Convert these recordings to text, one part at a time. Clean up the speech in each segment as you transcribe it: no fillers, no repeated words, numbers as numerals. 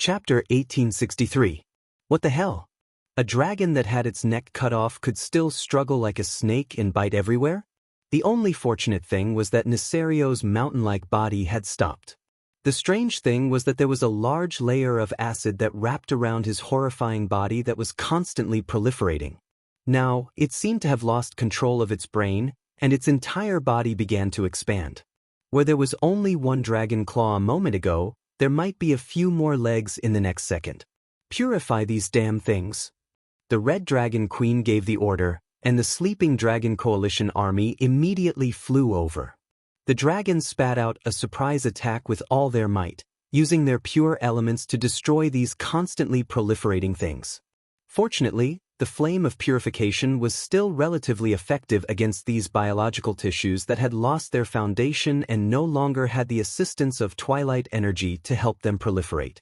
Chapter 1863. What the hell? A dragon that had its neck cut off could still struggle like a snake and bite everywhere? The only fortunate thing was that Nesario's mountain-like body had stopped. The strange thing was that there was a large layer of acid that wrapped around his horrifying body that was constantly proliferating. Now, it seemed to have lost control of its brain, and its entire body began to expand. Where there was only one dragon claw a moment ago, there might be a few more legs in the next second. Purify these damn things. The Red Dragon Queen gave the order, and the Sleeping Dragon Coalition army immediately flew over. The dragons spat out a surprise attack with all their might, using their pure elements to destroy these constantly proliferating things. Fortunately, the flame of purification was still relatively effective against these biological tissues that had lost their foundation and no longer had the assistance of twilight energy to help them proliferate.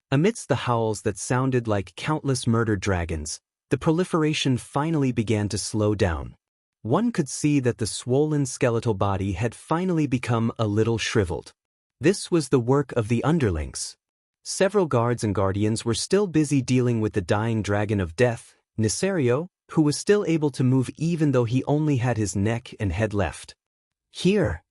Amidst the howls that sounded like countless murdered dragons, the proliferation finally began to slow down. One could see that the swollen skeletal body had finally become a little shriveled. This was the work of the underlings. Several guards and guardians were still busy dealing with the dying dragon of death, Nesario, who was still able to move even though he only had his neck and head left. Here,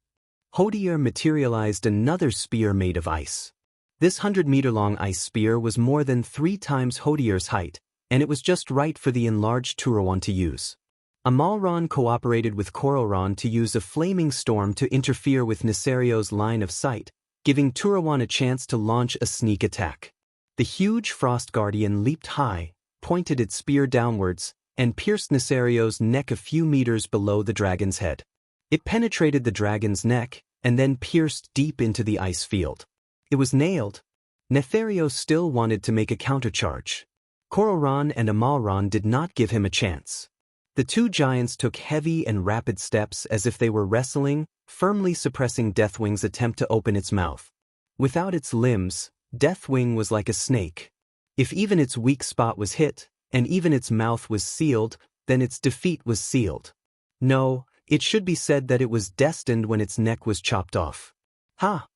Hodier materialized another spear made of ice. This 100-meter-long ice spear was more than 3 times Hodier's height, and it was just right for the enlarged Turawan to use. Amalron cooperated with Kororan to use a flaming storm to interfere with Nesario's line of sight, giving Turawan a chance to launch a sneak attack. The huge Frost Guardian leaped high, pointed its spear downwards, and pierced Nesario's neck a few meters below the dragon's head. It penetrated the dragon's neck, and then pierced deep into the ice field. It was nailed. Nesario still wanted to make a countercharge. Kororan and Amalron did not give him a chance. The two giants took heavy and rapid steps as if they were wrestling, firmly suppressing Deathwing's attempt to open its mouth. Without its limbs, Deathwing was like a snake. If even its weak spot was hit, and even its mouth was sealed, then its defeat was sealed. No, it should be said that it was destined when its neck was chopped off. Ha!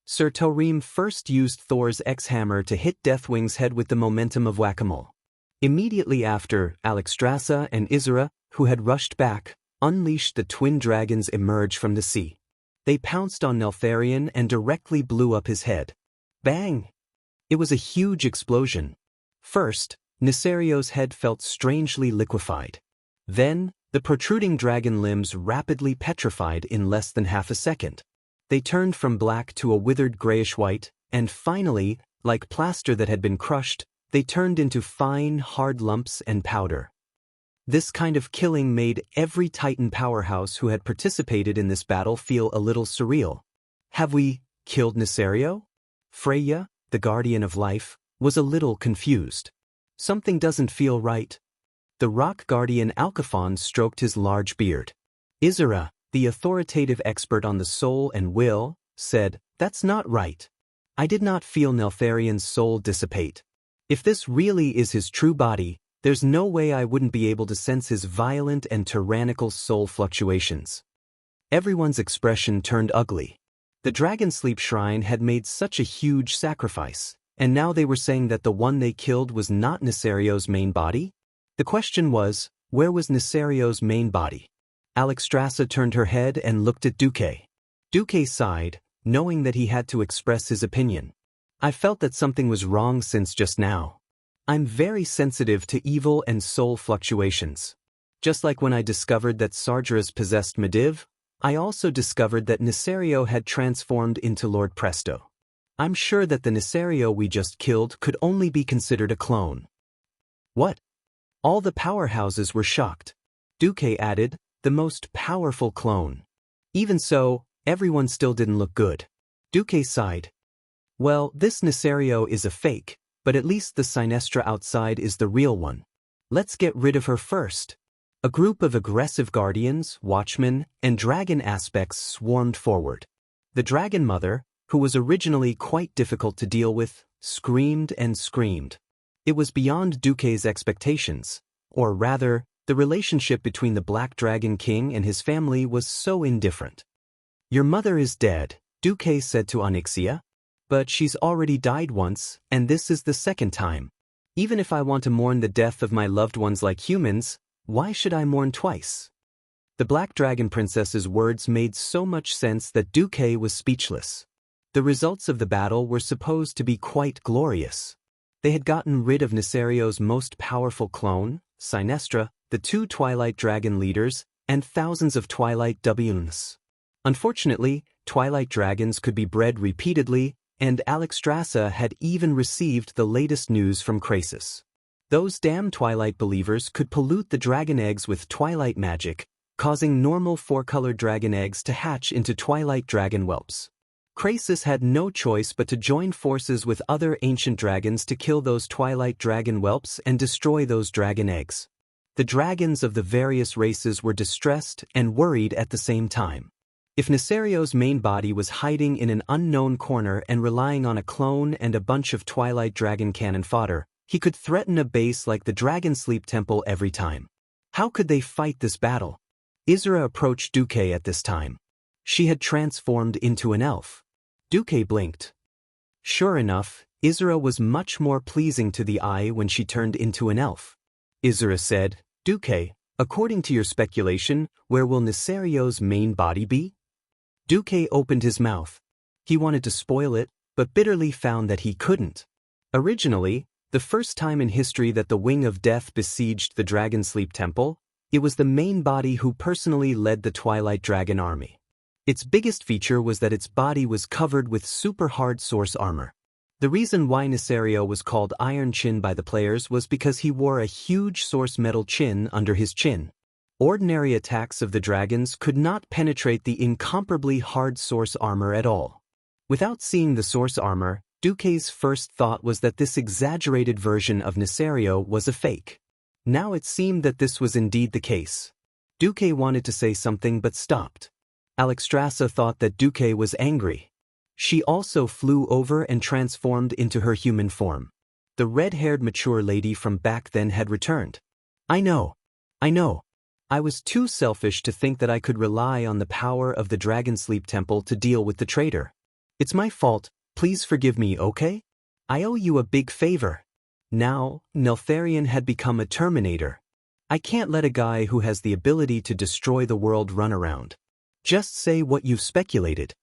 Sir Torim first used Thor's X-Hammer to hit Deathwing's head with the momentum of whack-a-mole. Immediately after, Alexstrasza and Isra, who had rushed back, unleashed the twin dragons emerged from the sea. They pounced on Neltharion and directly blew up his head. Bang! It was a huge explosion. First, Nesario's head felt strangely liquefied. Then, the protruding dragon limbs rapidly petrified in less than half a second. They turned from black to a withered grayish-white, and finally, like plaster that had been crushed, they turned into fine, hard lumps and powder. This kind of killing made every Titan powerhouse who had participated in this battle feel a little surreal. Have we killed Nesario? Freya, the guardian of life, was a little confused. Something doesn't feel right. The rock guardian Alcaphon stroked his large beard. Isra, the authoritative expert on the soul and will, said, "That's not right. I did not feel Neltharion's soul dissipate. If this really is his true body, there's no way I wouldn't be able to sense his violent and tyrannical soul fluctuations." Everyone's expression turned ugly. The Dragon Sleep Shrine had made such a huge sacrifice, and now they were saying that the one they killed was not Nesario's main body? The question was, where was Nesario's main body? Alexstrasza turned her head and looked at Duque. Duque sighed, knowing that he had to express his opinion. "I felt that something was wrong since just now. I'm very sensitive to evil and soul fluctuations. Just like when I discovered that Sargeras possessed Medivh, I also discovered that Nesario had transformed into Lord Presto. I'm sure that the Nesario we just killed could only be considered a clone." What? All the powerhouses were shocked. Duque added, "The most powerful clone." Even so, everyone still didn't look good. Duque sighed. "Well, this Nesario is a fake, but at least the Sinestra outside is the real one. Let's get rid of her first." A group of aggressive guardians, watchmen, and dragon aspects swarmed forward. The Dragon Mother, who was originally quite difficult to deal with, screamed and screamed. It was beyond Duque's expectations, or rather, the relationship between the Black Dragon King and his family was so indifferent. "Your mother is dead," Duque said to Onyxia. But she's already died once, and this is the second time. Even if I want to mourn the death of my loved ones like humans, why should I mourn twice? The Black Dragon Princess's words made so much sense that Duque was speechless. The results of the battle were supposed to be quite glorious. They had gotten rid of Nicerios's most powerful clone, Sinestra, the 2 Twilight Dragon leaders, and thousands of Twilight W's. Unfortunately, Twilight Dragons could be bred repeatedly, and Alexstrasza had even received the latest news from Krasis. Those damn Twilight believers could pollute the dragon eggs with Twilight magic, causing normal 4-colored dragon eggs to hatch into Twilight dragon whelps. Krasis had no choice but to join forces with other ancient dragons to kill those Twilight dragon whelps and destroy those dragon eggs. The dragons of the various races were distressed and worried at the same time. If Nicerios's main body was hiding in an unknown corner and relying on a clone and a bunch of Twilight dragon cannon fodder, he could threaten a base like the Dragon Sleep Temple every time. How could they fight this battle? Isra approached Duque at this time. She had transformed into an elf. Duque blinked. Sure enough, Isra was much more pleasing to the eye when she turned into an elf. Isra said, "Duque, according to your speculation, where will Nicerios's main body be?" Duque opened his mouth. He wanted to spoil it, but bitterly found that he couldn't. Originally, the first time in history that the Wing of Death besieged the Dragon Sleep Temple, it was the main body who personally led the Twilight Dragon army. Its biggest feature was that its body was covered with super hard source armor. The reason why Nicerio was called Iron Chin by the players was because he wore a huge source metal chin under his chin. Ordinary attacks of the dragons could not penetrate the incomparably hard source armor at all. Without seeing the source armor, Duque's first thought was that this exaggerated version of Nicerio was a fake. Now it seemed that this was indeed the case. Duque wanted to say something but stopped. Alexstrasza thought that Duque was angry. She also flew over and transformed into her human form. The red-haired mature lady from back then had returned. I know. I was too selfish to think that I could rely on the power of the Dragon Sleep Temple to deal with the traitor. It's my fault, please forgive me, okay? I owe you a big favor. Now, Neltharion had become a Terminator. I can't let a guy who has the ability to destroy the world run around. Just say what you've speculated.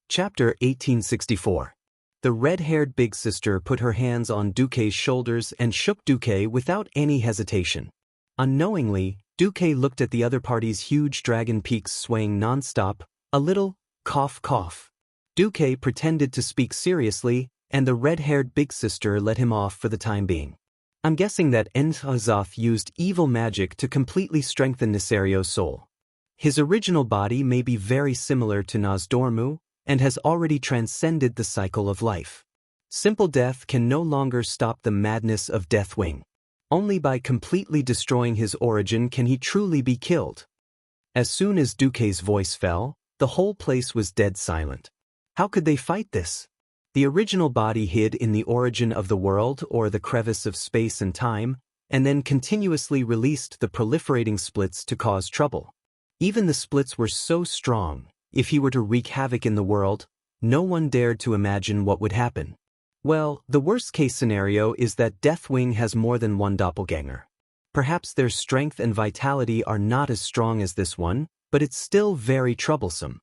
Chapter 1864. The red-haired big sister put her hands on Duque's shoulders and shook Duque without any hesitation. Unknowingly, Duque looked at the other party's huge dragon peaks swaying non-stop, a little, cough cough. Duque pretended to speak seriously, and the red-haired big sister let him off for the time being. I'm guessing that N'Azoth used evil magic to completely strengthen Nicerio's soul. His original body may be very similar to Nozdormu, and has already transcended the cycle of life. Simple death can no longer stop the madness of Deathwing. Only by completely destroying his origin can he truly be killed. As soon as Duque's voice fell, the whole place was dead silent. How could they fight this? The original body hid in the origin of the world or the crevice of space and time, and then continuously released the proliferating splits to cause trouble. Even the splits were so strong, if he were to wreak havoc in the world, no one dared to imagine what would happen. Well, the worst-case scenario is that Deathwing has more than one doppelganger. Perhaps their strength and vitality are not as strong as this one, but it's still very troublesome.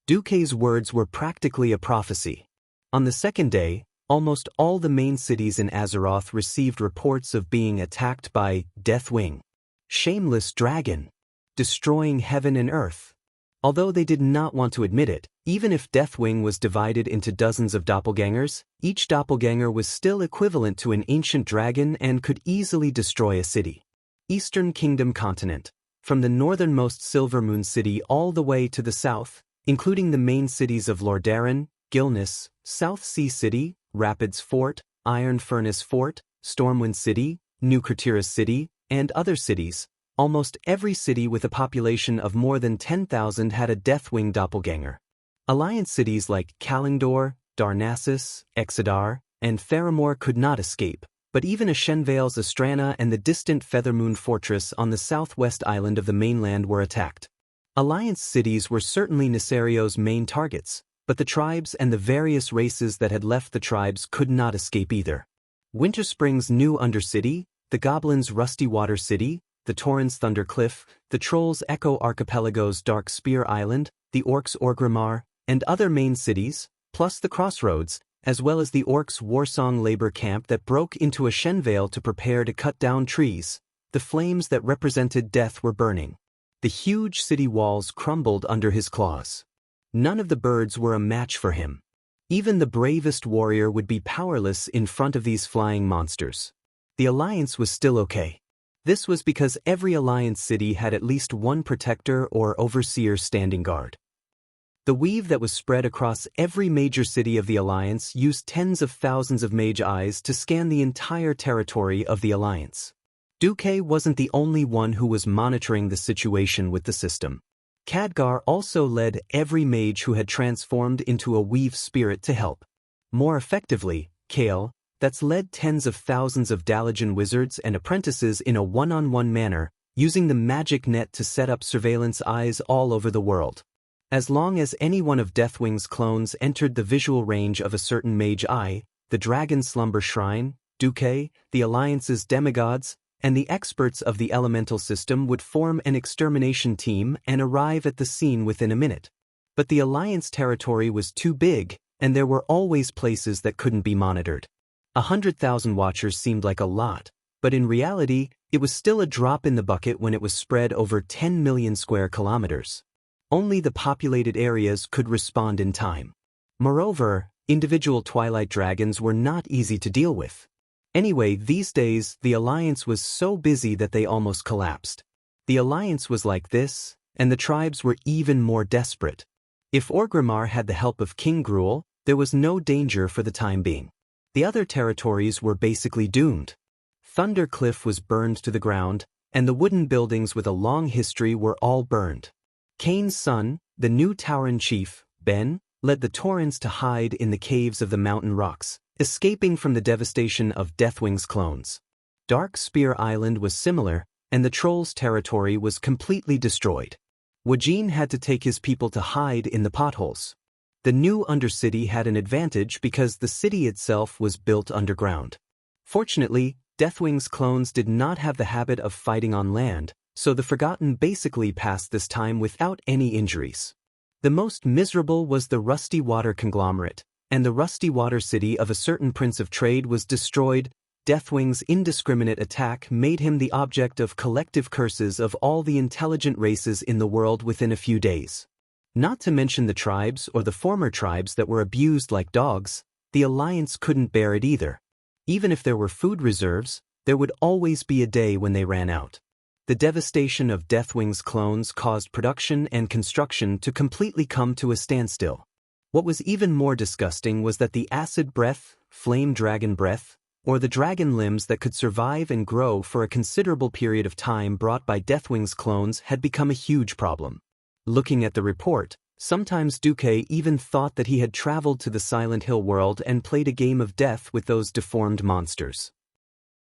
Duque's words were practically a prophecy. On the second day, almost all the main cities in Azeroth received reports of being attacked by Deathwing. Shameless dragon. Destroying heaven and earth. Although they did not want to admit it, even if Deathwing was divided into dozens of doppelgangers, each doppelganger was still equivalent to an ancient dragon and could easily destroy a city. Eastern Kingdom continent. From the northernmost Silvermoon city all the way to the south, including the main cities of Lordaeron, Gilnis, South Sea City, Rapids Fort, Iron Furnace Fort, Stormwind City, New Craterus City, and other cities. Almost every city with a population of more than 10,000 had a Deathwing doppelganger. Alliance cities like Kalingdor, Darnassus, Exodar, and Faramore could not escape, but even Ashenvale's Astrana and the distant Feathermoon Fortress on the southwest island of the mainland were attacked. Alliance cities were certainly Nicerio's main targets, But the tribes and the various races that had left the tribes could not escape either. Winterspring's new Undercity, the Goblins' Rusty Water City, the Taurens' Thunder Cliff, the Trolls' Echo Archipelago's Dark Spear Island, the Orcs' Orgrimmar, and other main cities, plus the Crossroads, as well as the Orcs' Warsong labor camp that broke into a Shenvale to prepare to cut down trees. The flames that represented death were burning. The huge city walls crumbled under his claws. None of the birds were a match for him. Even the bravest warrior would be powerless in front of these flying monsters. The Alliance was still okay. This was because every Alliance city had at least one protector or overseer standing guard. The weave that was spread across every major city of the Alliance used tens of thousands of mage eyes to scan the entire territory of the Alliance. Duque wasn't the only one who was monitoring the situation with the system. Khadgar also led every mage who had transformed into a weave spirit to help. More effectively, Kale, that's led tens of thousands of Dalajan wizards and apprentices in a one-on-one manner, using the magic net to set up surveillance eyes all over the world. As long as any one of Deathwing's clones entered the visual range of a certain mage eye, the Dragon Slumber Shrine, Duque, the Alliance's demigods, and the experts of the elemental system would form an extermination team and arrive at the scene within a minute. But the Alliance territory was too big, and there were always places that couldn't be monitored. 100,000 watchers seemed like a lot, but in reality, it was still a drop in the bucket when it was spread over 10 million square kilometers. Only the populated areas could respond in time. Moreover, individual Twilight Dragons were not easy to deal with. Anyway, these days, the Alliance was so busy that they almost collapsed. The Alliance was like this, and the tribes were even more desperate. If Orgrimmar had the help of King Gruul, there was no danger for the time being. The other territories were basically doomed. Thunder Cliff was burned to the ground, and the wooden buildings with a long history were all burned. Kane's son, the new Tauren chief, Ben, led the Taurens to hide in the caves of the mountain rocks, escaping from the devastation of Deathwing's clones. Dark Spear Island was similar, and the Trolls' territory was completely destroyed. Wajin had to take his people to hide in the potholes. The new Undercity had an advantage because the city itself was built underground. Fortunately, Deathwing's clones did not have the habit of fighting on land, so the Forgotten basically passed this time without any injuries. The most miserable was the Rusty Water conglomerate, and the Rusty Water city of a certain Prince of Trade was destroyed. Deathwing's indiscriminate attack made him the object of collective curses of all the intelligent races in the world within a few days. Not to mention the tribes or the former tribes that were abused like dogs, the Alliance couldn't bear it either. Even if there were food reserves, there would always be a day when they ran out. The devastation of Deathwing's clones caused production and construction to completely come to a standstill. What was even more disgusting was that the acid breath, flame dragon breath, or the dragon limbs that could survive and grow for a considerable period of time brought by Deathwing's clones had become a huge problem. Looking at the report, sometimes Duque even thought that he had traveled to the Silent Hill world and played a game of death with those deformed monsters.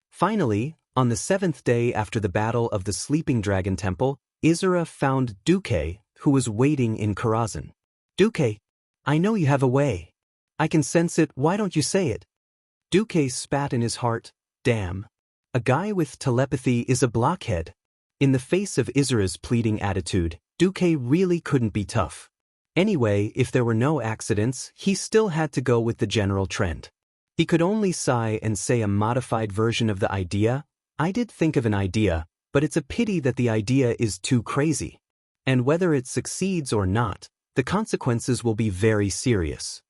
Finally, on the 7th day after the battle of the Sleeping Dragon Temple, Isra found Duque, who was waiting in Karazhan. "Duque, I know you have a way. I can sense it, why don't you say it?" Duque spat in his heart. Damn. A guy with telepathy is a blockhead. In the face of Isra's pleading attitude, Duque really couldn't be tough. Anyway, if there were no accidents, he still had to go with the general trend. He could only sigh and say a modified version of the idea. "I did think of an idea, but it's a pity that the idea is too crazy. And whether it succeeds or not, the consequences will be very serious."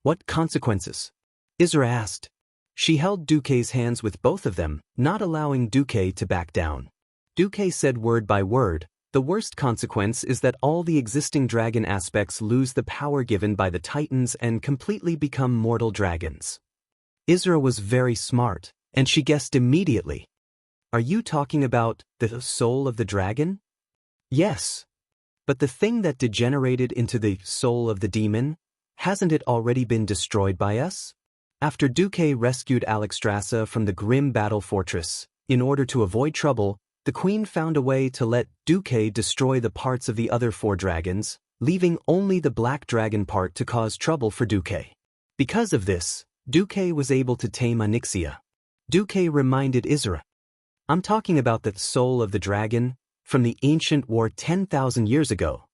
"What consequences?" Isra asked. She held Duque's hands with both of them, not allowing Duque to back down. Duque said word by word, "The worst consequence is that all the existing dragon aspects lose the power given by the Titans and completely become mortal dragons." Isra was very smart, and she guessed immediately. "Are you talking about the soul of the dragon?" "Yes. But the thing that degenerated into the soul of the demon, hasn't it already been destroyed by us?" After Duque rescued Alexstrasza from the grim battle fortress, in order to avoid trouble, the Queen found a way to let Duque destroy the parts of the other 4 dragons, leaving only the black dragon part to cause trouble for Duque. Because of this, Duque was able to tame Xianxia. Duque reminded Isra. I'm talking about the soul of the dragon, from the ancient war 10,000 years ago.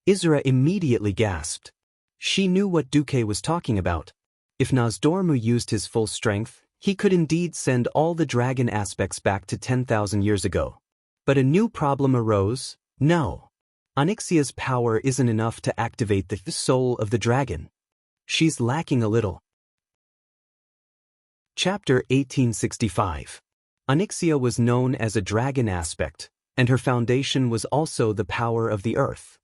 Isra immediately gasped. She knew what Duque was talking about. If Nozdormu used his full strength, he could indeed send all the dragon aspects back to 10,000 years ago. But a new problem arose. No. Xianxia's power isn't enough to activate the soul of the dragon. She's lacking a little. Chapter 1865. Xianxia was known as a dragon aspect, and her foundation was also the power of the earth.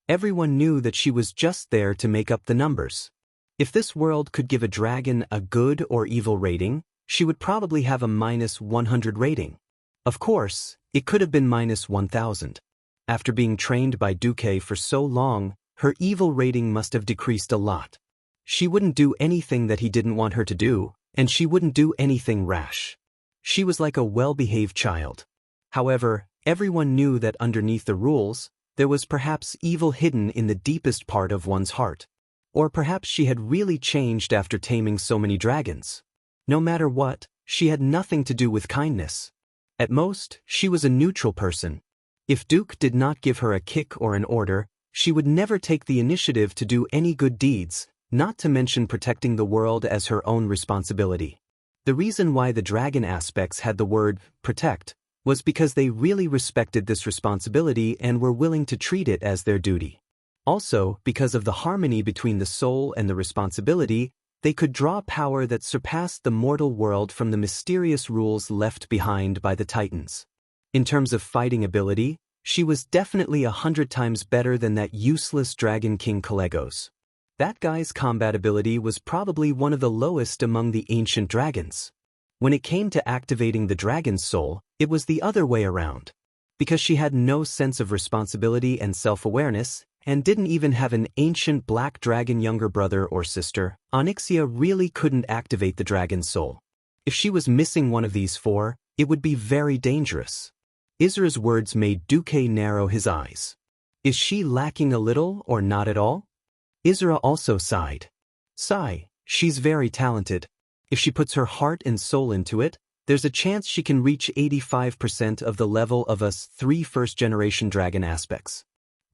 Everyone knew that she was just there to make up the numbers. If this world could give a dragon a good or evil rating, she would probably have a -100 rating. Of course, it could have been -1000. After being trained by Duque for so long, her evil rating must have decreased a lot. She wouldn't do anything that he didn't want her to do, and she wouldn't do anything rash. She was like a well-behaved child. However, everyone knew that underneath the rules, there was perhaps evil hidden in the deepest part of one's heart. Or perhaps she had really changed after taming so many dragons. No matter what, she had nothing to do with kindness. At most, she was a neutral person. If Duke did not give her a kick or an order, she would never take the initiative to do any good deeds, not to mention protecting the world as her own responsibility. The reason why the dragon aspects had the word protect was because they really respected this responsibility and were willing to treat it as their duty. Also, because of the harmony between the soul and the responsibility, they could draw power that surpassed the mortal world from the mysterious rules left behind by the Titans. In terms of fighting ability, she was definitely 100 times better than that useless Dragon King Calegos. That guy's combat ability was probably one of the lowest among the ancient dragons. When it came to activating the dragon's soul, it was the other way around. Because she had no sense of responsibility and self-awareness, and didn't even have an ancient black dragon younger brother or sister, Xianxia really couldn't activate the dragon's soul. If she was missing one of these four, it would be very dangerous. Isra's words made Duque narrow his eyes. Is she lacking a little or not at all? Isra also sighed. Sigh, she's very talented. If she puts her heart and soul into it, there's a chance she can reach 85% of the level of us 3 first-generation dragon aspects.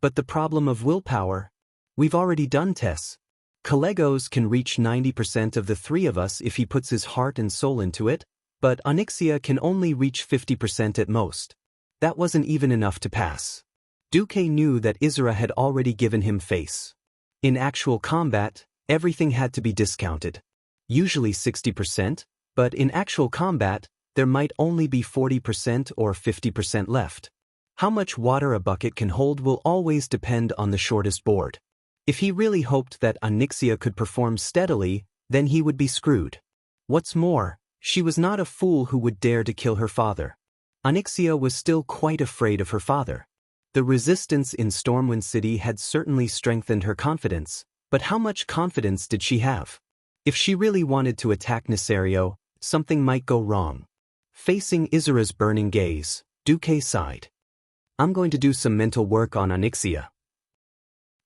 But the problem of willpower? We've already done tests. Calegos can reach 90% of the 3 of us if he puts his heart and soul into it, but Xianxia can only reach 50% at most. That wasn't even enough to pass. Duque knew that Isra had already given him face. In actual combat, everything had to be discounted. Usually 60%, but in actual combat, there might only be 40% or 50% left. How much water a bucket can hold will always depend on the shortest board. If he really hoped that Xianxia could perform steadily, then he would be screwed. What's more, she was not a fool who would dare to kill her father. Xianxia was still quite afraid of her father. The resistance in Stormwind City had certainly strengthened her confidence, but how much confidence did she have? If she really wanted to attack Nesario, something might go wrong. Facing Isra's burning gaze, Duque sighed. I'm going to do some mental work on Xianxia.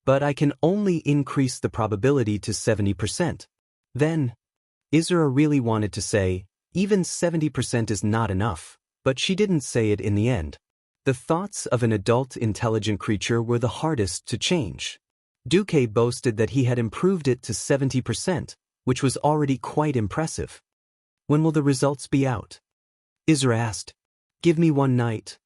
But I can only increase the probability to 70%. Then, Isra really wanted to say, even 70% is not enough, but she didn't say it in the end. The thoughts of an adult intelligent creature were the hardest to change. Duque boasted that he had improved it to 70%, which was already quite impressive. When will the results be out? Isra asked. Give me one night.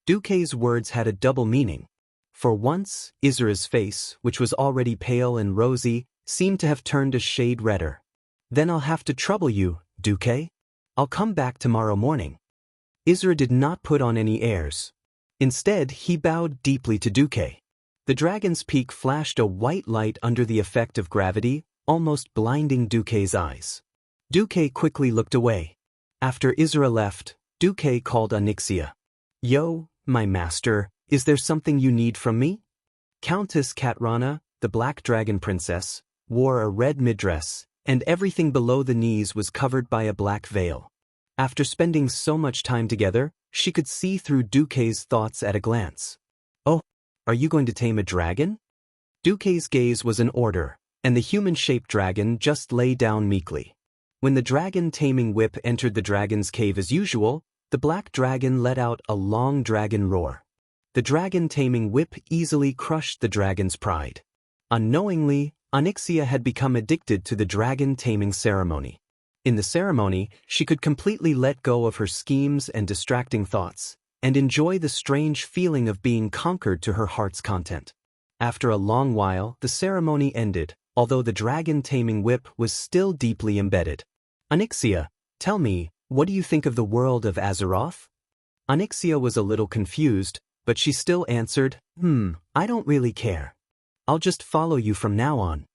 Duque's words had a double meaning. For once, Isra's face, which was already pale and rosy, seemed to have turned a shade redder. Then I'll have to trouble you, Duque. I'll come back tomorrow morning. Isra did not put on any airs. Instead, he bowed deeply to Duque. The dragon's peak flashed a white light under the effect of gravity, almost blinding Duque's eyes. Duque quickly looked away. After Isra left, Duque called Xianxia. Yo, my master, is there something you need from me? Countess Katrana, the Black Dragon Princess, wore a red middress, and everything below the knees was covered by a black veil. After spending so much time together, she could see through Duque's thoughts at a glance. Oh, are you going to tame a dragon? Duque's gaze was an order, and the human-shaped dragon just lay down meekly. When the dragon-taming whip entered the dragon's cave as usual, the black dragon let out a long dragon roar. The dragon-taming whip easily crushed the dragon's pride. Unknowingly, Xianxia had become addicted to the dragon-taming ceremony. In the ceremony, she could completely let go of her schemes and distracting thoughts, and enjoy the strange feeling of being conquered to her heart's content. After a long while, the ceremony ended, although the dragon-taming whip was still deeply embedded. Xianxia, tell me, what do you think of the world of Azeroth? Xianxia was a little confused, but she still answered, I don't really care. I'll just follow you from now on.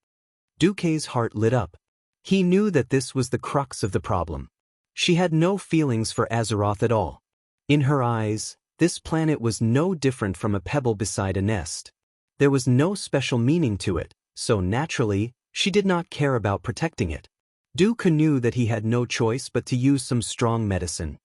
Duque's heart lit up. He knew that this was the crux of the problem. She had no feelings for Azeroth at all. In her eyes, this planet was no different from a pebble beside a nest. There was no special meaning to it, so naturally, she did not care about protecting it. Duque knew that he had no choice but to use some strong medicine.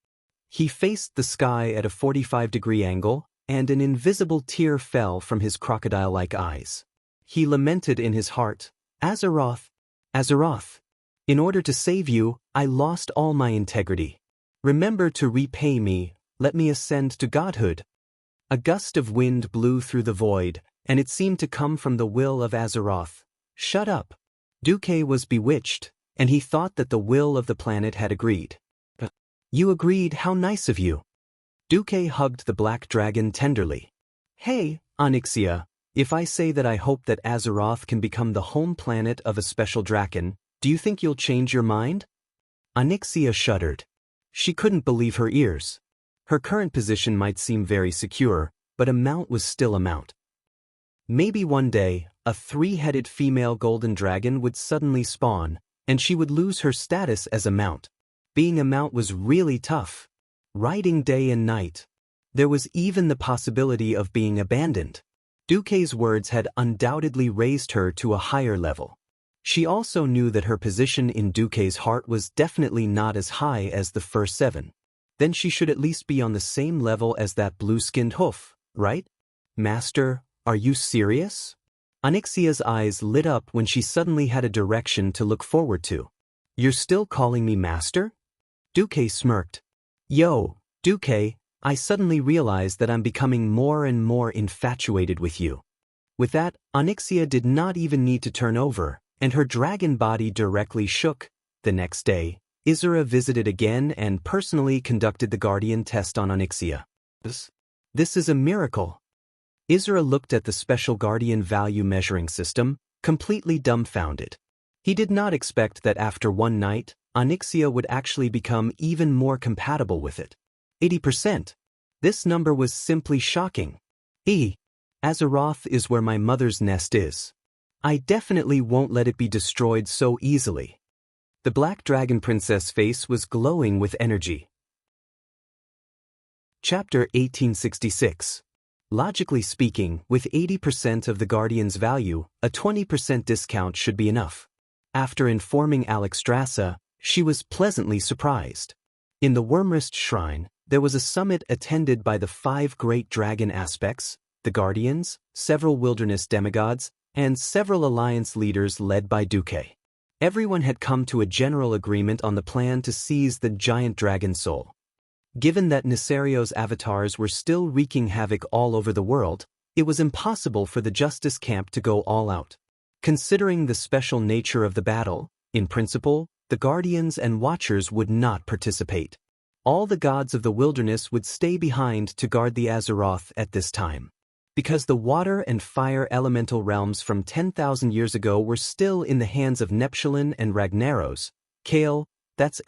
He faced the sky at a 45-degree angle, and an invisible tear fell from his crocodile-like eyes. He lamented in his heart, Azeroth, Azeroth. In order to save you, I lost all my integrity. Remember to repay me, let me ascend to godhood. A gust of wind blew through the void, and it seemed to come from the will of Azeroth. Shut up. Duque was bewitched, and he thought that the will of the planet had agreed. You agreed, how nice of you. Duque hugged the black dragon tenderly. Hey, Xianxia, if I say that I hope that Azeroth can become the home planet of a special draken, do you think you'll change your mind? Xianxia shuddered. She couldn't believe her ears. Her current position might seem very secure, but a mount was still a mount. Maybe one day, a three-headed female golden dragon would suddenly spawn, and she would lose her status as a mount. Being a mount was really tough. Riding day and night. There was even the possibility of being abandoned. Duque's words had undoubtedly raised her to a higher level. She also knew that her position in Duque's heart was definitely not as high as the first 7. Then she should at least be on the same level as that blue-skinned hoof, right? Master, are you serious? Xianxia's eyes lit up when she suddenly had a direction to look forward to. You're still calling me master? Duque smirked. Yo, Duque, I suddenly realized that I'm becoming more and more infatuated with you. With that, Xianxia did not even need to turn over, and her dragon body directly shook. The next day, Isra visited again and personally conducted the guardian test on Xianxia. This is a miracle. Isra looked at the special guardian value measuring system, completely dumbfounded. He did not expect that after one night, Xianxia would actually become even more compatible with it. 80%. This number was simply shocking. Azeroth is where my mother's nest is. I definitely won't let it be destroyed so easily. The Black Dragon Princess face was glowing with energy. Chapter 1866. Logically speaking, with 80% of the Guardian's value, a 20% discount should be enough. After informing Alexstrasza, she was pleasantly surprised. In the Wyrmrest Shrine, there was a summit attended by the 5 great dragon aspects, the Guardians, several wilderness demigods, and several alliance leaders led by Duque. Everyone had come to a general agreement on the plan to seize the giant dragon soul. Given that Nisario's avatars were still wreaking havoc all over the world, it was impossible for the Justice Camp to go all out. Considering the special nature of the battle, in principle, the Guardians and Watchers would not participate. All the gods of the wilderness would stay behind to guard the Azeroth at this time. Because the water and fire elemental realms from 10,000 years ago were still in the hands of Neptulin and Ragnaros, Kale,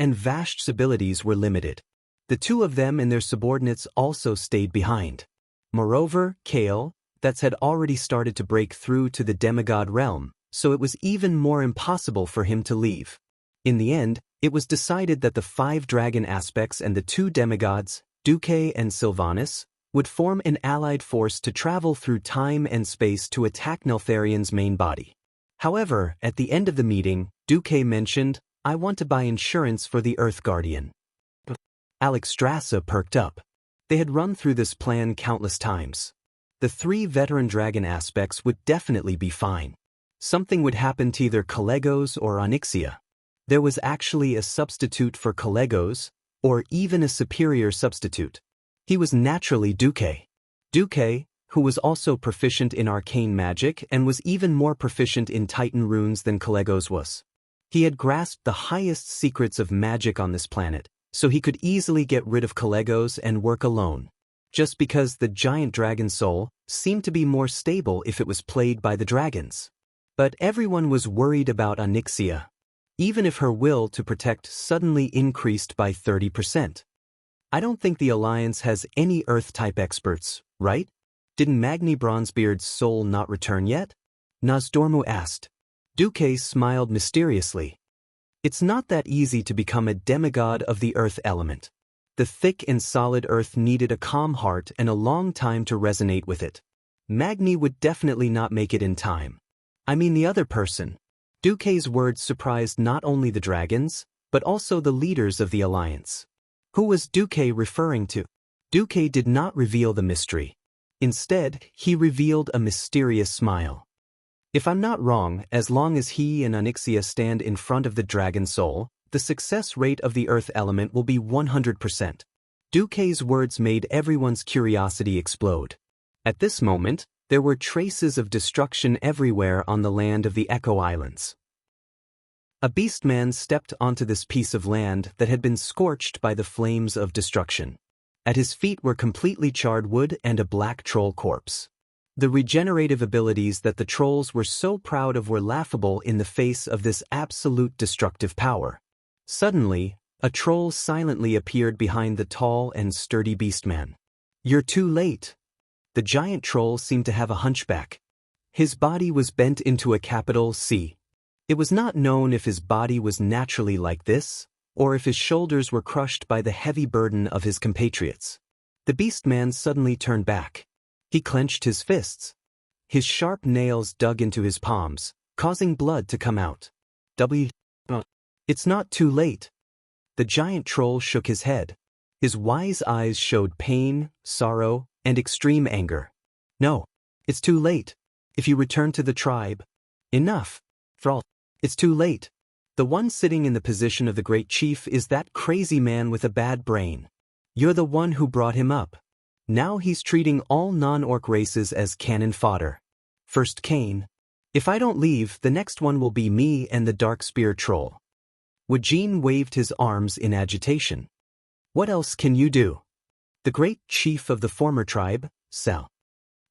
and Vash's abilities were limited. The 2 of them and their subordinates also stayed behind. Moreover, Kale, had already started to break through to the demigod realm, so it was even more impossible for him to leave. In the end, it was decided that the 5 dragon aspects and the 2 demigods, Duque and Sylvanas, would form an allied force to travel through time and space to attack Neltharion's main body. However, at the end of the meeting, Duque mentioned, I want to buy insurance for the Earth Guardian. Alexstrasza perked up. They had run through this plan countless times. The 3 veteran dragon aspects would definitely be fine. Something would happen to either Calegos or Onyxia. There was actually a substitute for Calegos, or even a superior substitute. He was naturally Duque. Duque, who was also proficient in arcane magic and was even more proficient in Titan runes than Calegos was. He had grasped the highest secrets of magic on this planet, so he could easily get rid of Calegos and work alone. Just because the giant dragon soul seemed to be more stable if it was played by the dragons. But everyone was worried about Onyxia, even if her will to protect suddenly increased by 30%. I don't think the Alliance has any Earth-type experts, right? Didn't Magni Bronzebeard's soul not return yet? Nozdormu asked. Duque smiled mysteriously. It's not that easy to become a demigod of the Earth element. The thick and solid Earth needed a calm heart and a long time to resonate with it. Magni would definitely not make it in time. I mean the other person. Duque's words surprised not only the dragons, but also the leaders of the Alliance. Who was Duque referring to? Duque did not reveal the mystery. Instead, he revealed a mysterious smile. If I'm not wrong, as long as he and Onyxia stand in front of the dragon soul, the success rate of the Earth element will be 100%. Duque's words made everyone's curiosity explode. At this moment, there were traces of destruction everywhere on the land of the Echo Islands. A beastman stepped onto this piece of land that had been scorched by the flames of destruction. At his feet were completely charred wood and a black troll corpse. The regenerative abilities that the trolls were so proud of were laughable in the face of this absolute destructive power. Suddenly, a troll silently appeared behind the tall and sturdy beastman. You're too late. The giant troll seemed to have a hunchback. His body was bent into a capital C. It was not known if his body was naturally like this, or if his shoulders were crushed by the heavy burden of his compatriots. The beastman suddenly turned back. He clenched his fists. His sharp nails dug into his palms, causing blood to come out. It's not too late. The giant troll shook his head. His wise eyes showed pain, sorrow, and extreme anger. No, it's too late. If you return to the tribe. Enough. Thrall. It's too late. The one sitting in the position of the great chief is that crazy man with a bad brain. You're the one who brought him up. Now he's treating all non-orc races as cannon fodder. First Cain. If I don't leave, the next one will be me and the dark spear troll. Wujin waved his arms in agitation. What else can you do? The great chief of the former tribe, Sel.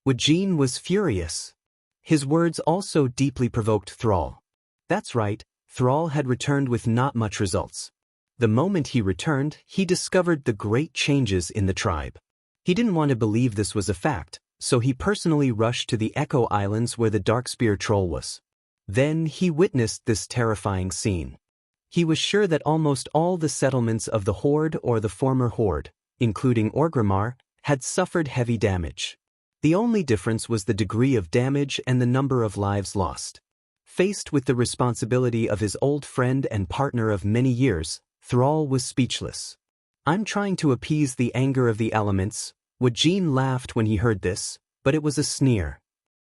Wujin was furious. His words also deeply provoked Thrall. That's right, Thrall had returned with not much results. The moment he returned, he discovered the great changes in the tribe. He didn't want to believe this was a fact, so he personally rushed to the Echo Islands where the Darkspear troll was. Then he witnessed this terrifying scene. He was sure that almost all the settlements of the Horde or the former Horde, including Orgrimmar, had suffered heavy damage. The only difference was the degree of damage and the number of lives lost. Faced with the responsibility of his old friend and partner of many years, Thrall was speechless. I'm trying to appease the anger of the elements. Wujin laughed when he heard this, but it was a sneer.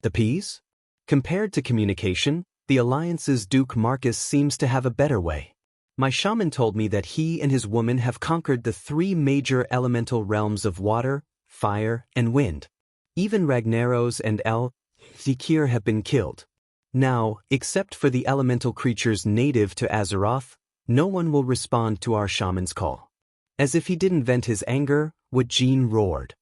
Appease? Compared to communication, the Alliance's Duke Marcus seems to have a better way. My shaman told me that he and his woman have conquered the 3 major elemental realms of water, fire, and wind. Even Ragnaros and Zikir have been killed. Now, except for the elemental creatures native to Azeroth, no one will respond to our shaman's call. As if he didn't vent his anger, Wujin roared.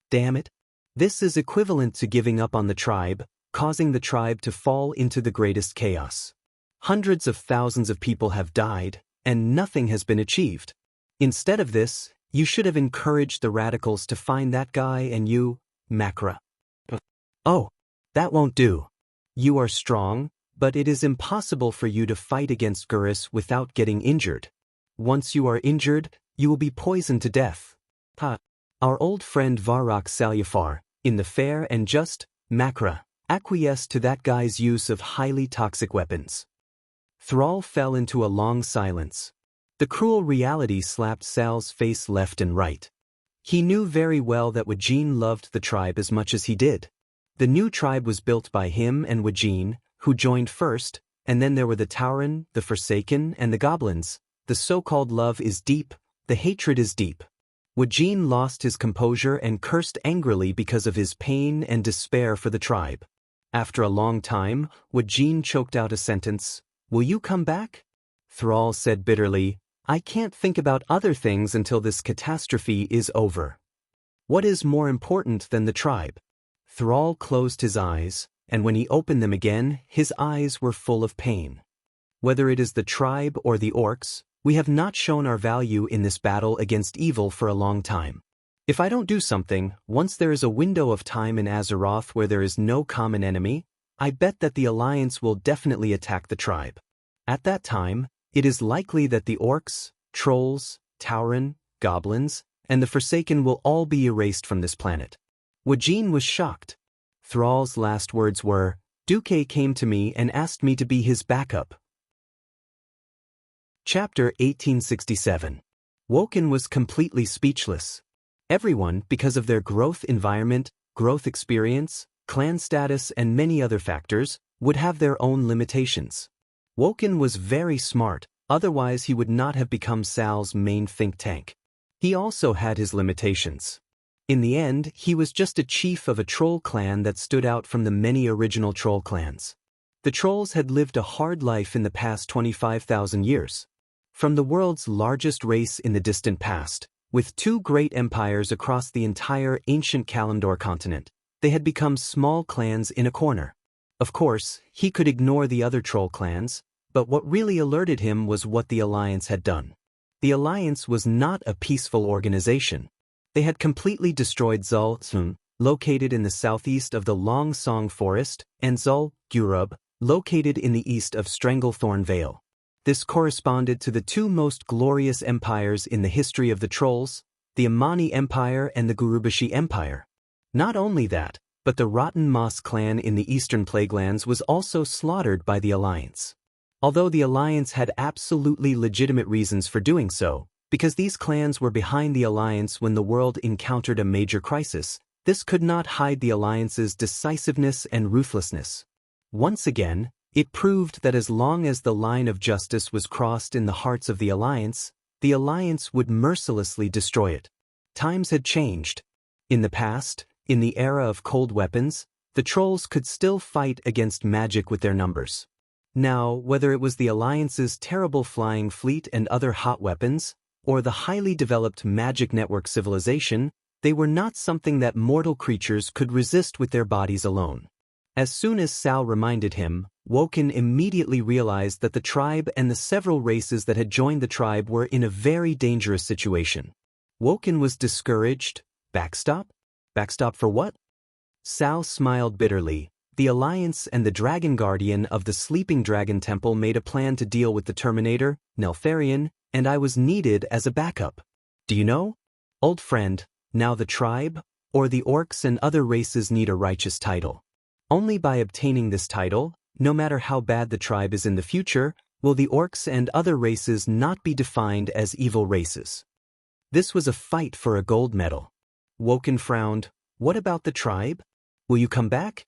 Damn it. This is equivalent to giving up on the tribe, causing the tribe to fall into the greatest chaos. Hundreds of thousands of people have died, and nothing has been achieved. Instead of this, you should have encouraged the radicals to find that guy and you, Makra. Oh, that won't do. You are strong, but it is impossible for you to fight against Gurus without getting injured. Once you are injured, you will be poisoned to death. Our old friend Varrock Salyafar, in the fair and just, Makra, acquiesced to that guy's use of highly toxic weapons. Thrall fell into a long silence. The cruel reality slapped Sal's face left and right. He knew very well that Wajin loved the tribe as much as he did. The new tribe was built by him and Wajin, who joined first, and then there were the Tauren, the Forsaken, and the Goblins. The so-called love is deep, the hatred is deep. Wajin lost his composure and cursed angrily because of his pain and despair for the tribe. After a long time, Wajin choked out a sentence, "Will you come back?" Thrall said bitterly, "I can't think about other things until this catastrophe is over. What is more important than the tribe?" Thrall closed his eyes, and when he opened them again, his eyes were full of pain. Whether it is the tribe or the orcs, we have not shown our value in this battle against evil for a long time. If I don't do something, once there is a window of time in Azeroth where there is no common enemy, I bet that the Alliance will definitely attack the tribe. At that time, it is likely that the orcs, trolls, Tauren, goblins, and the Forsaken will all be erased from this planet. Wajin was shocked. Thrall's last words were, "Duque came to me and asked me to be his backup." Chapter 1867. Woken was completely speechless. Everyone, because of their growth environment, growth experience, clan status, and many other factors, would have their own limitations. Woken was very smart, otherwise he would not have become Sal's main think tank. He also had his limitations. In the end, he was just a chief of a troll clan that stood out from the many original troll clans. The trolls had lived a hard life in the past 25,000 years. From the world's largest race in the distant past, with two great empires across the entire ancient Kalimdor continent, they had become small clans in a corner. Of course, he could ignore the other troll clans, but what really alerted him was what the Alliance had done. The Alliance was not a peaceful organization. They had completely destroyed Zul'Sun, located in the southeast of the Long Song Forest, and Zul-Gurub, located in the east of Stranglethorn Vale. This corresponded to the two most glorious empires in the history of the trolls, the Amani Empire and the Gurubashi Empire. Not only that, but the Rotten Moss clan in the eastern Plaguelands was also slaughtered by the Alliance. Although the Alliance had absolutely legitimate reasons for doing so, because these clans were behind the Alliance when the world encountered a major crisis, this could not hide the Alliance's decisiveness and ruthlessness. Once again, it proved that as long as the line of justice was crossed in the hearts of the Alliance would mercilessly destroy it. Times had changed. In the past, in the era of cold weapons, the trolls could still fight against magic with their numbers. Now, whether it was the Alliance's terrible flying fleet and other hot weapons, or the highly developed magic network civilization, they were not something that mortal creatures could resist with their bodies alone. As soon as Sal reminded him, Woken immediately realized that the tribe and the several races that had joined the tribe were in a very dangerous situation. Woken was discouraged. Backstop? Backstop for what? Sal smiled bitterly. The Alliance and the Dragon Guardian of the Sleeping Dragon Temple made a plan to deal with the Terminator, Neltharion, and I was needed as a backup. Do you know? Old friend, now the tribe, or the orcs and other races need a righteous title. Only by obtaining this title, no matter how bad the tribe is in the future, will the orcs and other races not be defined as evil races. This was a fight for a gold medal. Woken frowned. What about the tribe? Will you come back?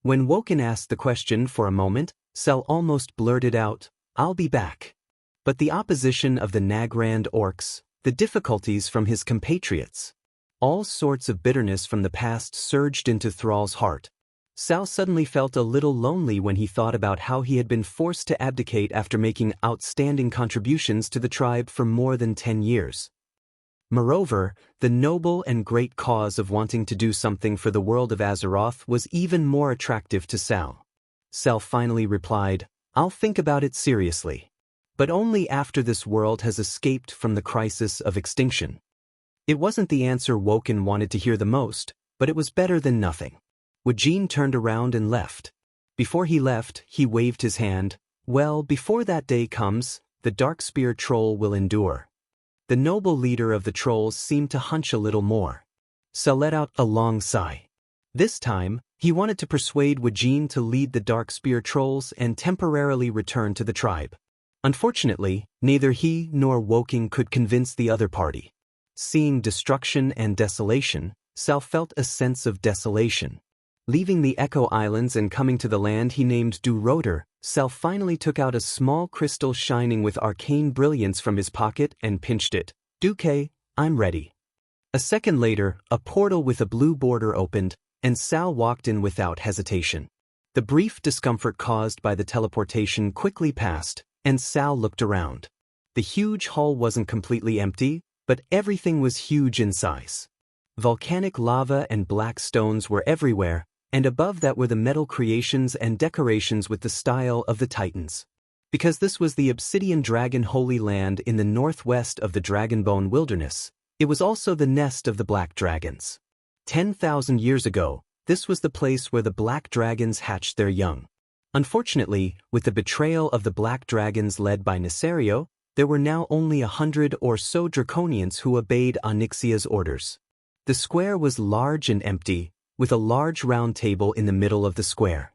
When Woken asked the question for a moment, Sel almost blurted out, I'll be back. But the opposition of the Nagrand orcs, the difficulties from his compatriots, all sorts of bitterness from the past surged into Thrall's heart. Sal suddenly felt a little lonely when he thought about how he had been forced to abdicate after making outstanding contributions to the tribe for more than 10 years. Moreover, the noble and great cause of wanting to do something for the world of Azeroth was even more attractive to Sal. Sal finally replied, I'll think about it seriously. But only after this world has escaped from the crisis of extinction. It wasn't the answer Woken wanted to hear the most, but it was better than nothing. Wajin turned around and left. Before he left, he waved his hand. Well, before that day comes, the Darkspear troll will endure. The noble leader of the trolls seemed to hunch a little more. Sal let out a long sigh. This time, he wanted to persuade Wajin to lead the Darkspear trolls and temporarily return to the tribe. Unfortunately, neither he nor Woking could convince the other party. Seeing destruction and desolation, Sal felt a sense of desolation. Leaving the Echo Islands and coming to the land he named Du Roder, Sal finally took out a small crystal shining with arcane brilliance from his pocket and pinched it. "Duque, I'm ready." A second later, a portal with a blue border opened, and Sal walked in without hesitation. The brief discomfort caused by the teleportation quickly passed, and Sal looked around. The huge hall wasn't completely empty, but everything was huge in size. Volcanic lava and black stones were everywhere, and above that were the metal creations and decorations with the style of the Titans. Because this was the Obsidian Dragon Holy Land in the northwest of the Dragonbone Wilderness, it was also the nest of the Black Dragons. 10,000 years ago, this was the place where the Black Dragons hatched their young. Unfortunately, with the betrayal of the Black Dragons led by Nisario, there were now only 100 or so Draconians who obeyed Onyxia's orders. The square was large and empty, with a large round table in the middle of the square.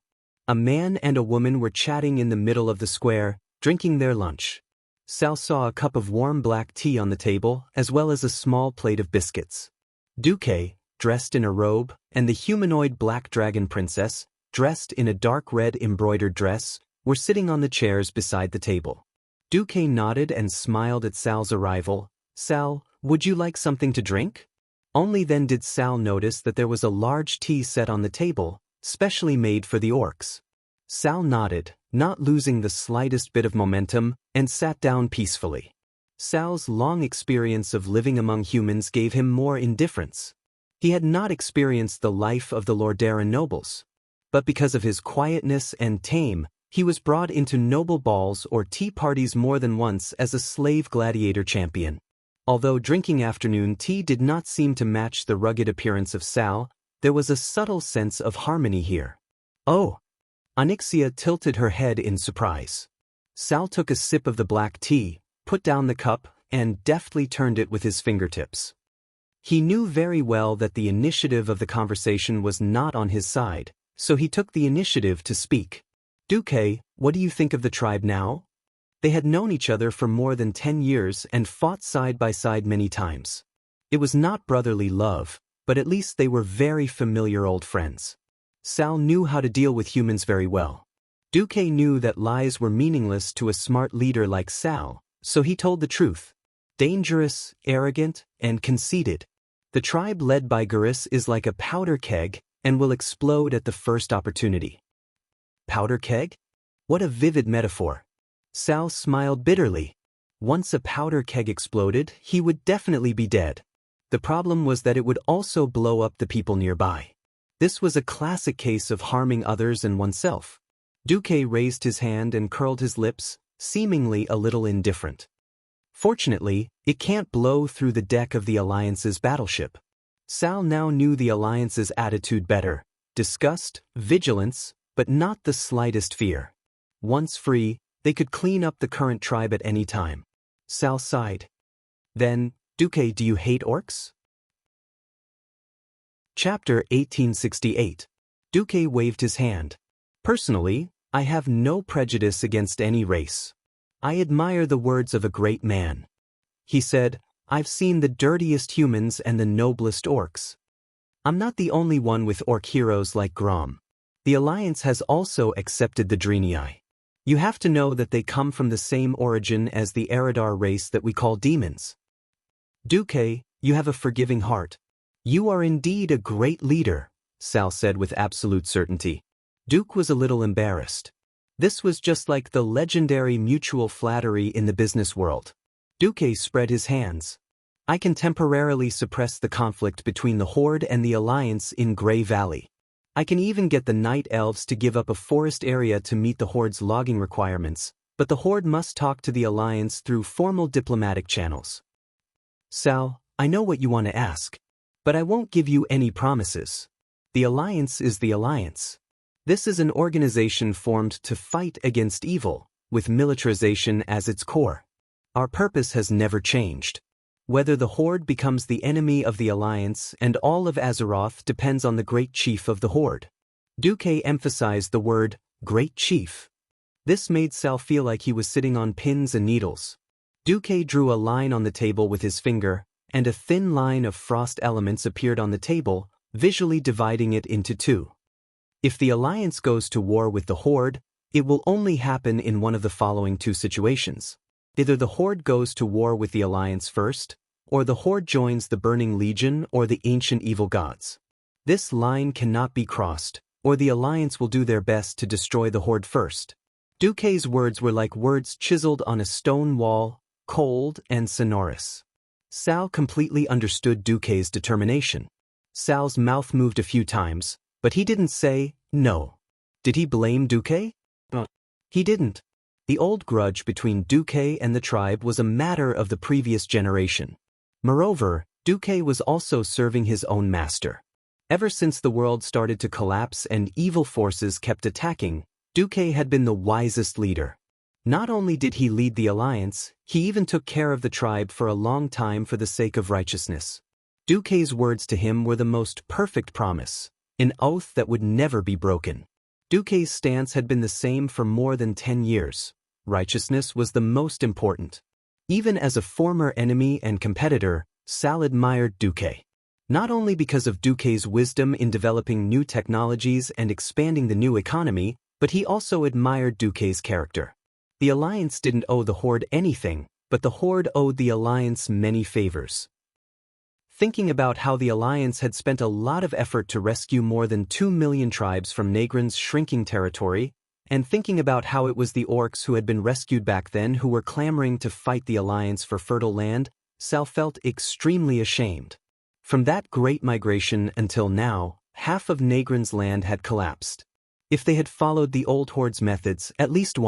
A man and a woman were chatting in the middle of the square, drinking their lunch. Sal saw a cup of warm black tea on the table, as well as a small plate of biscuits. Duque, dressed in a robe, and the humanoid Black Dragon Princess, dressed in a dark red embroidered dress, were sitting on the chairs beside the table. Duque nodded and smiled at Sal's arrival. "Sal, would you like something to drink?" Only then did Sal notice that there was a large tea set on the table, specially made for the orcs. Sal nodded, not losing the slightest bit of momentum, and sat down peacefully. Sal's long experience of living among humans gave him more indifference. He had not experienced the life of the Lordera nobles. But because of his quietness and tame, he was brought into noble balls or tea parties more than once as a slave gladiator champion. Although drinking afternoon tea did not seem to match the rugged appearance of Sal, there was a subtle sense of harmony here. "Oh!" Onyxia tilted her head in surprise. Sal took a sip of the black tea, put down the cup, and deftly turned it with his fingertips. He knew very well that the initiative of the conversation was not on his side, so he took the initiative to speak. "Duque, what do you think of the tribe now?" They had known each other for more than 10 years and fought side by side many times. It was not brotherly love, but at least they were very familiar old friends. Sal knew how to deal with humans very well. Duque knew that lies were meaningless to a smart leader like Sal, so he told the truth. Dangerous, arrogant, and conceited. The tribe led by Garis is like a powder keg and will explode at the first opportunity. Powder keg? What a vivid metaphor. Sal smiled bitterly. Once a powder keg exploded, he would definitely be dead. The problem was that it would also blow up the people nearby. This was a classic case of harming others and oneself. Duque raised his hand and curled his lips, seemingly a little indifferent. Fortunately, it can't blow through the deck of the Alliance's battleship. Sal now knew the Alliance's attitude better. Disgust, vigilance, but not the slightest fear. Once free, they could clean up the current tribe at any time. Sal sighed. "Then, Duque, do you hate orcs?" Chapter 1868. Duque waved his hand. "Personally, I have no prejudice against any race. I admire the words of a great man." He said, "I've seen the dirtiest humans and the noblest orcs. I'm not the only one with orc heroes like Grom. The Alliance has also accepted the Drenii. You have to know that they come from the same origin as the Eridar race that we call demons. Duque, you have a forgiving heart. You are indeed a great leader," Sal said with absolute certainty. Duke was a little embarrassed. This was just like the legendary mutual flattery in the business world. Duque spread his hands. "I can temporarily suppress the conflict between the Horde and the Alliance in Grey Valley. I can even get the Night Elves to give up a forest area to meet the Horde's logging requirements, but the Horde must talk to the Alliance through formal diplomatic channels." "Sal, I know what you want to ask, but I won't give you any promises. The Alliance is the Alliance. This is an organization formed to fight against evil, with militarization as its core. Our purpose has never changed. Whether the Horde becomes the enemy of the Alliance and all of Azeroth depends on the Great Chief of the Horde." Duque emphasized the word, Great Chief. This made Sal feel like he was sitting on pins and needles. Duque drew a line on the table with his finger, and a thin line of frost elements appeared on the table, visually dividing it into two. If the alliance goes to war with the Horde, it will only happen in one of the following two situations. Either the Horde goes to war with the alliance first, or the Horde joins the Burning Legion or the ancient evil gods. This line cannot be crossed, or the alliance will do their best to destroy the Horde first. Duque's words were like words chiseled on a stone wall, cold and sonorous. Sal completely understood Duque's determination. Sal's mouth moved a few times, but he didn't say no. Did he blame Duque? He didn't. The old grudge between Duque and the tribe was a matter of the previous generation. Moreover, Duque was also serving his own master. Ever since the world started to collapse and evil forces kept attacking, Duque had been the wisest leader. Not only did he lead the alliance, he even took care of the tribe for a long time for the sake of righteousness. Duque's words to him were the most perfect promise, an oath that would never be broken. Duque's stance had been the same for more than 10 years. Righteousness was the most important. Even as a former enemy and competitor, Sal admired Duque. Not only because of Duque's wisdom in developing new technologies and expanding the new economy, but he also admired Duque's character. The alliance didn't owe the Horde anything, but the Horde owed the alliance many favors. Thinking about how the alliance had spent a lot of effort to rescue more than 2 million tribes from Negrin's shrinking territory, and thinking about how it was the orcs who had been rescued back then who were clamoring to fight the alliance for fertile land, Sal felt extremely ashamed. From that great migration until now, half of Negrin's land had collapsed. If they had followed the old Horde's methods, at least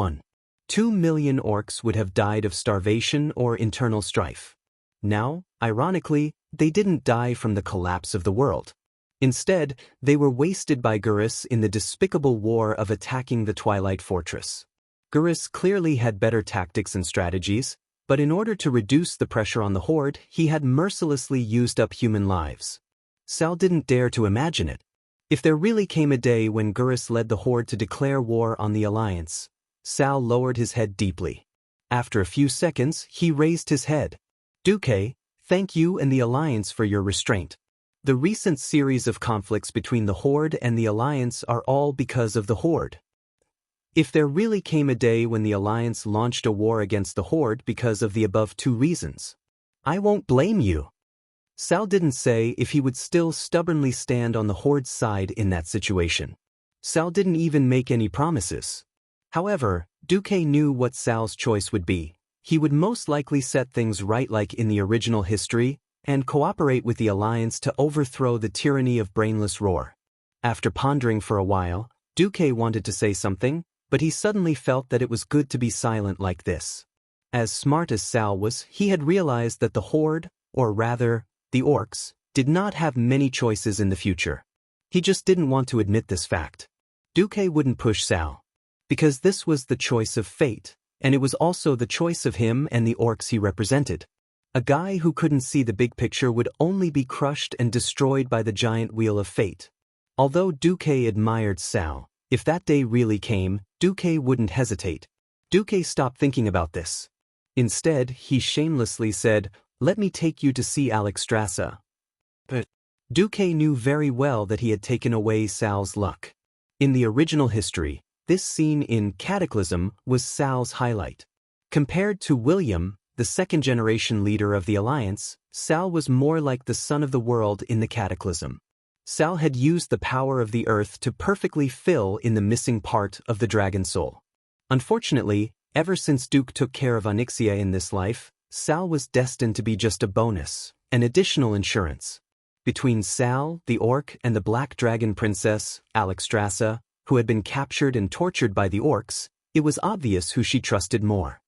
2 million orcs would have died of starvation or internal strife. Now, ironically, they didn't die from the collapse of the world. Instead, they were wasted by Gurus in the despicable war of attacking the Twilight Fortress. Gurus clearly had better tactics and strategies, but in order to reduce the pressure on the Horde, he had mercilessly used up human lives. Sal didn't dare to imagine it. If there really came a day when Gurus led the Horde to declare war on the Alliance, Sal lowered his head deeply. After a few seconds, he raised his head. Duque, thank you and the Alliance for your restraint. The recent series of conflicts between the Horde and the Alliance are all because of the Horde. If there really came a day when the Alliance launched a war against the Horde because of the above two reasons, I won't blame you. Sal didn't say if he would still stubbornly stand on the Horde's side in that situation. Sal didn't even make any promises. However, Duque knew what Sal's choice would be. He would most likely set things right like in the original history, and cooperate with the Alliance to overthrow the tyranny of brainless Roar. After pondering for a while, Duque wanted to say something, but he suddenly felt that it was good to be silent like this. As smart as Sal was, he had realized that the Horde, or rather, the orcs, did not have many choices in the future. He just didn't want to admit this fact. Duque wouldn't push Sal, because this was the choice of fate, and it was also the choice of him and the orcs he represented. A guy who couldn't see the big picture would only be crushed and destroyed by the giant wheel of fate. Although Duque admired Sal, if that day really came, Duque wouldn't hesitate. Duque stopped thinking about this. Instead, he shamelessly said, "Let me take you to see Alexstrasza." But Duque knew very well that he had taken away Sal's luck. In the original history, this scene in Cataclysm was Sal's highlight. Compared to William, the second-generation leader of the Alliance, Sal was more like the son of the world in the Cataclysm. Sal had used the power of the earth to perfectly fill in the missing part of the dragon soul. Unfortunately, ever since Duke took care of Onyxia in this life, Sal was destined to be just a bonus, an additional insurance. Between Sal, the orc, and the Black Dragon Princess, Alexstrasza, who had been captured and tortured by the orcs, it was obvious who she trusted more.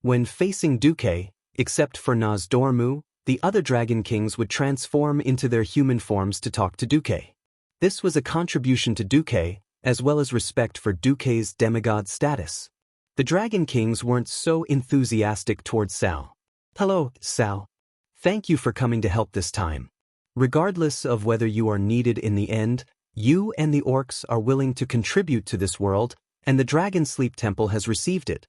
When facing Duque, except for Nozdormu, the other dragon kings would transform into their human forms to talk to Duque. This was a contribution to Duque, as well as respect for Duque's demigod status. The dragon kings weren't so enthusiastic towards Sal. "Hello, Sal. Thank you for coming to help this time. Regardless of whether you are needed in the end, you and the orcs are willing to contribute to this world, and the Dragon Sleep Temple has received it."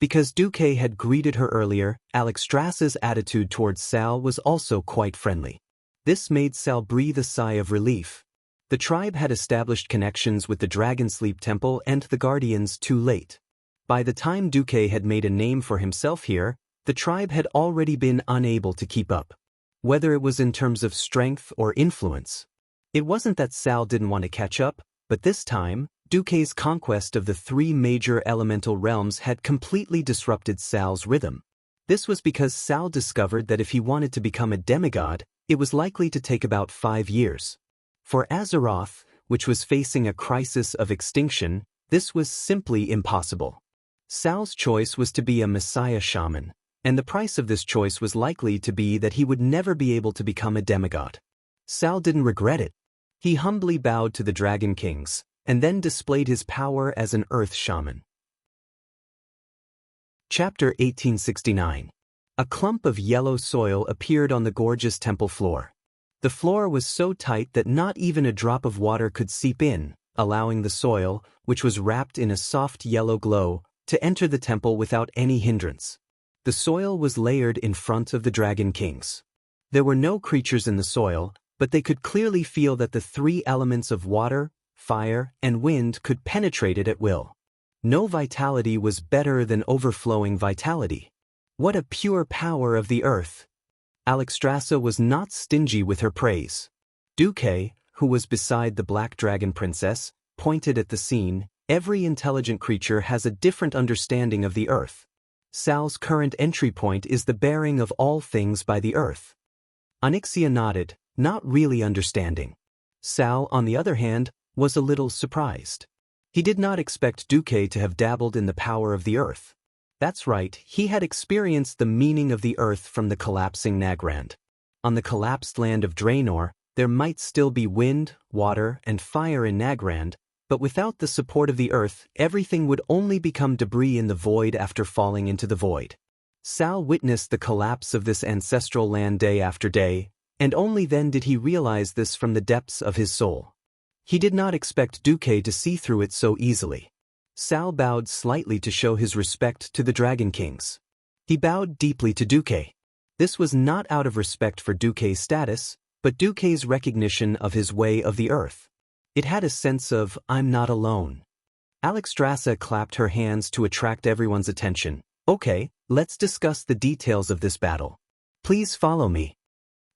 Because Duque had greeted her earlier, Alexstrasza's attitude towards Sal was also quite friendly. This made Sal breathe a sigh of relief. The tribe had established connections with the Dragon Sleep Temple and the Guardians too late. By the time Duque had made a name for himself here, the tribe had already been unable to keep up. Whether it was in terms of strength or influence. It wasn't that Sal didn't want to catch up, but this time, Duque's conquest of the 3 major elemental realms had completely disrupted Sal's rhythm. This was because Sal discovered that if he wanted to become a demigod, it was likely to take about 5 years. For Azeroth, which was facing a crisis of extinction, this was simply impossible. Sal's choice was to be a Messiah shaman, and the price of this choice was likely to be that he would never be able to become a demigod. Sal didn't regret it. He humbly bowed to the Dragon Kings, and then displayed his power as an Earth Shaman. Chapter 1869. A clump of yellow soil appeared on the gorgeous temple floor. The floor was so tight that not even a drop of water could seep in, allowing the soil, which was wrapped in a soft yellow glow, to enter the temple without any hindrance. The soil was layered in front of the Dragon Kings. There were no creatures in the soil, but they could clearly feel that the 3 elements of water, fire, and wind could penetrate it at will. No vitality was better than overflowing vitality. What a pure power of the earth! Alexstrasza was not stingy with her praise. Duque, who was beside the Black Dragon Princess, pointed at the scene. Every intelligent creature has a different understanding of the earth. Sal's current entry point is the bearing of all things by the earth. Xianxia nodded, not really understanding. Sal, on the other hand, was a little surprised. He did not expect Duque to have dabbled in the power of the earth. That's right, he had experienced the meaning of the earth from the collapsing Nagrand. On the collapsed land of Draenor, there might still be wind, water, and fire in Nagrand, but without the support of the earth, everything would only become debris in the void after falling into the void. Sal witnessed the collapse of this ancestral land day after day, and only then did he realize this from the depths of his soul. He did not expect Duque to see through it so easily. Sal bowed slightly to show his respect to the Dragon Kings. He bowed deeply to Duque. This was not out of respect for Duque's status, but Duque's recognition of his way of the earth. It had a sense of, I'm not alone. Alexstrasza clapped her hands to attract everyone's attention. Okay, let's discuss the details of this battle. Please follow me.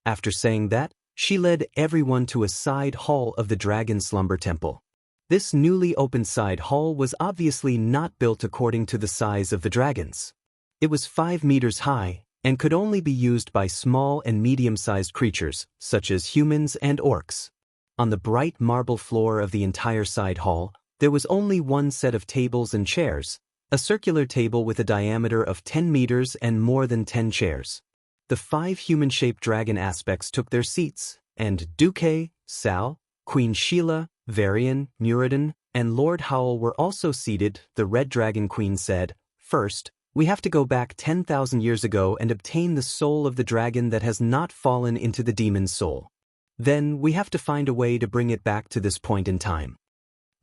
After saying that, she led everyone to a side hall of the Dragon Slumber Temple. This newly opened side hall was obviously not built according to the size of the dragons. It was 5 meters high, and could only be used by small and medium-sized creatures, such as humans and orcs. On the bright marble floor of the entire side hall, there was only one set of tables and chairs, a circular table with a diameter of 10 meters and more than 10 chairs. The 5 human-shaped dragon aspects took their seats, and Duque, Sal, Queen Sheila, Varian, Muradin, and Lord Howl were also seated. The Red Dragon Queen said, "First, we have to go back 10,000 years ago and obtain the soul of the dragon that has not fallen into the demon's soul. Then, we have to find a way to bring it back to this point in time."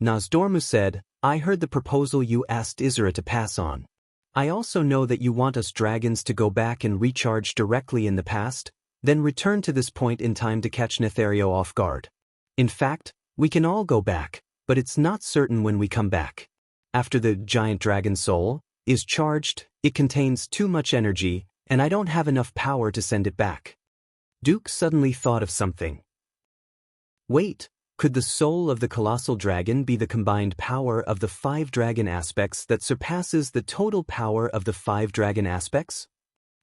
Nozdormu said, "I heard the proposal you asked Isra to pass on. I also know that you want us dragons to go back and recharge directly in the past, then return to this point in time to catch Nethario off guard. In fact, we can all go back, but it's not certain when we come back. After the giant dragon soul is charged, it contains too much energy, and I don't have enough power to send it back." Duke suddenly thought of something. Wait, could the soul of the colossal dragon be the combined power of the 5 dragon aspects that surpasses the total power of the 5 dragon aspects?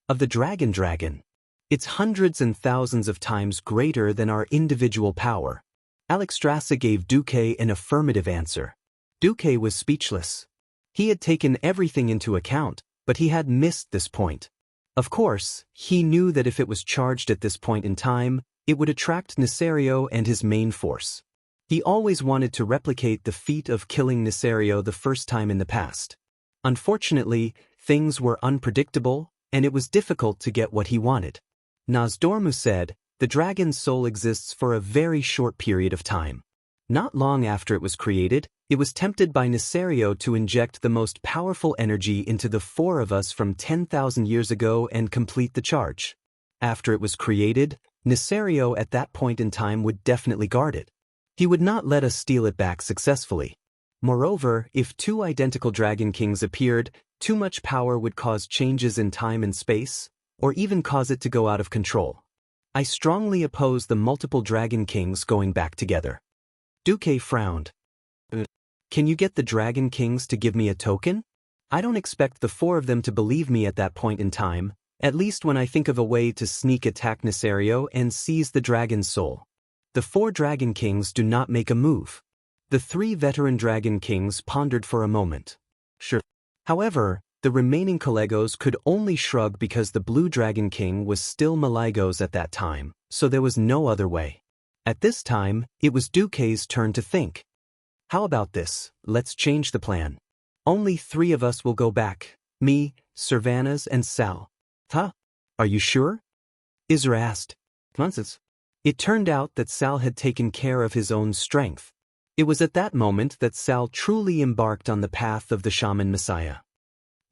Of the dragon? It's hundreds and thousands of times greater than our individual power. Alexstrasza gave Duque an affirmative answer. Duque was speechless. He had taken everything into account, but he had missed this point. Of course, he knew that if it was charged at this point in time, it would attract Nethario and his main force. He always wanted to replicate the feat of killing Nethario the first time in the past. Unfortunately, things were unpredictable, and it was difficult to get what he wanted. Nozdormu said, "The dragon's soul exists for a very short period of time. Not long after it was created, it was tempted by Nisario to inject the most powerful energy into the four of us from 10,000 years ago and complete the charge. After it was created, Nisario at that point in time would definitely guard it. He would not let us steal it back successfully. Moreover, if two identical Dragon Kings appeared, too much power would cause changes in time and space, or even cause it to go out of control. I strongly oppose the multiple Dragon Kings going back together. Duque frowned. Can you get the Dragon Kings to give me a token? I don't expect the four of them to believe me at that point in time, at least when I think of a way to sneak attack Nisario and seize the dragon's soul. The four Dragon Kings do not make a move. The three veteran Dragon Kings pondered for a moment. Sure. However, the remaining Collegos could only shrug because the Blue Dragon King was still Maligos at that time, so there was no other way. At this time, it was Duque's turn to think. How about this? Let's change the plan. Only three of us will go back. Me, Cervantes, and Sal. Huh? Are you sure? Isra asked. Nonsense. It turned out that Sal had taken care of his own strength. It was at that moment that Sal truly embarked on the path of the Shaman Messiah.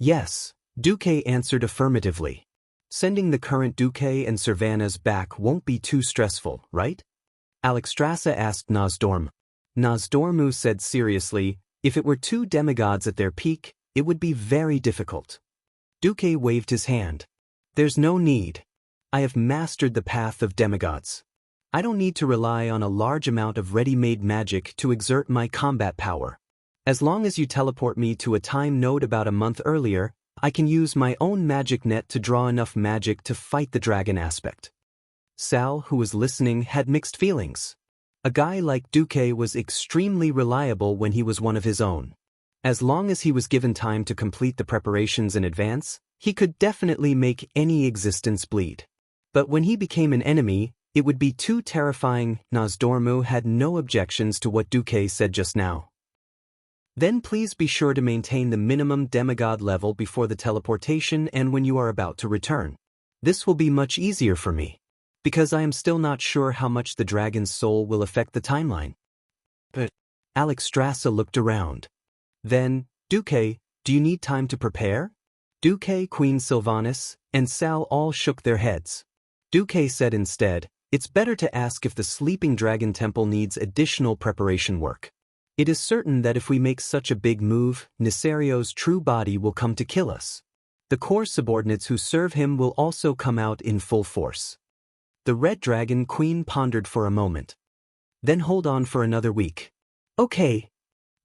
Yes, Duque answered affirmatively. Sending the current Duque and Cervantes back won't be too stressful, right? Alexstrasza asked Nozdorm. Nozdormu said seriously, if it were two demigods at their peak, it would be very difficult. Duque waved his hand. There's no need. I have mastered the path of demigods. I don't need to rely on a large amount of ready-made magic to exert my combat power. As long as you teleport me to a time node about a month earlier, I can use my own magic net to draw enough magic to fight the dragon aspect. Sal, who was listening, had mixed feelings. A guy like Duque was extremely reliable when he was one of his own. As long as he was given time to complete the preparations in advance, he could definitely make any existence bleed. But when he became an enemy, it would be too terrifying. Nozdormu had no objections to what Duque said just now. Then please be sure to maintain the minimum demigod level before the teleportation and when you are about to return. This will be much easier for me, because I am still not sure how much the dragon's soul will affect the timeline. But Alexstrasza looked around. Then, Duque, do you need time to prepare? Duque, Queen Sylvanas, and Sal all shook their heads. Duque said instead, it's better to ask if the Sleeping Dragon Temple needs additional preparation work. It is certain that if we make such a big move, Nisario's true body will come to kill us. The core subordinates who serve him will also come out in full force. The Red Dragon Queen pondered for a moment. Then hold on for another week. Okay.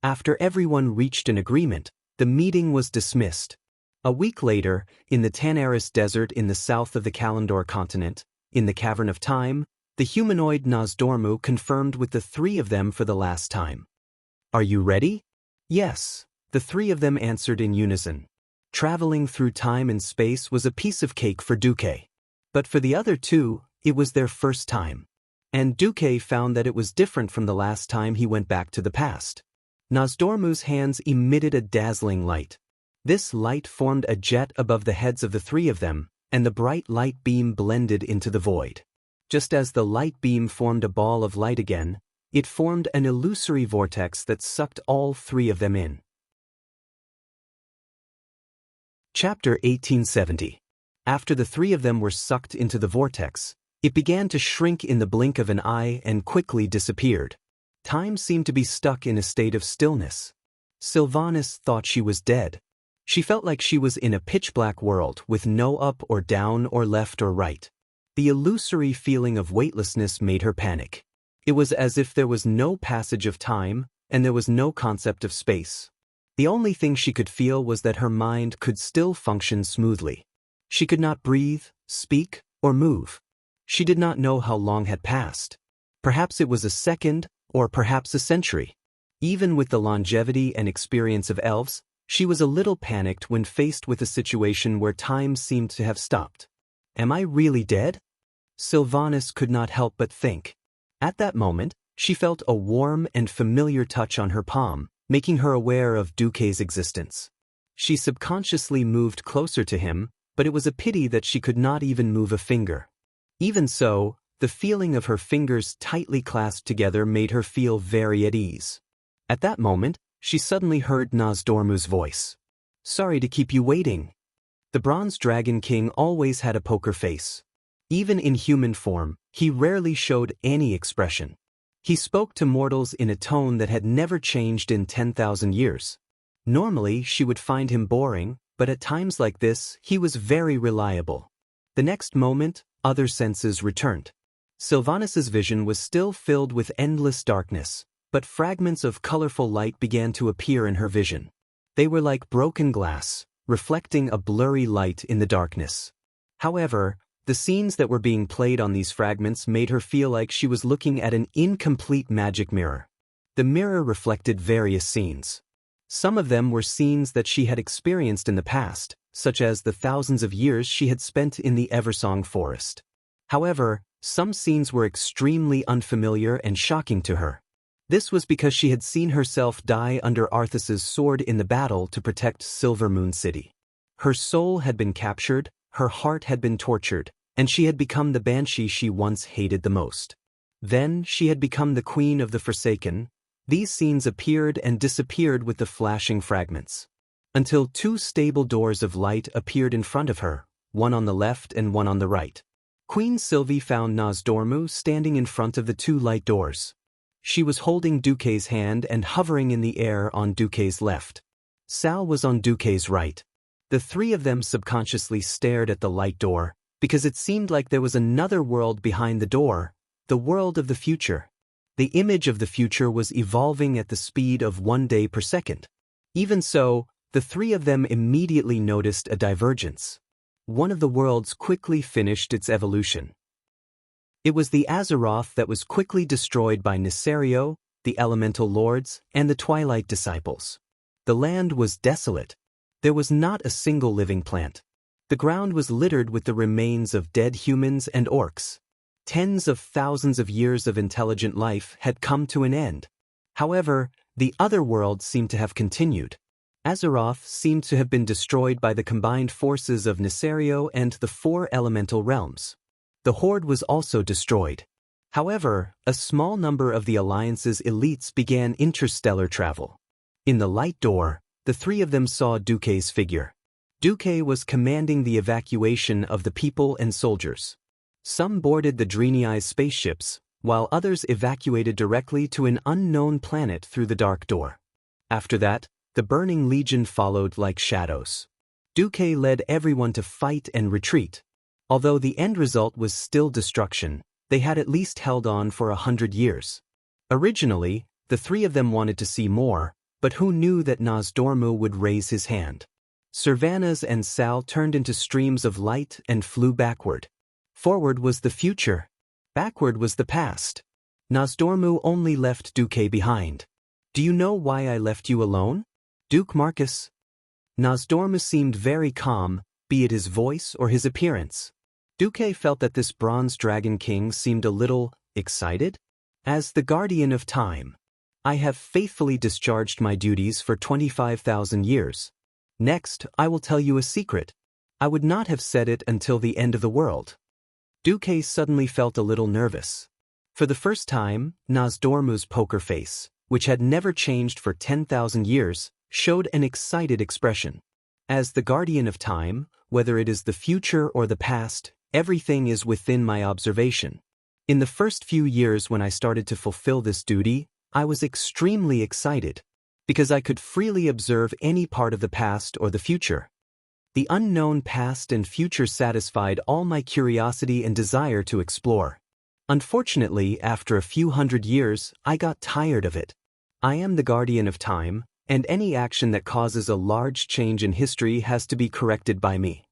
After everyone reached an agreement, the meeting was dismissed. A week later, in the Tanaris Desert in the south of the Kalandor continent, in the Cavern of Time, the humanoid Nozdormu confirmed with the three of them for the last time. Are you ready? Yes, the three of them answered in unison. Traveling through time and space was a piece of cake for Duque. But for the other two, it was their first time. And Duque found that it was different from the last time he went back to the past. Nozdormu's hands emitted a dazzling light. This light formed a jet above the heads of the three of them, and the bright light beam blended into the void. Just as the light beam formed a ball of light again, it formed an illusory vortex that sucked all three of them in. Chapter 1870. After the three of them were sucked into the vortex, it began to shrink in the blink of an eye and quickly disappeared. Time seemed to be stuck in a state of stillness. Sylvanas thought she was dead. She felt like she was in a pitch-black world with no up or down or left or right. The illusory feeling of weightlessness made her panic. It was as if there was no passage of time, and there was no concept of space. The only thing she could feel was that her mind could still function smoothly. She could not breathe, speak, or move. She did not know how long had passed. Perhaps it was a second, or perhaps a century. Even with the longevity and experience of elves, she was a little panicked when faced with a situation where time seemed to have stopped. Am I really dead? Sylvanas could not help but think. At that moment, she felt a warm and familiar touch on her palm, making her aware of Duque's existence. She subconsciously moved closer to him, but it was a pity that she could not even move a finger. Even so, The feeling of her fingers tightly clasped together made her feel very at ease. At that moment, she suddenly heard Nozdormu's voice. "Sorry to keep you waiting." The Bronze Dragon King always had a poker face. Even in human form, he rarely showed any expression. He spoke to mortals in a tone that had never changed in 10,000 years. Normally, she would find him boring, but at times like this, he was very reliable. The next moment, other senses returned. Sylvanas's vision was still filled with endless darkness, but fragments of colorful light began to appear in her vision. They were like broken glass, reflecting a blurry light in the darkness. However, the scenes that were being played on these fragments made her feel like she was looking at an incomplete magic mirror. The mirror reflected various scenes. Some of them were scenes that she had experienced in the past, such as the thousands of years she had spent in the Eversong forest. However, some scenes were extremely unfamiliar and shocking to her. This was because she had seen herself die under Arthas's sword in the battle to protect Silver Moon City. Her soul had been captured, her heart had been tortured, and she had become the banshee she once hated the most. Then she had become the queen of the Forsaken. These scenes appeared and disappeared with the flashing fragments, until two stable doors of light appeared in front of her, one on the left and one on the right. Queen Sylvie found Nozdormu standing in front of the two light doors. She was holding Duque's hand and hovering in the air on Duque's left. Sal was on Duque's right. The three of them subconsciously stared at the light door, because it seemed like there was another world behind the door, the world of the future. The image of the future was evolving at the speed of 1 day per second. Even so, the three of them immediately noticed a divergence. One of the worlds quickly finished its evolution. It was the Azeroth that was quickly destroyed by Nisario, the Elemental Lords, and the Twilight Disciples. The land was desolate. There was not a single living plant. The ground was littered with the remains of dead humans and orcs. Tens of thousands of years of intelligent life had come to an end. However, the other worlds seemed to have continued. Azeroth seemed to have been destroyed by the combined forces of Nisario and the 4 elemental realms. The Horde was also destroyed. However, a small number of the Alliance's elites began interstellar travel. In the light door, the three of them saw Duque's figure. Duque was commanding the evacuation of the people and soldiers. Some boarded the Dreniai's spaceships, while others evacuated directly to an unknown planet through the dark door. After that, the Burning Legion followed like shadows. Duque led everyone to fight and retreat. Although the end result was still destruction, they had at least held on for 100 years. Originally, the three of them wanted to see more, but who knew that Nozdormu would raise his hand? Sylvanas and Sal turned into streams of light and flew backward. Forward was the future. Backward was the past. Nozdormu only left Duque behind. "Do you know why I left you alone, Duke Marcus?" Nozdormu seemed very calm, be it his voice or his appearance. Duque felt that this Bronze Dragon King seemed a little excited. "As the guardian of time, I have faithfully discharged my duties for 25,000 years. Next, I will tell you a secret. I would not have said it until the end of the world." Duque suddenly felt a little nervous. For the first time, Nozdormu's poker face, which had never changed for 10,000 years, showed an excited expression. "As the guardian of time, whether it is the future or the past, everything is within my observation. In the first few years when I started to fulfill this duty, I was extremely excited, because I could freely observe any part of the past or the future. The unknown past and future satisfied all my curiosity and desire to explore. Unfortunately, after a few hundred years, I got tired of it. I am the guardian of time, and any action that causes a large change in history has to be corrected by me.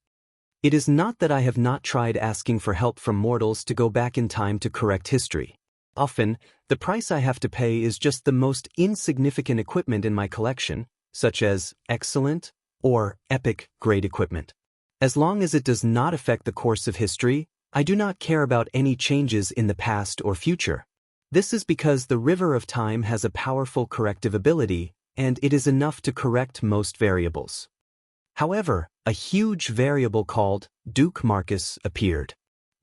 It is not that I have not tried asking for help from mortals to go back in time to correct history. Often, the price I have to pay is just the most insignificant equipment in my collection, such as excellent or epic grade equipment. As long as it does not affect the course of history, I do not care about any changes in the past or future. This is because the River of Time has a powerful corrective ability, and it is enough to correct most variables. However, a huge variable called Duke Marcus appeared.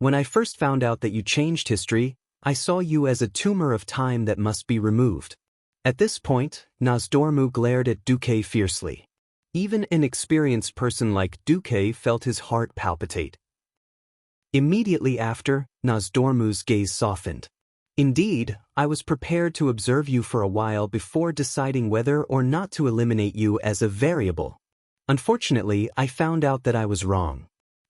When I first found out that you changed history, I saw you as a tumor of time that must be removed. At this point, Nozdormu glared at Duque fiercely. Even an experienced person like Duque felt his heart palpitate. Immediately after, Nozdormu's gaze softened. Indeed, I was prepared to observe you for a while before deciding whether or not to eliminate you as a variable. Unfortunately, I found out that I was wrong.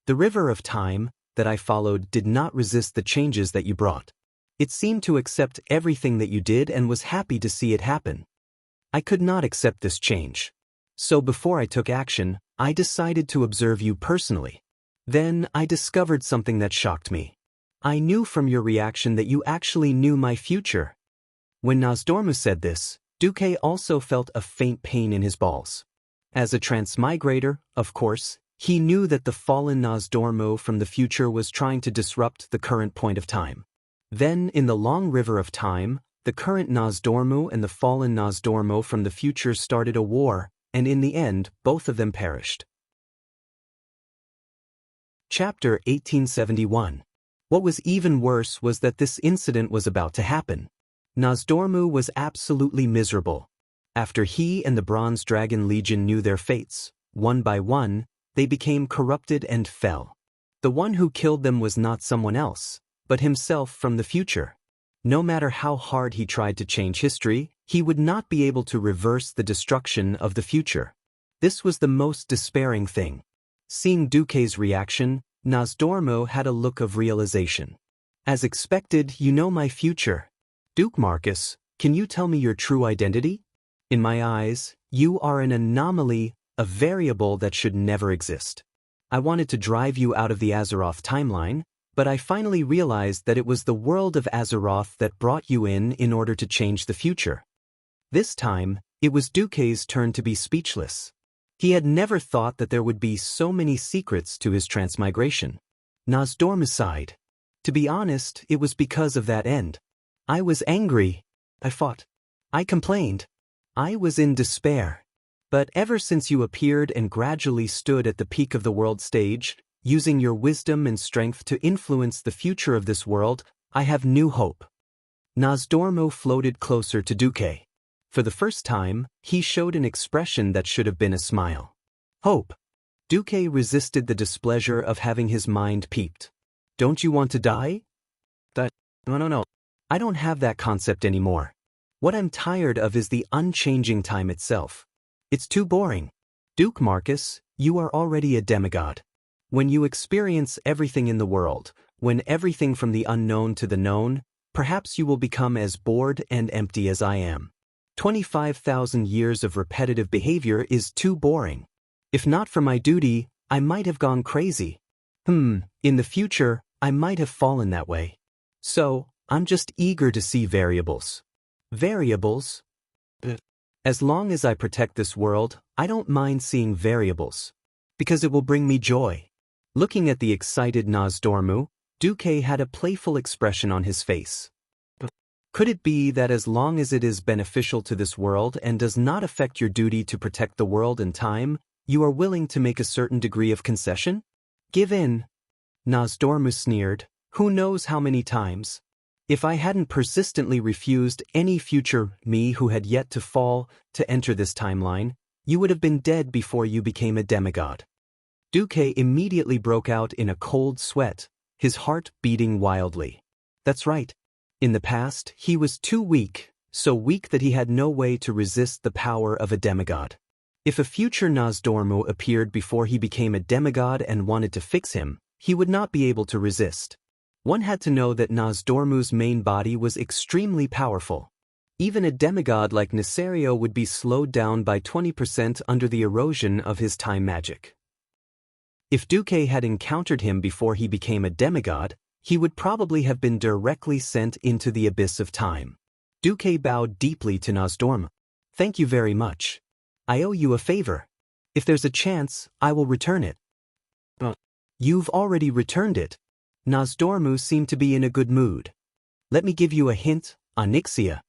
The river of time that I followed did not resist the changes that you brought. It seemed to accept everything that you did and was happy to see it happen. I could not accept this change. So before I took action, I decided to observe you personally. Then I discovered something that shocked me. I knew from your reaction that you actually knew my future. When Nozdormu said this, Duque also felt a faint pain in his balls. As a transmigrator, of course, he knew that the fallen Nozdormu from the future was trying to disrupt the current point of time. Then, in the long river of time, the current Nozdormu and the fallen Nozdormu from the future started a war, and in the end, both of them perished. Chapter 1871. What was even worse was that this incident was about to happen. Nozdormu was absolutely miserable. After he and the Bronze Dragon Legion knew their fates, one by one, they became corrupted and fell. The one who killed them was not someone else, but himself from the future. No matter how hard he tried to change history, he would not be able to reverse the destruction of the future. This was the most despairing thing. Seeing Duque's reaction, Nozdormu had a look of realization. As expected, you know my future. Duke Marcus, can you tell me your true identity? In my eyes, you are an anomaly, a variable that should never exist. I wanted to drive you out of the Azeroth timeline, but I finally realized that it was the world of Azeroth that brought you in order to change the future. This time, it was Duque's turn to be speechless. He had never thought that there would be so many secrets to his transmigration. Nozdormu sighed. To be honest, it was because of that end. I was angry. I fought. I complained. I was in despair. But ever since you appeared and gradually stood at the peak of the world stage, using your wisdom and strength to influence the future of this world, I have new hope. Nozdormu floated closer to Duque. For the first time, he showed an expression that should have been a smile. Hope. Duque resisted the displeasure of having his mind peeped. Don't you want to die? No. I don't have that concept anymore. What I'm tired of is the unchanging time itself. It's too boring. Duke Marcus, you are already a demigod. When you experience everything in the world, when everything from the unknown to the known, perhaps you will become as bored and empty as I am. 25,000 years of repetitive behavior is too boring. If not for my duty, I might have gone crazy. In the future, I might have fallen that way. So, I'm just eager to see variables. Variables? As long as I protect this world, I don't mind seeing variables. Because it will bring me joy. Looking at the excited Nozdormu, Duque had a playful expression on his face. Could it be that as long as it is beneficial to this world and does not affect your duty to protect the world and time, you are willing to make a certain degree of concession? Give in. Nozdormu sneered. Who knows how many times? If I hadn't persistently refused any future me who had yet to fall to enter this timeline, you would have been dead before you became a demigod. Duque immediately broke out in a cold sweat, his heart beating wildly. That's right. In the past, he was too weak, so weak that he had no way to resist the power of a demigod. If a future Nozdormu appeared before he became a demigod and wanted to fix him, he would not be able to resist. One had to know that Nozdormu's main body was extremely powerful. Even a demigod like Nesario would be slowed down by 20% under the erosion of his time magic. If Duque had encountered him before he became a demigod, he would probably have been directly sent into the abyss of time. Duque bowed deeply to Nozdormu. Thank you very much. I owe you a favor. If there's a chance, I will return it. You've already returned it. Nozdormu seemed to be in a good mood. Let me give you a hint, Onyxia.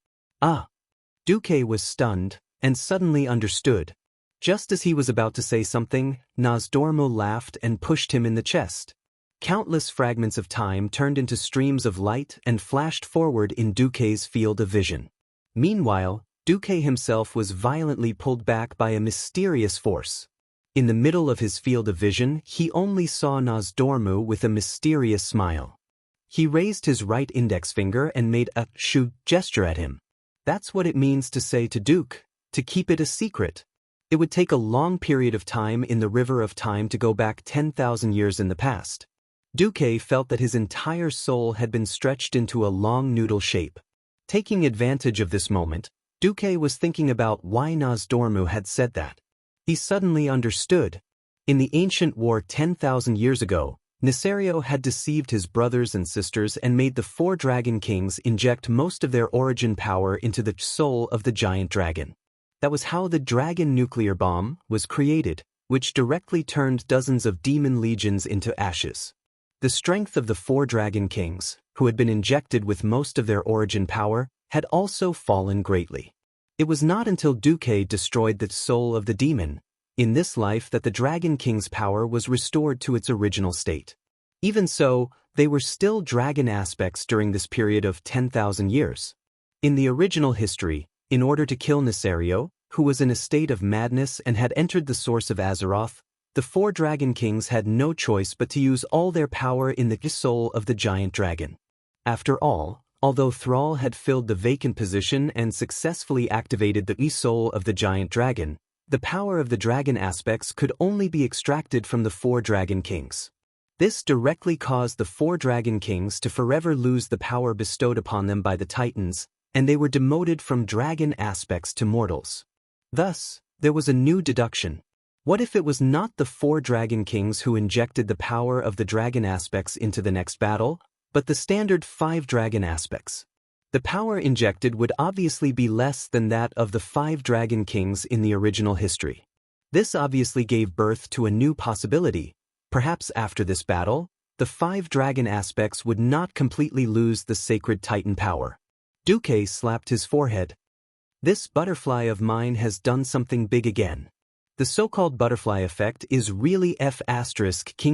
Duque was stunned, and suddenly understood. Just as he was about to say something, Nozdormu laughed and pushed him in the chest. Countless fragments of time turned into streams of light and flashed forward in Duque's field of vision. Meanwhile, Duque himself was violently pulled back by a mysterious force. In the middle of his field of vision, he only saw Nozdormu with a mysterious smile. He raised his right index finger and made a shoo gesture at him. That's what it means to say to Duque, to keep it a secret. It would take a long period of time in the river of time to go back 10,000 years in the past. Duque felt that his entire soul had been stretched into a long noodle shape. Taking advantage of this moment, Duque was thinking about why Nozdormu had said that. He suddenly understood. In the ancient war 10,000 years ago, Nisario had deceived his brothers and sisters and made the 4 dragon kings inject most of their origin power into the soul of the giant dragon. That was how the dragon nuclear bomb was created, which directly turned dozens of demon legions into ashes. The strength of the 4 dragon kings, who had been injected with most of their origin power, had also fallen greatly. It was not until Duque destroyed the soul of the demon, in this life, that the Dragon King's power was restored to its original state. Even so, they were still dragon aspects during this period of 10,000 years. In the original history, in order to kill Nisario, who was in a state of madness and had entered the source of Azeroth, the 4 Dragon Kings had no choice but to use all their power in the soul of the giant dragon. After all, although Thrall had filled the vacant position and successfully activated the soul of the giant dragon, the power of the dragon aspects could only be extracted from the 4 Dragon Kings. This directly caused the 4 Dragon Kings to forever lose the power bestowed upon them by the Titans, and they were demoted from dragon aspects to mortals. Thus, there was a new deduction. What if it was not the 4 Dragon Kings who injected the power of the dragon aspects into the next battle, but the standard 5 dragon aspects? The power injected would obviously be less than that of the 5 Dragon Kings in the original history. This obviously gave birth to a new possibility. Perhaps after this battle, the 5 dragon aspects would not completely lose the sacred Titan power. Duque slapped his forehead. This butterfly of mine has done something big again. The so-called butterfly effect is really F***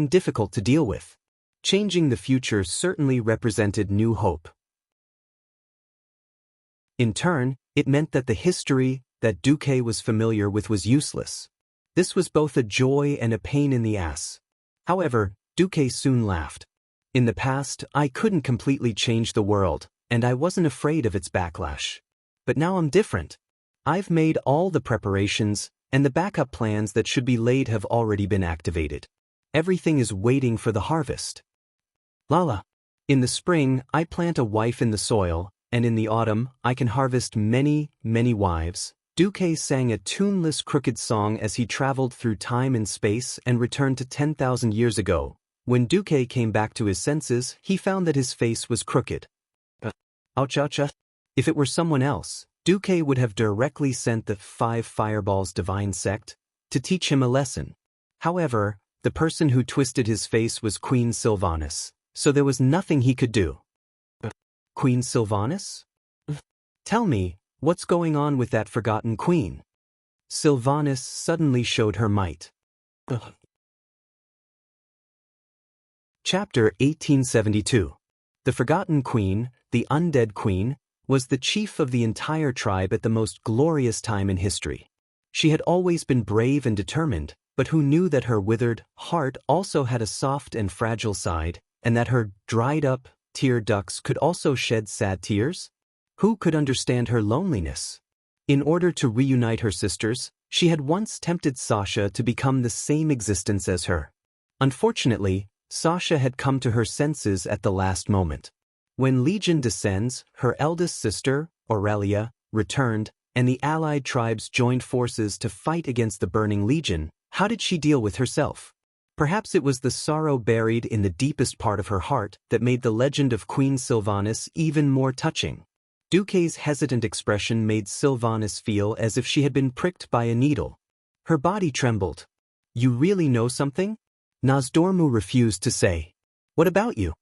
difficult to deal with. Changing the future certainly represented new hope. In turn, it meant that the history that Duque was familiar with was useless. This was both a joy and a pain in the ass. However, Duque soon laughed. In the past, I couldn't completely change the world, and I wasn't afraid of its backlash. But now I'm different. I've made all the preparations, and the backup plans that should be laid have already been activated. Everything is waiting for the harvest. Lala. In the spring, I plant a wife in the soil, and in the autumn, I can harvest many, many wives. Duque sang a tuneless crooked song as he traveled through time and space and returned to 10,000 years ago. When Duque came back to his senses, he found that his face was crooked. Ouch. If it were someone else, Duque would have directly sent the 5 Fireballs divine sect to teach him a lesson. However, the person who twisted his face was Queen Sylvanas, so there was nothing he could do. Queen Sylvanas? Tell me, what's going on with that forgotten queen? Sylvanas suddenly showed her might. Chapter 1872. The Forgotten Queen, the Undead Queen, was the chief of the entire tribe at the most glorious time in history. She had always been brave and determined, but who knew that her withered heart also had a soft and fragile side, and that her dried-up tear ducts could also shed sad tears? Who could understand her loneliness? In order to reunite her sisters, she had once tempted Sasha to become the same existence as her. Unfortunately, Sasha had come to her senses at the last moment. When Legion descends, her eldest sister, Aurelia, returned, and the allied tribes joined forces to fight against the Burning Legion. How did she deal with herself? Perhaps it was the sorrow buried in the deepest part of her heart that made the legend of Queen Sylvanas even more touching. Duque's hesitant expression made Sylvanas feel as if she had been pricked by a needle. Her body trembled. You really know something? Nozdormu refused to say. What about you?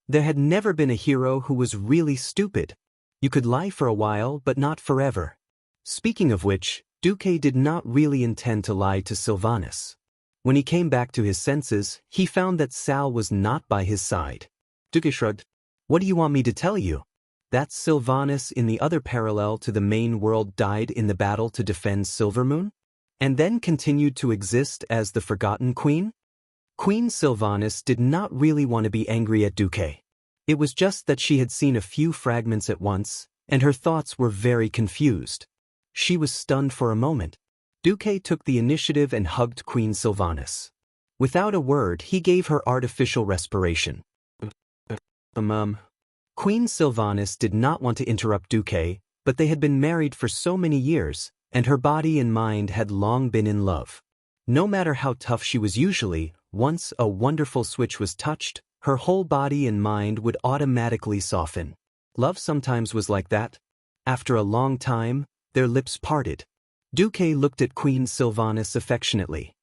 There had never been a hero who was really stupid. You could lie for a while, but not forever. Speaking of which, Duque did not really intend to lie to Sylvanas. When he came back to his senses, he found that Sal was not by his side. Duque shrugged. What do you want me to tell you? That Sylvanas in the other parallel to the main world died in the battle to defend Silvermoon? And then continued to exist as the Forgotten Queen? Queen Sylvanas did not really want to be angry at Duque. It was just that she had seen a few fragments at once, and her thoughts were very confused. She was stunned for a moment. Duque took the initiative and hugged Queen Sylvanas. Without a word, he gave her artificial respiration. Queen Sylvanas did not want to interrupt Duque, but they had been married for so many years, and her body and mind had long been in love. No matter how tough she was usually, once a wonderful switch was touched, her whole body and mind would automatically soften. Love sometimes was like that. After a long time, their lips parted. Duque looked at Queen Sylvanas affectionately.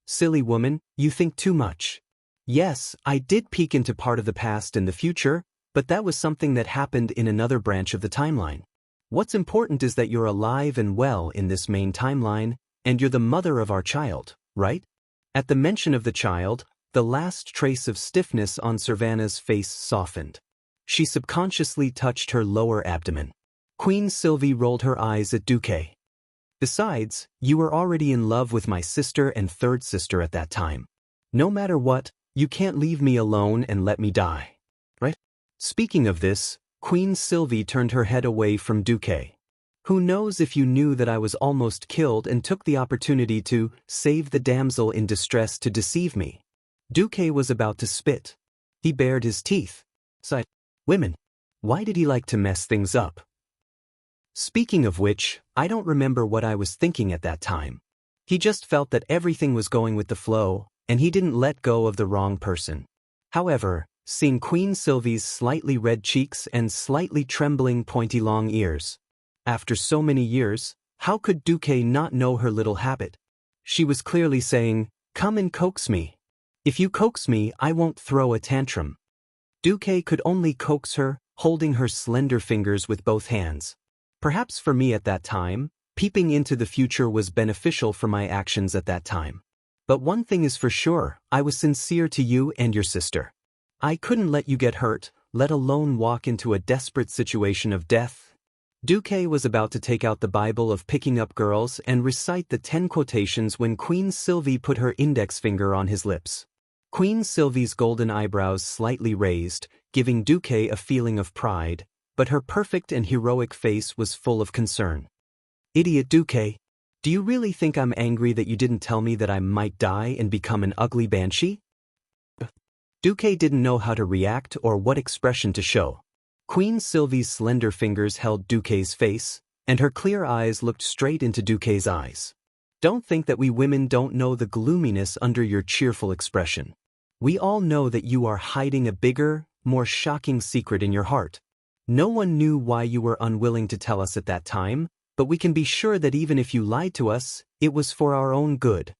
Silly woman, you think too much. Yes, I did peek into part of the past and the future, but that was something that happened in another branch of the timeline. What's important is that you're alive and well in this main timeline, and you're the mother of our child, right? At the mention of the child, the last trace of stiffness on Sylvana's face softened. She subconsciously touched her lower abdomen. Queen Sylvie rolled her eyes at Duque. Besides, you were already in love with my sister and third sister at that time. No matter what, you can't leave me alone and let me die. Right? Speaking of this, Queen Sylvie turned her head away from Duque. Who knows if you knew that I was almost killed and took the opportunity to save the damsel in distress to deceive me? Duque was about to spit. He bared his teeth. Sighed. Women. Why did he like to mess things up? Speaking of which, I don't remember what I was thinking at that time. He just felt that everything was going with the flow, and he didn't let go of the wrong person. However, seeing Queen Sylvie's slightly red cheeks and slightly trembling pointy long ears. After so many years, how could Duque not know her little habit? She was clearly saying, come and coax me. If you coax me, I won't throw a tantrum. Duque could only coax her, holding her slender fingers with both hands. Perhaps for me at that time, peeping into the future was beneficial for my actions at that time. But one thing is for sure, I was sincere to you and your sister. I couldn't let you get hurt, let alone walk into a desperate situation of death. Duque was about to take out the Bible of picking up girls and recite the 10 quotations when Queen Sylvie put her index finger on his lips. Queen Sylvie's golden eyebrows slightly raised, giving Duque a feeling of pride, but her perfect and heroic face was full of concern. Idiot Duque, do you really think I'm angry that you didn't tell me that I might die and become an ugly banshee? Duque didn't know how to react or what expression to show. Queen Sylvie's slender fingers held Duque's face, and her clear eyes looked straight into Duque's eyes. Don't think that we women don't know the gloominess under your cheerful expression. We all know that you are hiding a bigger, more shocking secret in your heart. No one knew why you were unwilling to tell us at that time, but we can be sure that even if you lied to us, it was for our own good.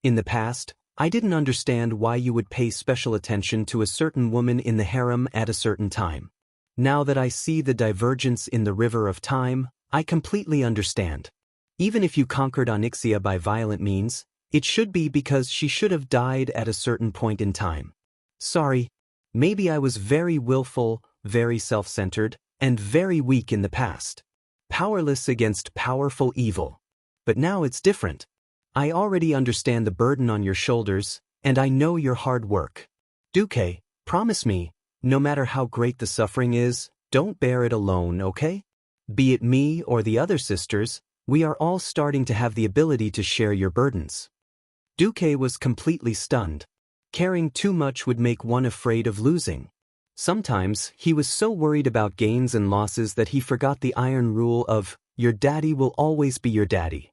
In the past, I didn't understand why you would pay special attention to a certain woman in the harem at a certain time. Now that I see the divergence in the river of time, I completely understand. Even if you conquered Onyxia by violent means, it should be because she should have died at a certain point in time. Sorry, maybe I was very willful, very self-centered, and very weak in the past. Powerless against powerful evil. But now it's different. I already understand the burden on your shoulders, and I know your hard work. Duque, promise me, no matter how great the suffering is, don't bear it alone, okay? Be it me or the other sisters, we are all starting to have the ability to share your burdens. Duque was completely stunned. Caring too much would make one afraid of losing. Sometimes, he was so worried about gains and losses that he forgot the iron rule of, your daddy will always be your daddy.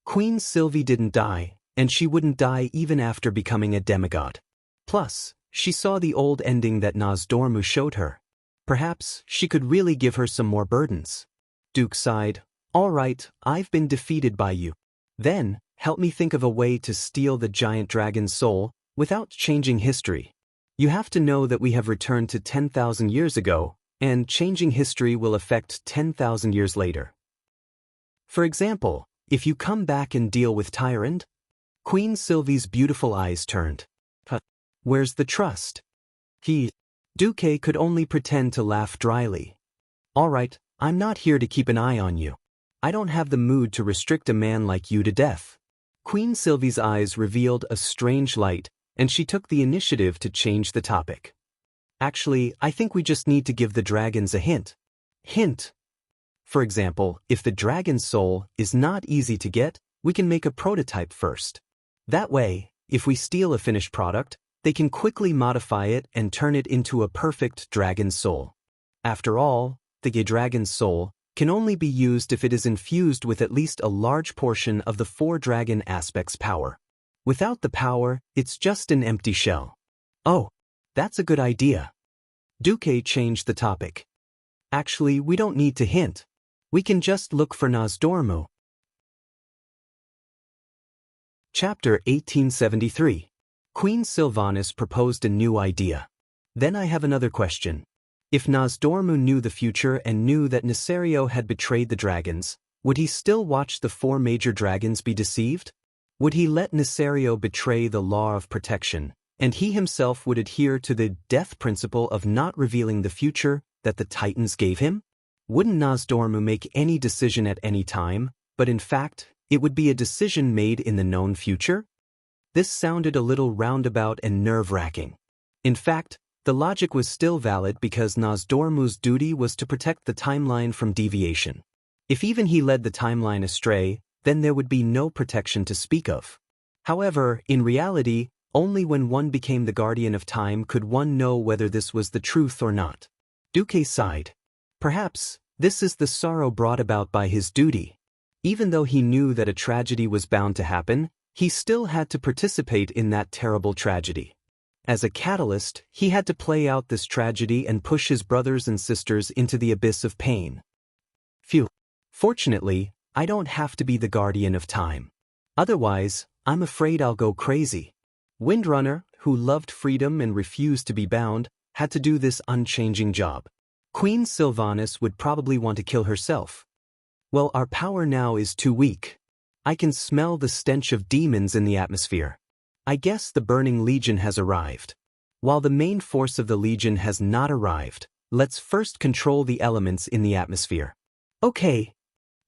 Queen Sylvie didn't die, and she wouldn't die even after becoming a demigod. Plus, she saw the old ending that Nozdormu showed her. Perhaps, she could really give her some more burdens. Duke sighed. All right, I've been defeated by you. Then, help me think of a way to steal the giant dragon's soul, without changing history. You have to know that we have returned to 10,000 years ago, and changing history will affect 10,000 years later. For example, if you come back and deal with Tyrant, Queen Sylvie's beautiful eyes turned. Where's the trust? Duque could only pretend to laugh dryly. All right, I'm not here to keep an eye on you. I don't have the mood to restrict a man like you to death. Queen Sylvie's eyes revealed a strange light, and she took the initiative to change the topic. Actually, I think we just need to give the dragons a hint. Hint. For example, if the dragon's soul is not easy to get, we can make a prototype first. That way, if we steal a finished product, they can quickly modify it and turn it into a perfect dragon's soul. After all, the dragon's soul can only be used if it is infused with at least a large portion of the 4 dragon aspects power. Without the power, it's just an empty shell. Oh, that's a good idea. Duque changed the topic. Actually, we don't need to hint. We can just look for Nosdormu. Chapter 1873. Queen Sylvanas proposed a new idea. Then I have another question. If Nosdormu knew the future and knew that Nesario had betrayed the dragons, would he still watch the 4 major dragons be deceived? Would he let Nesario betray the law of protection, and he himself would adhere to the death principle of not revealing the future that the Titans gave him? Wouldn't Nosdormu make any decision at any time, but in fact, it would be a decision made in the known future? This sounded a little roundabout and nerve-wracking. In fact, the logic was still valid because Nosdormu's duty was to protect the timeline from deviation. If even he led the timeline astray, then there would be no protection to speak of. However, in reality, only when one became the guardian of time could one know whether this was the truth or not. Duque sighed. Perhaps, this is the sorrow brought about by his duty. Even though he knew that a tragedy was bound to happen, he still had to participate in that terrible tragedy. As a catalyst, he had to play out this tragedy and push his brothers and sisters into the abyss of pain. Phew. Fortunately, I don't have to be the guardian of time. Otherwise, I'm afraid I'll go crazy. Windrunner, who loved freedom and refused to be bound, had to do this unchanging job. Queen Sylvanas would probably want to kill herself. Well, our power now is too weak. I can smell the stench of demons in the atmosphere. I guess the Burning Legion has arrived. While the main force of the Legion has not arrived, let's first control the elements in the atmosphere. Okay.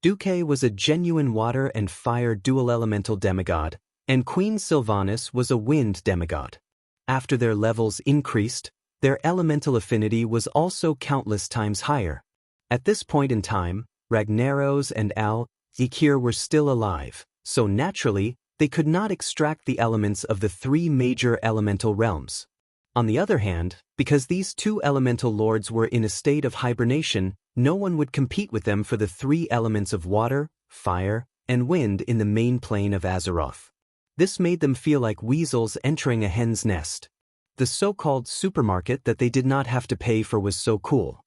Duque was a genuine water and fire dual elemental demigod, and Queen Sylvanas was a wind demigod. After their levels increased, their elemental affinity was also countless times higher. At this point in time, Ragnaros and Al-Zikir were still alive, so naturally, they could not extract the elements of the 3 major elemental realms. On the other hand, because these 2 elemental lords were in a state of hibernation, no one would compete with them for the 3 elements of water, fire, and wind in the main plane of Azeroth. This made them feel like weasels entering a hen's nest. The so-called supermarket that they did not have to pay for was so cool.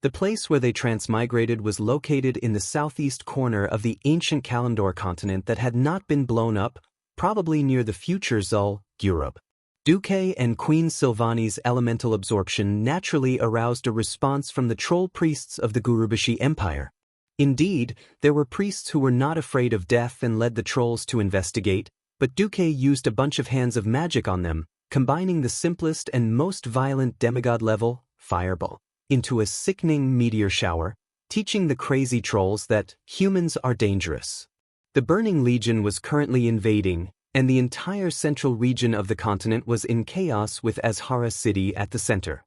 The place where they transmigrated was located in the southeast corner of the ancient Kalimdor continent that had not been blown up, probably near the future Zul, Gurub. Duque and Queen Sylvani's elemental absorption naturally aroused a response from the troll priests of the Gurubashi Empire. Indeed, there were priests who were not afraid of death and led the trolls to investigate, but Duque used a bunch of hands of magic on them, combining the simplest and most violent demigod level, fireball, into a sickening meteor shower, teaching the crazy trolls that humans are dangerous. The Burning Legion was currently invading, and the entire central region of the continent was in chaos with Azhara City at the center.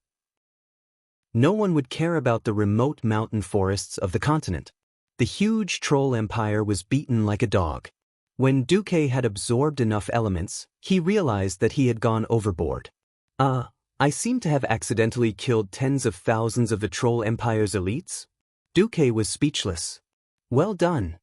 No one would care about the remote mountain forests of the continent. The huge troll empire was beaten like a dog. When Duque had absorbed enough elements, he realized that he had gone overboard. I seem to have accidentally killed tens of thousands of the Troll Empire's elites? Duque was speechless. Well done.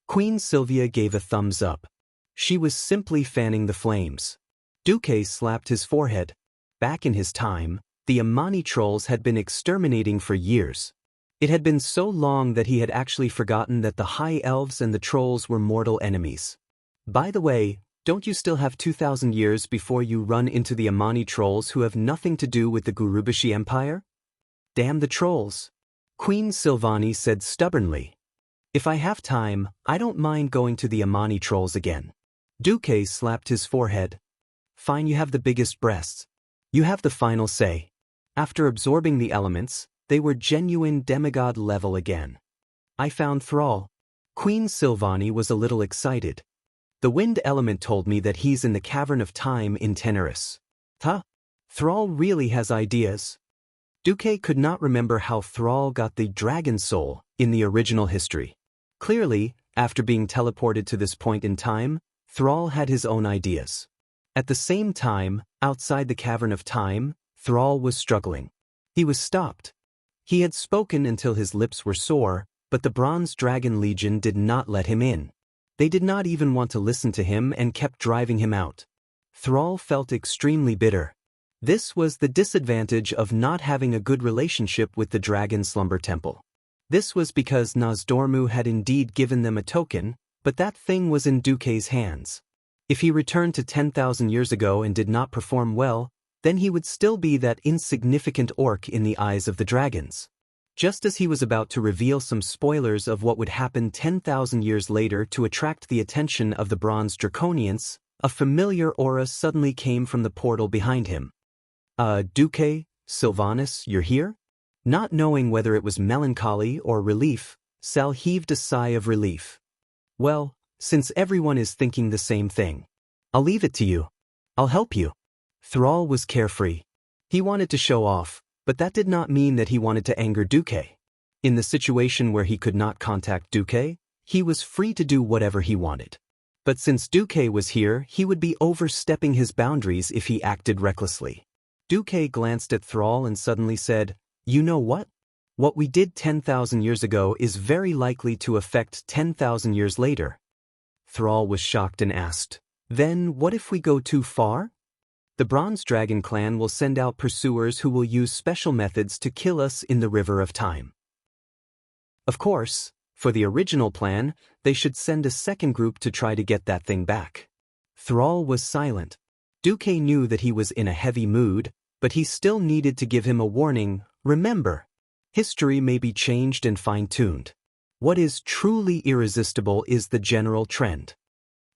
Queen Sylvia gave a thumbs up. She was simply fanning the flames. Duque slapped his forehead. Back in his time, the Amani trolls had been exterminating for years. It had been so long that he had actually forgotten that the High Elves and the trolls were mortal enemies. By the way, don't you still have 2,000 years before you run into the Amani trolls who have nothing to do with the Gurubashi Empire? Damn the trolls. Queen Sylvani said stubbornly. If I have time, I don't mind going to the Amani trolls again. Duque slapped his forehead. Fine, you have the biggest breasts. You have the final say. After absorbing the elements, they were genuine demigod level again. I found Thrall. Queen Silvani was a little excited. The wind element told me that he's in the Cavern of Time in Teneris. Huh? Thrall really has ideas. Duque could not remember how Thrall got the dragon soul in the original history. Clearly, after being teleported to this point in time, Thrall had his own ideas. At the same time, outside the Cavern of Time, Thrall was struggling. He was stopped. He had spoken until his lips were sore, but the Bronze Dragon Legion did not let him in. They did not even want to listen to him and kept driving him out. Thrall felt extremely bitter. This was the disadvantage of not having a good relationship with the Dragon Slumber Temple. This was because Nozdormu had indeed given them a token, but that thing was in Duque's hands. If he returned to 10,000 years ago and did not perform well, then he would still be that insignificant orc in the eyes of the dragons. Just as he was about to reveal some spoilers of what would happen 10,000 years later to attract the attention of the Bronze Draconians, a familiar aura suddenly came from the portal behind him. Duque, Sylvanas, you're here? Not knowing whether it was melancholy or relief, Sal heaved a sigh of relief. Well, since everyone is thinking the same thing, I'll leave it to you. I'll help you. Thrall was carefree. He wanted to show off, but that did not mean that he wanted to anger Duque. In the situation where he could not contact Duque, he was free to do whatever he wanted. But since Duque was here, he would be overstepping his boundaries if he acted recklessly. Duque glanced at Thrall and suddenly said, "You know what? What we did 10,000 years ago is very likely to affect 10,000 years later." Thrall was shocked and asked, "Then what if we go too far? The Bronze Dragon clan will send out pursuers who will use special methods to kill us in the River of Time." Of course, for the original plan, they should send a second group to try to get that thing back. Thrall was silent. Duque knew that he was in a heavy mood, but he still needed to give him a warning. Remember, history may be changed and fine-tuned. What is truly irresistible is the general trend.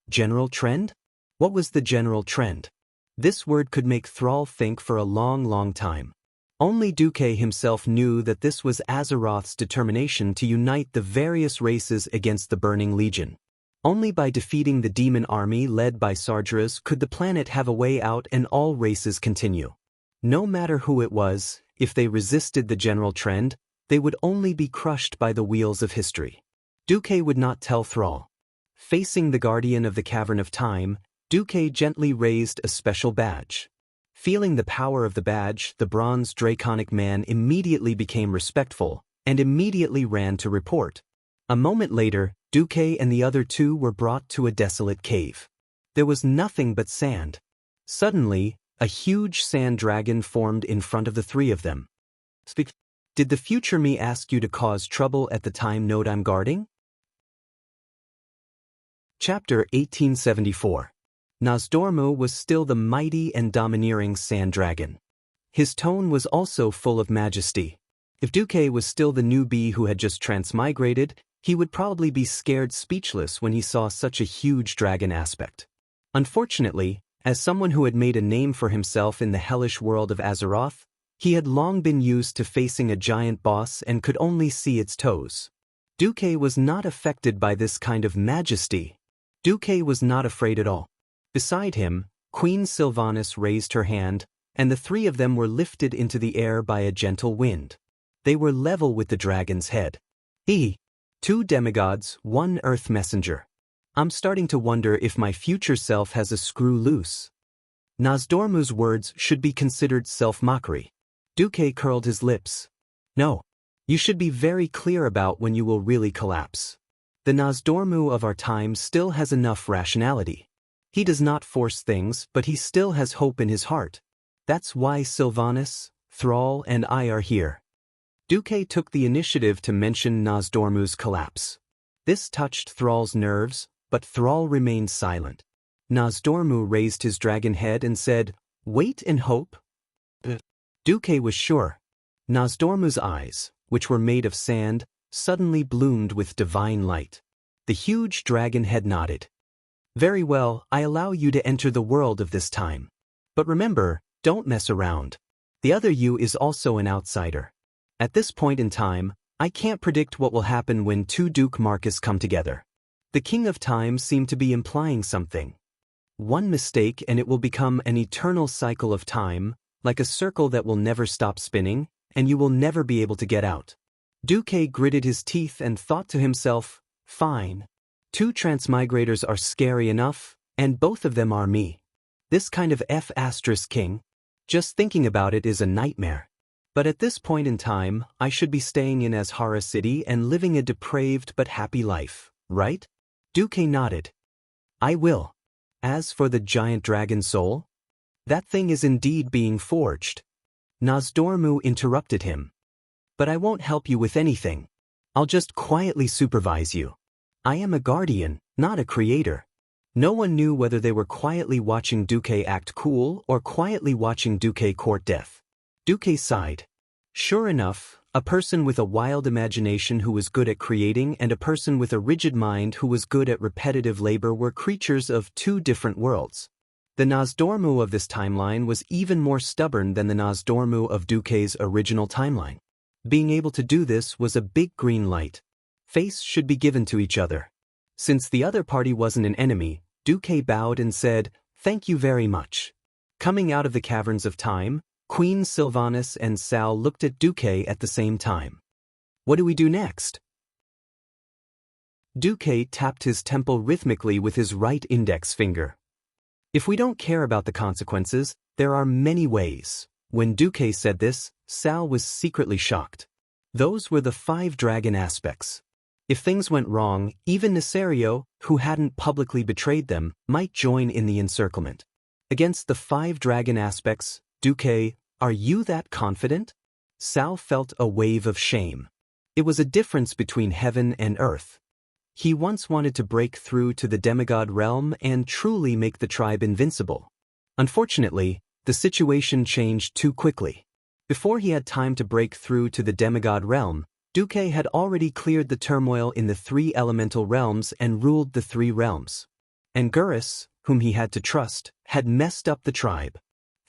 General trend? What was the general trend? This word could make Thrall think for a long time. Only Duque himself knew that this was Azeroth's determination to unite the various races against the Burning Legion. Only by defeating the demon army led by Sargeras could the planet have a way out and all races continue. No matter who it was, if they resisted the general trend, they would only be crushed by the wheels of history. Duque would not tell Thrall. Facing the Guardian of the Cavern of Time, Duque gently raised a special badge. Feeling the power of the badge, the bronze draconic man immediately became respectful, and immediately ran to report. A moment later, Duque and the other two were brought to a desolate cave. There was nothing but sand. Suddenly, a huge sand dragon formed in front of the three of them. "Speak. Did the future me ask you to cause trouble at the time node I'm guarding?" Chapter 1874. Nozdormu was still the mighty and domineering sand dragon. His tone was also full of majesty. If Duque was still the newbie who had just transmigrated, he would probably be scared speechless when he saw such a huge dragon aspect. Unfortunately, as someone who had made a name for himself in the hellish world of Azeroth, he had long been used to facing a giant boss and could only see its toes. Duque was not affected by this kind of majesty. Duque was not afraid at all. Beside him, Queen Sylvanas raised her hand, and the three of them were lifted into the air by a gentle wind. They were level with the dragon's head. Two demigods, one earth messenger. I'm starting to wonder if my future self has a screw loose. Nozdormu's words should be considered self-mockery. Duque curled his lips. No. You should be very clear about when you will really collapse. The Nozdormu of our time still has enough rationality. He does not force things, but he still has hope in his heart. That's why Sylvanas, Thrall, and I are here. Duque took the initiative to mention Nozdormu's collapse. This touched Thrall's nerves, but Thrall remained silent. Nozdormu raised his dragon head and said, "Wait and hope." Duque was sure. Nozdormu's eyes, which were made of sand, suddenly bloomed with divine light. The huge dragon head nodded. Very well, I allow you to enter the world of this time. But remember, don't mess around. The other you is also an outsider. At this point in time, I can't predict what will happen when two Duke Marcus come together. The King of Time seemed to be implying something. One mistake and it will become an eternal cycle of time, like a circle that will never stop spinning, and you will never be able to get out. Duque gritted his teeth and thought to himself, fine. Two transmigrators are scary enough, and both of them are me. This kind of F*** just thinking about it is a nightmare. But at this point in time, I should be staying in Azhara City and living a depraved but happy life, right? Duque nodded. I will. As for the giant dragon soul, that thing is indeed being forged. Nozdormu interrupted him. But I won't help you with anything. I'll just quietly supervise you. I am a guardian, not a creator. No one knew whether they were quietly watching Duque act cool or quietly watching Duque court death. Duque sighed. Sure enough, a person with a wild imagination who was good at creating and a person with a rigid mind who was good at repetitive labor were creatures of two different worlds. The Nozdormu of this timeline was even more stubborn than the Nozdormu of Duque's original timeline. Being able to do this was a big green light. Face should be given to each other. Since the other party wasn't an enemy, Duque bowed and said, thank you very much. Coming out of the caverns of time, Queen Sylvanas and Sal looked at Duque at the same time. What do we do next? Duque tapped his temple rhythmically with his right index finger. If we don't care about the consequences, there are many ways. When Duque said this, Sal was secretly shocked. Those were the 5 dragon aspects. If things went wrong, even Nesario, who hadn't publicly betrayed them, might join in the encirclement. Against the 5 dragon aspects, Duque, are you that confident? Sal felt a wave of shame. It was a difference between heaven and earth. He once wanted to break through to the demigod realm and truly make the tribe invincible. Unfortunately, the situation changed too quickly. Before he had time to break through to the demigod realm, Duque had already cleared the turmoil in the 3 elemental realms and ruled the 3 realms. And Gurus, whom he had to trust, had messed up the tribe.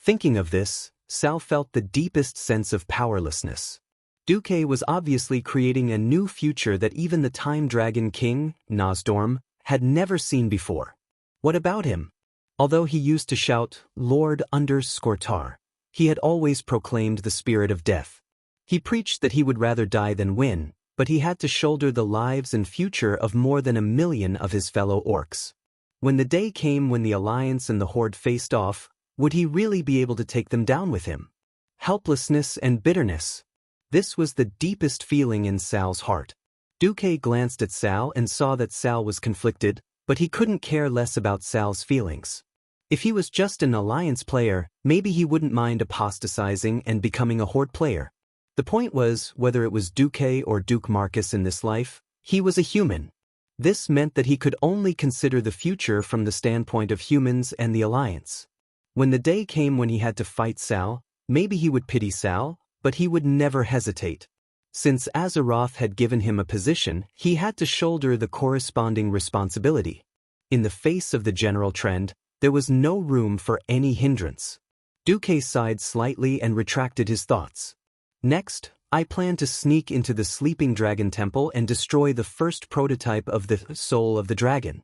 Thinking of this, Sal felt the deepest sense of powerlessness. Duque was obviously creating a new future that even the Time Dragon King, Nozdorm, had never seen before. What about him? Although he used to shout, Lord_Tar, he had always proclaimed the spirit of death. He preached that he would rather die than win, but he had to shoulder the lives and future of more than 1 million of his fellow orcs. When the day came when the Alliance and the Horde faced off, would he really be able to take them down with him? Helplessness and bitterness. This was the deepest feeling in Sal's heart. Duque glanced at Sal and saw that Sal was conflicted, but he couldn't care less about Sal's feelings. If he was just an Alliance player, maybe he wouldn't mind apostatizing and becoming a Horde player. The point was, whether it was Duque or Duke Marcus in this life, he was a human. This meant that he could only consider the future from the standpoint of humans and the Alliance. When the day came when he had to fight Sal, maybe he would pity Sal, but he would never hesitate. Since Azeroth had given him a position, he had to shoulder the corresponding responsibility. In the face of the general trend, there was no room for any hindrance. Duque sighed slightly and retracted his thoughts. Next, I plan to sneak into the Sleeping Dragon Temple and destroy the first prototype of the Soul of the Dragon.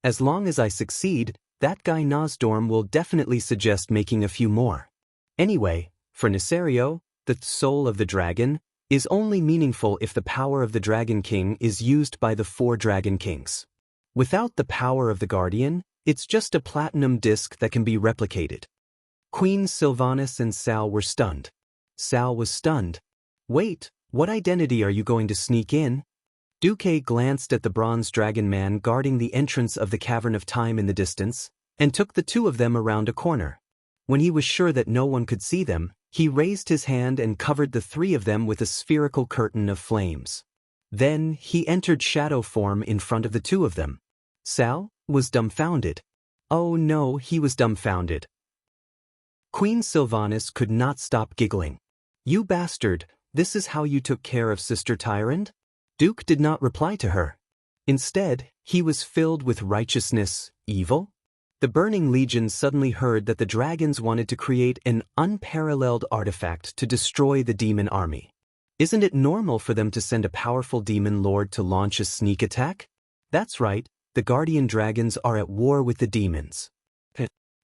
As long as I succeed, that guy Nozdorm will definitely suggest making a few more. Anyway, for Nesario, the Soul of the Dragon is only meaningful if the power of the Dragon King is used by the 4 Dragon Kings. Without the power of the Guardian, it's just a platinum disc that can be replicated. Queen Sylvanas and Sal were stunned. Sal was stunned. Wait, what identity are you going to sneak in? Duque glanced at the bronze dragon man guarding the entrance of the Cavern of Time in the distance, and took the 2 of them around a corner. When he was sure that no one could see them, he raised his hand and covered the 3 of them with a spherical curtain of flames. Then he entered shadow form in front of the 2 of them. Sal was dumbfounded. Oh no, he was dumbfounded. Queen Sylvanas could not stop giggling. You bastard, this is how you took care of Sister Tyrant? Duke did not reply to her. Instead, he was filled with righteousness, evil. The Burning Legion suddenly heard that the dragons wanted to create an unparalleled artifact to destroy the demon army. Isn't it normal for them to send a powerful demon lord to launch a sneak attack? That's right, the guardian dragons are at war with the demons.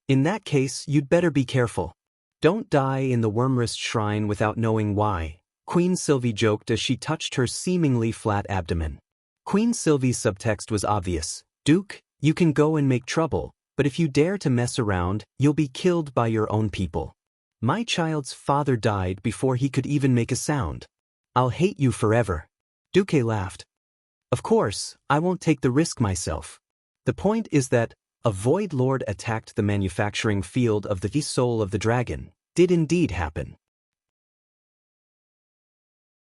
In that case, you'd better be careful. Don't die in the Wormrest shrine without knowing why, Queen Sylvie joked as she touched her seemingly flat abdomen. Queen Sylvie's subtext was obvious. Duke, you can go and make trouble, but if you dare to mess around, you'll be killed by your own people. My child's father died before he could even make a sound. I'll hate you forever. Duque laughed. Of course, I won't take the risk myself. The point is that a Void Lord attacked the manufacturing field of the soul of the dragon. Did indeed happen.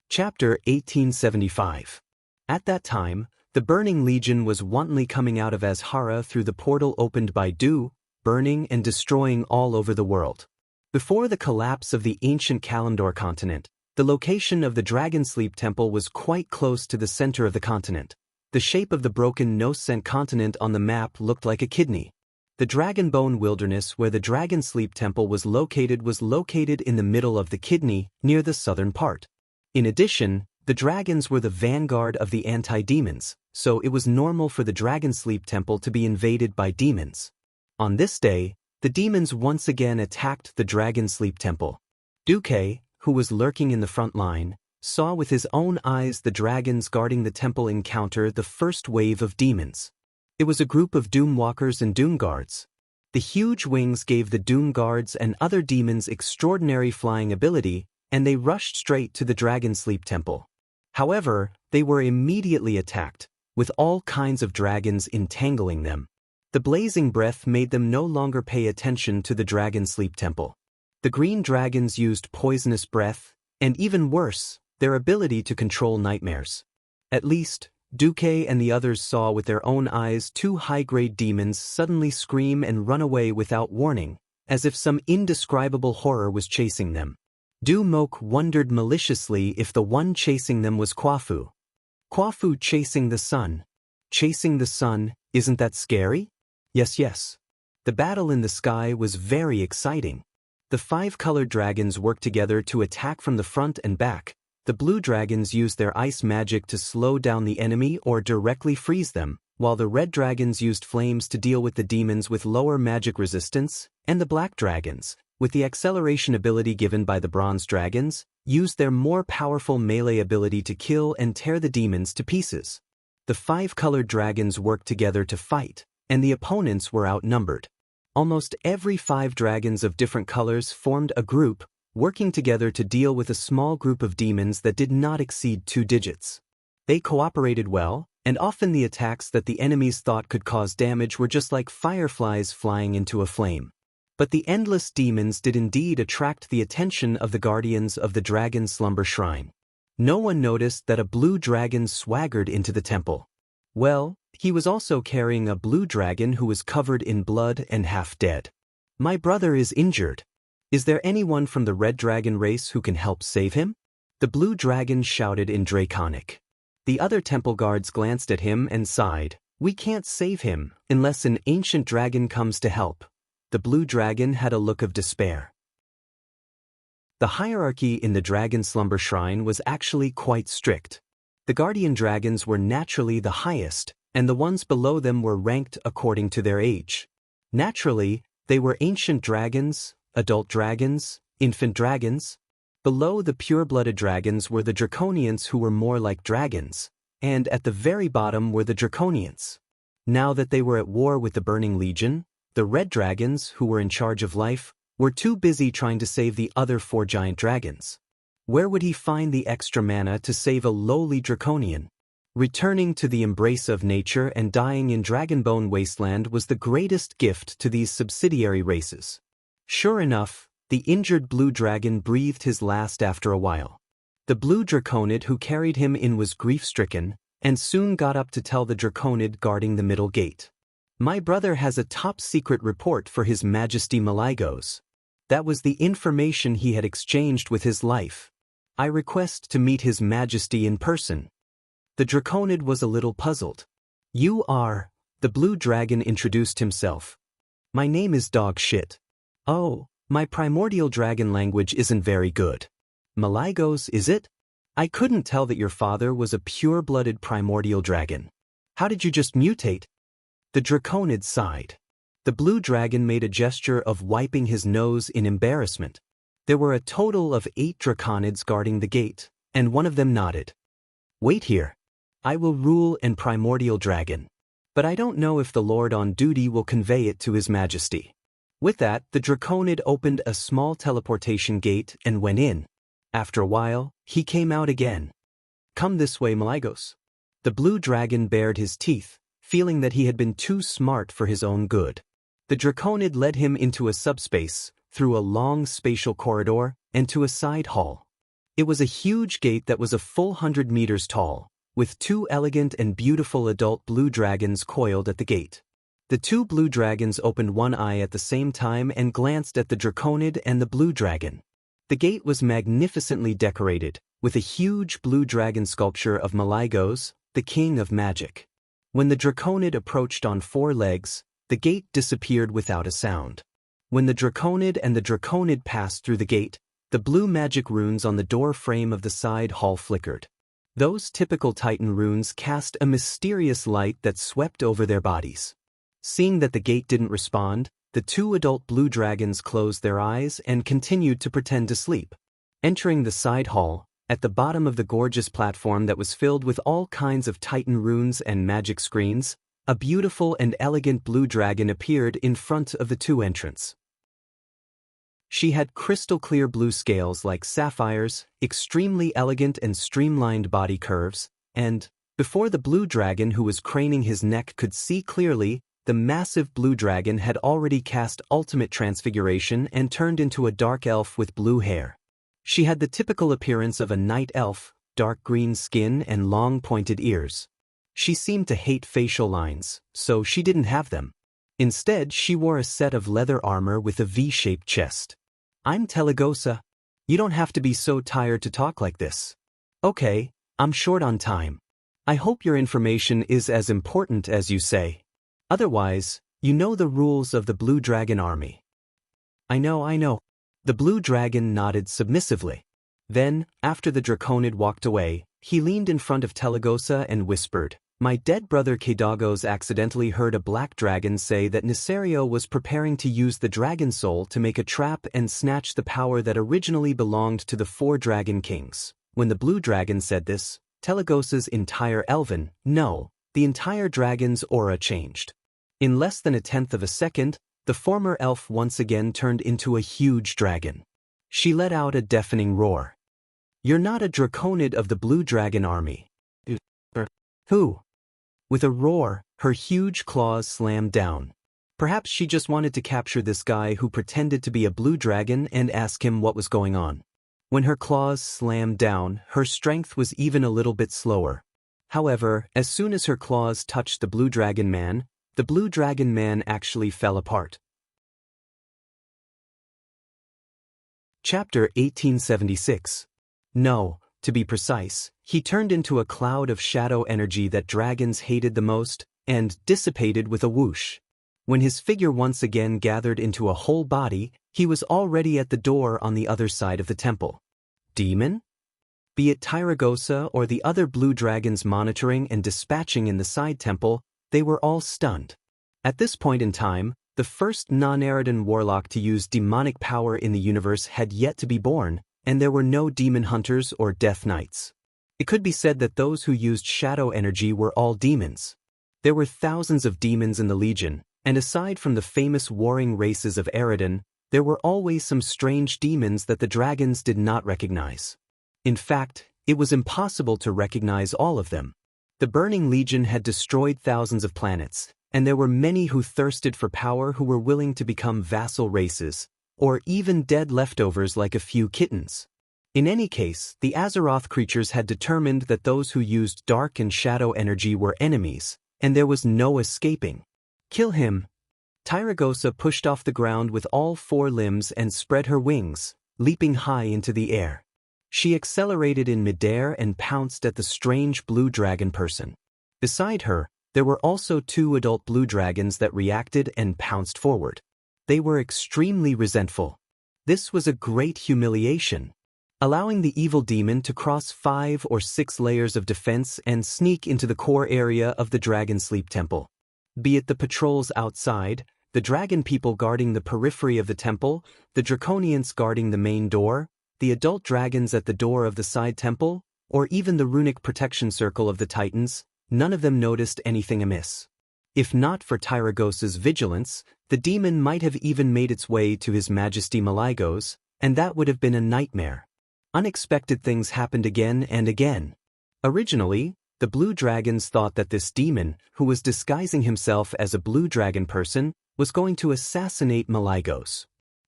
Chapter 1875. At that time, the Burning Legion was wantonly coming out of Azhara through the portal opened by Du, burning and destroying all over the world. Before the collapse of the ancient Kalimdor continent, the location of the Dragon Sleep Temple was quite close to the center of the continent. The shape of the broken no-scent continent on the map looked like a kidney. The Dragonbone Wilderness where the Dragon Sleep Temple was located in the middle of the kidney, near the southern part. In addition, the dragons were the vanguard of the anti-demons, so it was normal for the Dragon Sleep Temple to be invaded by demons. On this day, the demons once again attacked the Dragon Sleep Temple. Duque, who was lurking in the front line, saw with his own eyes the dragons guarding the temple encounter the first wave of demons. It was a group of Doom Walkers and Doom Guards. The huge wings gave the Doom Guards and other demons extraordinary flying ability, and they rushed straight to the Dragon Sleep Temple. However, they were immediately attacked, with all kinds of dragons entangling them. The blazing breath made them no longer pay attention to the Dragon Sleep Temple. The green dragons used poisonous breath, and even worse, their ability to control nightmares. At least, Duque and the others saw with their own eyes two high-grade demons suddenly scream and run away without warning, as if some indescribable horror was chasing them. Du Mok wondered maliciously if the one chasing them was Quafu. Quafu chasing the sun. Chasing the sun, isn't that scary? Yes. The battle in the sky was very exciting. The 5 colored dragons worked together to attack from the front and back. The blue dragons used their ice magic to slow down the enemy or directly freeze them, while the red dragons used flames to deal with the demons with lower magic resistance, and the black dragons, with the acceleration ability given by the bronze dragons, used their more powerful melee ability to kill and tear the demons to pieces. The 5 colored dragons worked together to fight, and the opponents were outnumbered. Almost every 5 dragons of different colors formed a group, working together to deal with a small group of demons that did not exceed 2 digits. They cooperated well, and often the attacks that the enemies thought could cause damage were just like fireflies flying into a flame. But the endless demons did indeed attract the attention of the guardians of the Dragon Slumber Shrine. No one noticed that a blue dragon swaggered into the temple. Well, he was also carrying a blue dragon who was covered in blood and half dead. My brother is injured. Is there anyone from the red dragon race who can help save him? The blue dragon shouted in Draconic. The other temple guards glanced at him and sighed. We can't save him unless an ancient dragon comes to help. The blue dragon had a look of despair. The hierarchy in the Dragon Slumber Shrine was actually quite strict. The guardian dragons were naturally the highest, and the ones below them were ranked according to their age. Naturally, they were ancient dragons, adult dragons, infant dragons. Below the pure-blooded dragons were the draconians who were more like dragons, and at the very bottom were the draconians. Now that they were at war with the Burning Legion, the red dragons, who were in charge of life, were too busy trying to save the other 4 giant dragons. Where would he find the extra mana to save a lowly draconian? Returning to the embrace of nature and dying in Dragonbone Wasteland was the greatest gift to these subsidiary races. Sure enough, the injured blue dragon breathed his last after a while. The blue draconid who carried him in was grief-stricken, and soon got up to tell the draconid guarding the middle gate. My brother has a top-secret report for His Majesty Maligos. That was the information he had exchanged with his life. I request to meet His Majesty in person. The draconid was a little puzzled. You are. The blue dragon introduced himself. My name is Dog Shit. Oh, my primordial dragon language isn't very good. Maligos, is it? I couldn't tell that your father was a pure-blooded primordial dragon. How did you just mutate? The draconid sighed. The blue dragon made a gesture of wiping his nose in embarrassment. There were a total of 8 draconids guarding the gate, and one of them nodded. Wait here. I will rule and primordial dragon. But I don't know if the lord on duty will convey it to his majesty. With that, the draconid opened a small teleportation gate and went in. After a while, he came out again. Come this way, Maligos. The blue dragon bared his teeth, feeling that he had been too smart for his own good. The draconid led him into a subspace, through a long spatial corridor, and to a side hall. It was a huge gate that was a full 100 meters tall, with 2 elegant and beautiful adult blue dragons coiled at the gate. The 2 blue dragons opened one eye at the same time and glanced at the draconid and the blue dragon. The gate was magnificently decorated, with a huge blue dragon sculpture of Maligos, the king of magic. When the draconid approached on 4 legs, the gate disappeared without a sound. When the draconid and the draconid passed through the gate, the blue magic runes on the door frame of the side hall flickered. Those typical Titan runes cast a mysterious light that swept over their bodies. Seeing that the gate didn't respond, the 2 adult blue dragons closed their eyes and continued to pretend to sleep. Entering the side hall, at the bottom of the gorgeous platform that was filled with all kinds of Titan runes and magic screens, a beautiful and elegant blue dragon appeared in front of the 2 entrants. She had crystal-clear blue scales like sapphires, extremely elegant and streamlined body curves, and, before the blue dragon who was craning his neck could see clearly, the massive blue dragon had already cast ultimate transfiguration and turned into a dark elf with blue hair. She had the typical appearance of a night elf, dark green skin and long pointed ears. She seemed to hate facial lines, so she didn't have them. Instead, she wore a set of leather armor with a V-shaped chest. I'm Telegosa. You don't have to be so tired to talk like this. Okay, I'm short on time. I hope your information is as important as you say. Otherwise, you know the rules of the Blue Dragon Army. I know. The Blue Dragon nodded submissively. Then, after the draconid walked away, he leaned in front of Telegosa and whispered, My dead brother Kedagos accidentally heard a black dragon say that Nisario was preparing to use the dragon soul to make a trap and snatch the power that originally belonged to the 4 dragon kings. When the Blue Dragon said this, Telegosa's entire elven, no, the entire dragon's aura changed. In less than 1/10 of a second, the former elf once again turned into a huge dragon. She let out a deafening roar. You're not a draconid of the Blue Dragon Army. Who? With a roar, her huge claws slammed down. Perhaps she just wanted to capture this guy who pretended to be a blue dragon and ask him what was going on. When her claws slammed down, her strength was even a little bit slower. However, as soon as her claws touched the Blue Dragon Man, the Blue Dragon Man actually fell apart. Chapter 1876. No, to be precise, he turned into a cloud of shadow energy that dragons hated the most, and dissipated with a whoosh. When his figure once again gathered into a whole body, he was already at the door on the other side of the temple. Demon? Be it Tyragosa or the other blue dragons monitoring and dispatching in the side temple, they were all stunned. At this point in time, the first non-Eridan warlock to use demonic power in the universe had yet to be born, and there were no demon hunters or death knights. It could be said that those who used shadow energy were all demons. There were thousands of demons in the Legion, and aside from the famous warring races of Eridan, there were always some strange demons that the dragons did not recognize. In fact, it was impossible to recognize all of them. The Burning Legion had destroyed thousands of planets, and there were many who thirsted for power who were willing to become vassal races, or even dead leftovers like a few kittens. In any case, the Azeroth creatures had determined that those who used dark and shadow energy were enemies, and there was no escaping. Kill him. Tyragosa pushed off the ground with all 4 limbs and spread her wings, leaping high into the air. She accelerated in midair and pounced at the strange blue dragon person. Beside her, There were also 2 adult blue dragons that reacted and pounced forward. They were extremely resentful. This was a great humiliation, allowing the evil demon to cross 5 or 6 layers of defense and sneak into the core area of the Dragon Sleep Temple. Be it the patrols outside, the dragon people guarding the periphery of the temple, the draconians guarding the main door, the adult dragons at the door of the side temple, or even the runic protection circle of the Titans, none of them noticed anything amiss. If not for Tyragosa's vigilance, the demon might have even made its way to His Majesty Maligos, and that would have been a nightmare. Unexpected things happened again and again. Originally, the blue dragons thought that this demon, who was disguising himself as a blue dragon person, was going to assassinate Maligos.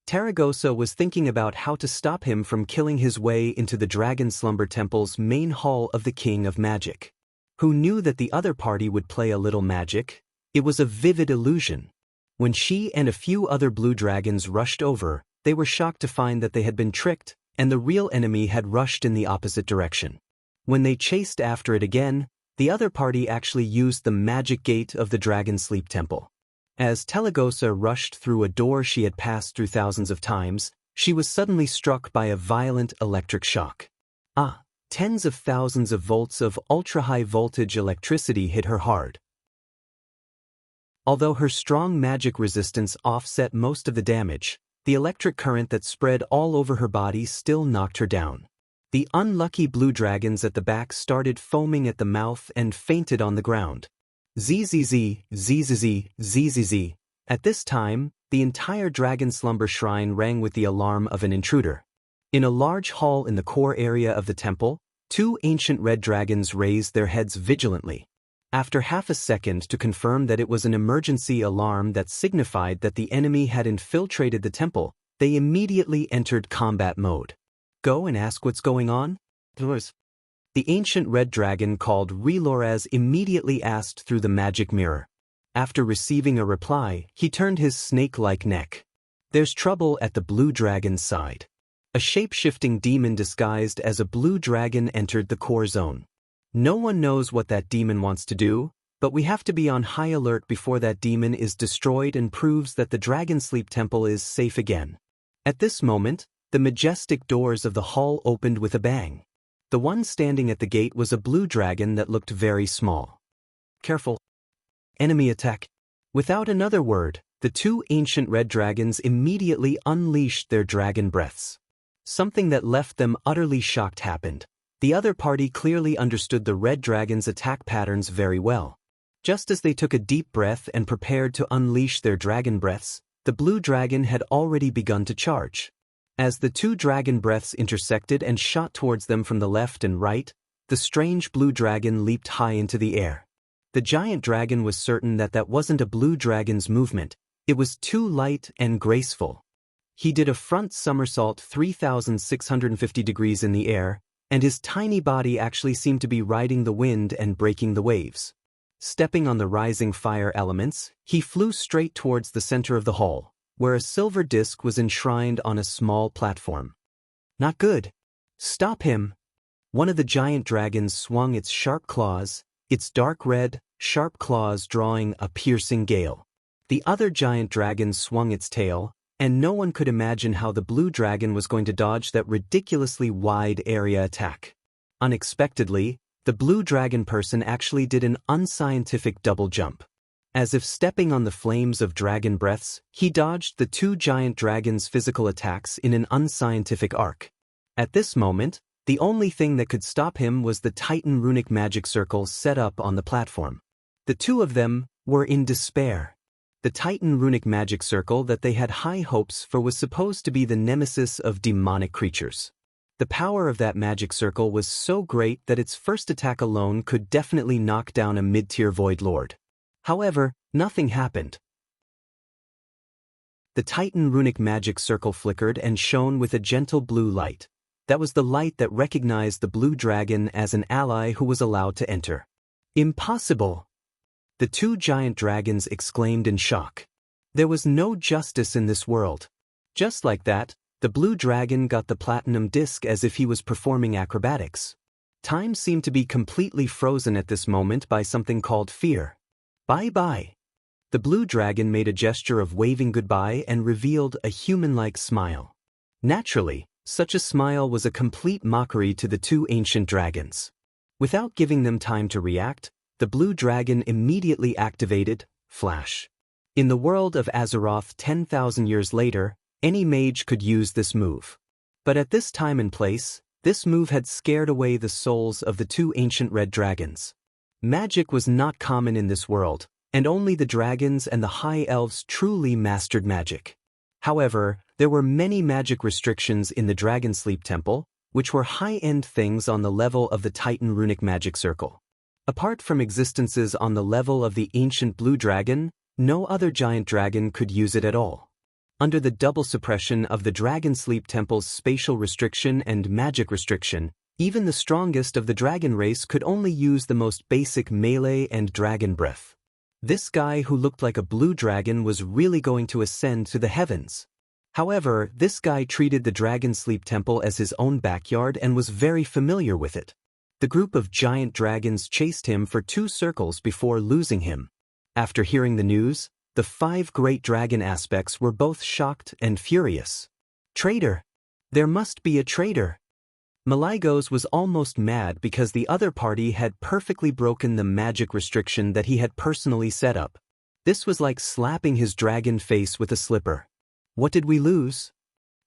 Tyragosa was thinking about how to stop him from killing his way into the Dragon Slumber Temple's main hall of the King of Magic. Who knew that the other party would play a little magic? It was a vivid illusion. When she and a few other blue dragons rushed over, they were shocked to find that they had been tricked, and the real enemy had rushed in the opposite direction. When they chased after it again, the other party actually used the magic gate of the Dragon Sleep Temple. As Tyragosa rushed through a door she had passed through thousands of times, she was suddenly struck by a violent electric shock. Tens of thousands of volts of ultra-high voltage electricity hit her hard. Although her strong magic resistance offset most of the damage, the electric current that spread all over her body still knocked her down. The unlucky blue dragons at the back started foaming at the mouth and fainted on the ground. Zzz, zzz, zzz. At this time, the entire Dragon Slumber Shrine rang with the alarm of an intruder. In a large hall in the core area of the temple, 2 ancient red dragons raised their heads vigilantly. After half a second to confirm that it was an emergency alarm that signified that the enemy had infiltrated the temple, they immediately entered combat mode. Go and ask what's going on? The ancient red dragon called Reloraz immediately asked through the magic mirror. After receiving a reply, he turned his snake-like neck. There's trouble at the blue dragon's side. A shape-shifting demon disguised as a blue dragon entered the core zone. No one knows what that demon wants to do, but we have to be on high alert before that demon is destroyed and proves that the Dragon Sleep Temple is safe again. At this moment, the majestic doors of the hall opened with a bang. The one standing at the gate was a blue dragon that looked very small. Careful. Enemy attack. Without another word, the 2 ancient red dragons immediately unleashed their dragon breaths. Something that left them utterly shocked happened. The other party clearly understood the red dragon's attack patterns very well. Just as they took a deep breath and prepared to unleash their dragon breaths, the blue dragon had already begun to charge. As the 2 dragon breaths intersected and shot towards them from the left and right, the strange blue dragon leaped high into the air. The giant dragon was certain that that wasn't a blue dragon's movement, it was too light and graceful. He did a front somersault 3,650 degrees in the air, and his tiny body actually seemed to be riding the wind and breaking the waves. Stepping on the rising fire elements, he flew straight towards the center of the hall, where a silver disc was enshrined on a small platform. Not good. Stop him. One of the giant dragons swung its sharp claws, its dark red, sharp claws drawing a piercing gale. The other giant dragon swung its tail, and no one could imagine how the blue dragon was going to dodge that ridiculously wide area attack. Unexpectedly, the blue dragon person actually did an unscientific double jump. As if stepping on the flames of dragon breaths, he dodged the 2 giant dragons' physical attacks in an unscientific arc. At this moment, the only thing that could stop him was the Titan runic magic circle set up on the platform. The 2 of them were in despair. The Titan runic magic circle that they had high hopes for was supposed to be the nemesis of demonic creatures. The power of that magic circle was so great that its first attack alone could definitely knock down a mid-tier Void Lord. However, nothing happened. The Titan runic magic circle flickered and shone with a gentle blue light. That was the light that recognized the blue dragon as an ally who was allowed to enter. Impossible! The 2 giant dragons exclaimed in shock. There was no justice in this world. Just like that, the blue dragon got the platinum disc as if he was performing acrobatics. Time seemed to be completely frozen at this moment by something called fear. Bye-bye. The blue dragon made a gesture of waving goodbye and revealed a human-like smile. Naturally, such a smile was a complete mockery to the two ancient dragons. Without giving them time to react, the blue dragon immediately activated Flash. In the world of Azeroth 10,000 years later, any mage could use this move. But at this time and place, this move had scared away the souls of the two ancient red dragons. Magic was not common in this world, and only the dragons and the high elves truly mastered magic. However, there were many magic restrictions in the Dragon Sleep Temple, which were high-end things on the level of the Titan Runic Magic Circle. Apart from existences on the level of the ancient blue dragon, no other giant dragon could use it at all. Under the double suppression of the Dragon Sleep Temple's spatial restriction and magic restriction, even the strongest of the dragon race could only use the most basic melee and dragon breath. This guy who looked like a blue dragon was really going to ascend to the heavens. However, this guy treated the Dragon Sleep Temple as his own backyard and was very familiar with it. The group of giant dragons chased him for 2 circles before losing him. After hearing the news, the 5 great dragon aspects were both shocked and furious. Traitor! There must be a traitor! Malygos was almost mad because the other party had perfectly broken the magic restriction that he had personally set up. This was like slapping his dragon face with a slipper. What did we lose?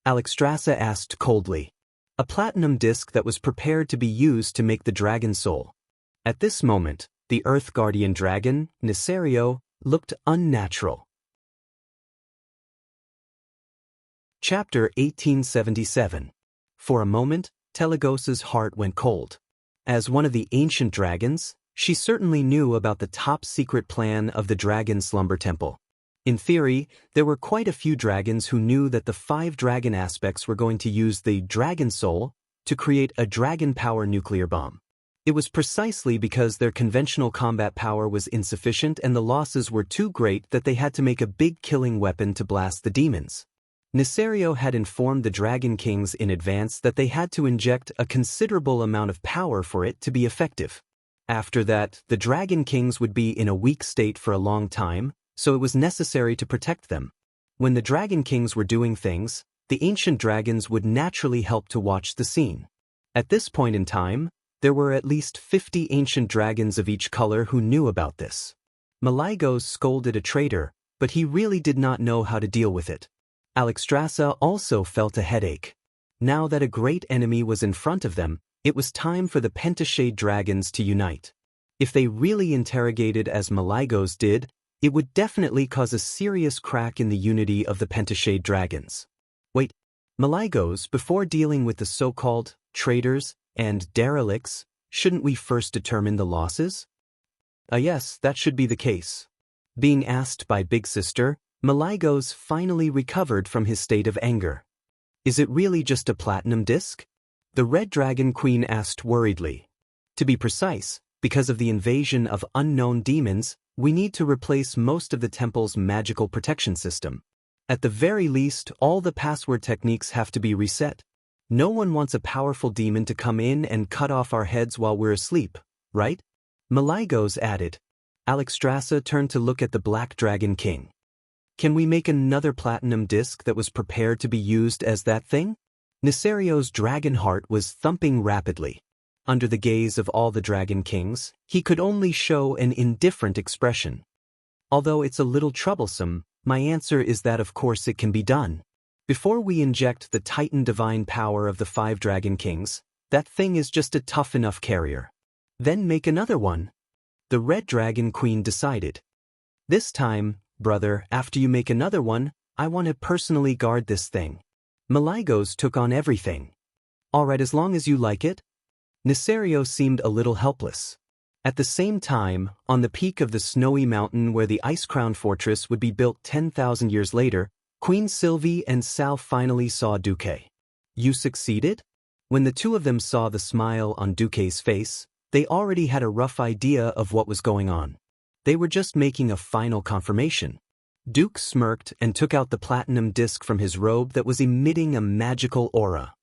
Alexstrasza asked coldly. A platinum disc that was prepared to be used to make the dragon soul. At this moment, the Earth Guardian dragon, Nisario, looked unnatural. Chapter 1877. For a moment, Telegos' heart went cold. As one of the ancient dragons, she certainly knew about the top-secret plan of the Dragon Slumber Temple. In theory, there were quite a few dragons who knew that the 5 dragon aspects were going to use the Dragon Soul to create a dragon power nuclear bomb. It was precisely because their conventional combat power was insufficient and the losses were too great that they had to make a big killing weapon to blast the demons. Nisario had informed the Dragon Kings in advance that they had to inject a considerable amount of power for it to be effective. After that, the Dragon Kings would be in a weak state for a long time, so it was necessary to protect them. When the Dragon Kings were doing things, the ancient dragons would naturally help to watch the scene. At this point in time, there were at least 50 ancient dragons of each color who knew about this. Malygos scolded a traitor, but he really did not know how to deal with it. Alexstrasza also felt a headache. Now that a great enemy was in front of them, it was time for the Pentashade dragons to unite. If they really interrogated as Malygos did, it would definitely cause a serious crack in the unity of the Pentashade dragons. Wait, Malygos, before dealing with the so-called traitors and derelicts, shouldn't we first determine the losses? Yes, that should be the case. Being asked by Big Sister, Malygos finally recovered from his state of anger. Is it really just a platinum disc? The Red Dragon Queen asked worriedly. To be precise, because of the invasion of unknown demons, we need to replace most of the temple's magical protection system. At the very least, all the password techniques have to be reset. No one wants a powerful demon to come in and cut off our heads while we're asleep, right? Malygos added. Alexstrasza turned to look at the Black Dragon King. Can we make another platinum disc that was prepared to be used as that thing? Nisario's dragon heart was thumping rapidly. Under the gaze of all the Dragon Kings, he could only show an indifferent expression. Although it's a little troublesome, my answer is that of course it can be done. Before we inject the Titan divine power of the 5 Dragon Kings, that thing is just a tough enough carrier. Then make another one. The Red Dragon Queen decided. This time, brother, after you make another one, I want to personally guard this thing. Malygos took on everything. All right, as long as you like it. Nisario seemed a little helpless. At the same time, on the peak of the snowy mountain where the Ice-Crown Fortress would be built 10,000 years later, Queen Sylvie and Sal finally saw Duque. You succeeded? When the two of them saw the smile on Duque's face, they already had a rough idea of what was going on. They were just making a final confirmation. Duke smirked and took out the platinum disc from his robe that was emitting a magical aura.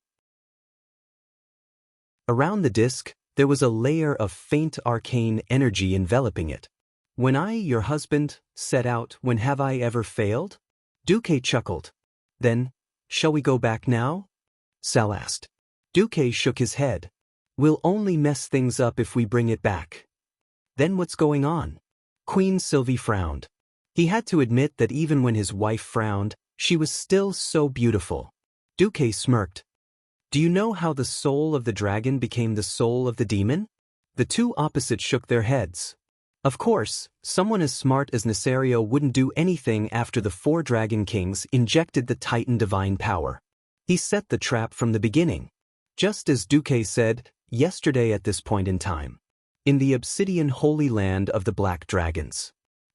Around the disc, there was a layer of faint arcane energy enveloping it. When I, your husband, set out, when have I ever failed? Duque chuckled. Then, shall we go back now? Sal asked. Duque shook his head. We'll only mess things up if we bring it back. Then what's going on? Queen Sylvie frowned. He had to admit that even when his wife frowned, she was still so beautiful. Duque smirked. Do you know how the soul of the dragon became the soul of the demon? The two opposites shook their heads. Of course, someone as smart as Nesario wouldn't do anything after the 4 Dragon Kings injected the Titan divine power. He set the trap from the beginning. Just as Duque said, yesterday at this point in time. In the obsidian holy land of the Black Dragons.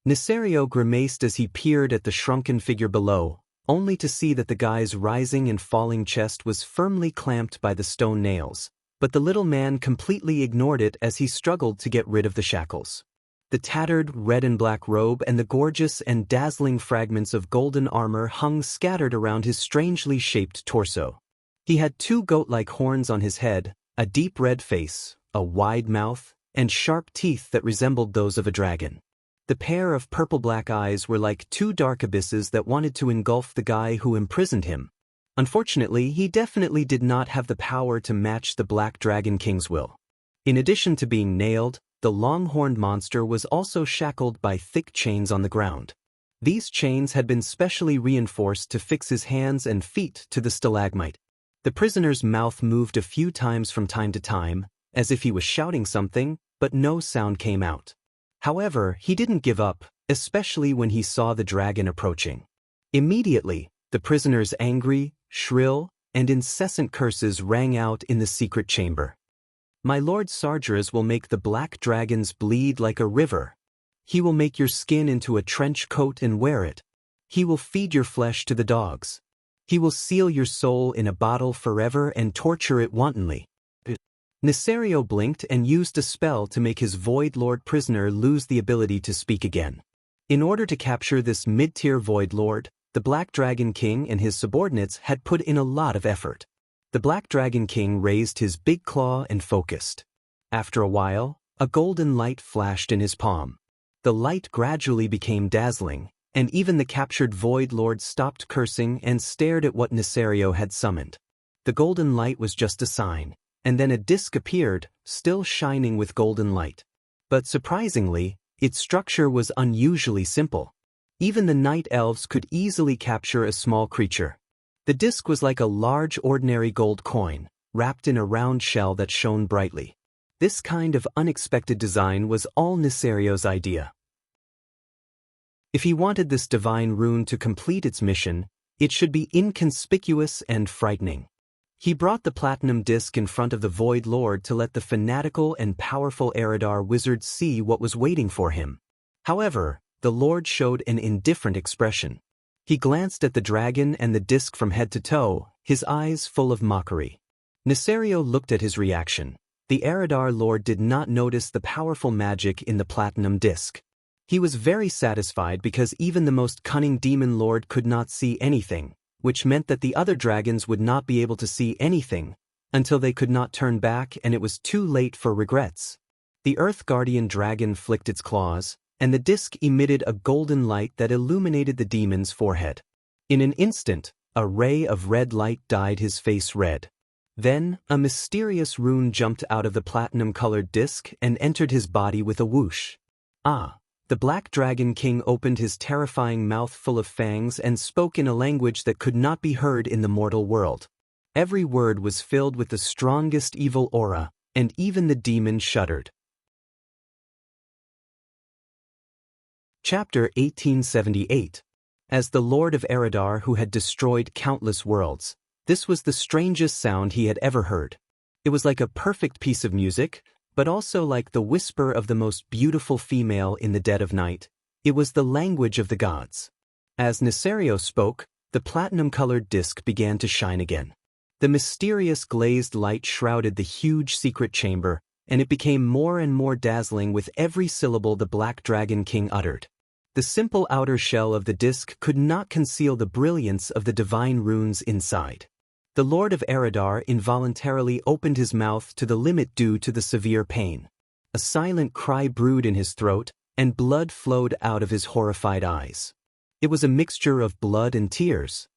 Nesario grimaced as he peered at the shrunken figure below, only to see that the guy's rising and falling chest was firmly clamped by the stone nails, but the little man completely ignored it as he struggled to get rid of the shackles. The tattered red and black robe and the gorgeous and dazzling fragments of golden armor hung scattered around his strangely shaped torso. He had 2 goat-like horns on his head, a deep red face, a wide mouth, and sharp teeth that resembled those of a dragon. The pair of purple-black eyes were like 2 dark abysses that wanted to engulf the guy who imprisoned him. Unfortunately, he definitely did not have the power to match the Black Dragon King's will. In addition to being nailed, the long-horned monster was also shackled by thick chains on the ground. These chains had been specially reinforced to fix his hands and feet to the stalagmite. The prisoner's mouth moved a few times from time to time, as if he was shouting something, but no sound came out. However, he didn't give up, especially when he saw the dragon approaching. Immediately, the prisoner's angry, shrill, and incessant curses rang out in the secret chamber. My lord Sargeras will make the black dragons bleed like a river. He will make your skin into a trench coat and wear it. He will feed your flesh to the dogs. He will seal your soul in a bottle forever and torture it wantonly. Nesario blinked and used a spell to make his Void Lord prisoner lose the ability to speak again. In order to capture this mid-tier Void Lord, the Black Dragon King and his subordinates had put in a lot of effort. The Black Dragon King raised his big claw and focused. After a while, a golden light flashed in his palm. The light gradually became dazzling, and even the captured Void Lord stopped cursing and stared at what Nesario had summoned. The golden light was just a sign, and then a disc appeared, still shining with golden light. But surprisingly, its structure was unusually simple. Even the night elves could easily capture a small creature. The disc was like a large ordinary gold coin, wrapped in a round shell that shone brightly. This kind of unexpected design was all Nesario's idea. If he wanted this divine rune to complete its mission, it should be inconspicuous and frightening. He brought the platinum disc in front of the Void Lord to let the fanatical and powerful Eridar wizard see what was waiting for him. However, the Lord showed an indifferent expression. He glanced at the dragon and the disc from head to toe, his eyes full of mockery. Nesario looked at his reaction. The Eridar Lord did not notice the powerful magic in the platinum disc. He was very satisfied because even the most cunning demon lord could not see anything, which meant that the other dragons would not be able to see anything until they could not turn back and it was too late for regrets. The Earth Guardian dragon flicked its claws, and the disc emitted a golden light that illuminated the demon's forehead. In an instant, a ray of red light dyed his face red. Then, a mysterious rune jumped out of the platinum-colored disc and entered his body with a whoosh. Ah! The Black Dragon King opened his terrifying mouth full of fangs and spoke in a language that could not be heard in the mortal world. Every word was filled with the strongest evil aura, and even the demon shuddered. Chapter 1878. As the Lord of Eridar who had destroyed countless worlds, this was the strangest sound he had ever heard. It was like a perfect piece of music, but also like the whisper of the most beautiful female in the dead of night. It was the language of the gods. As Nesario spoke, the platinum-colored disc began to shine again. The mysterious glazed light shrouded the huge secret chamber, and it became more and more dazzling with every syllable the Black Dragon King uttered. The simple outer shell of the disc could not conceal the brilliance of the divine runes inside. The Lord of Eridar involuntarily opened his mouth to the limit due to the severe pain. A silent cry brewed in his throat, and blood flowed out of his horrified eyes. It was a mixture of blood and tears.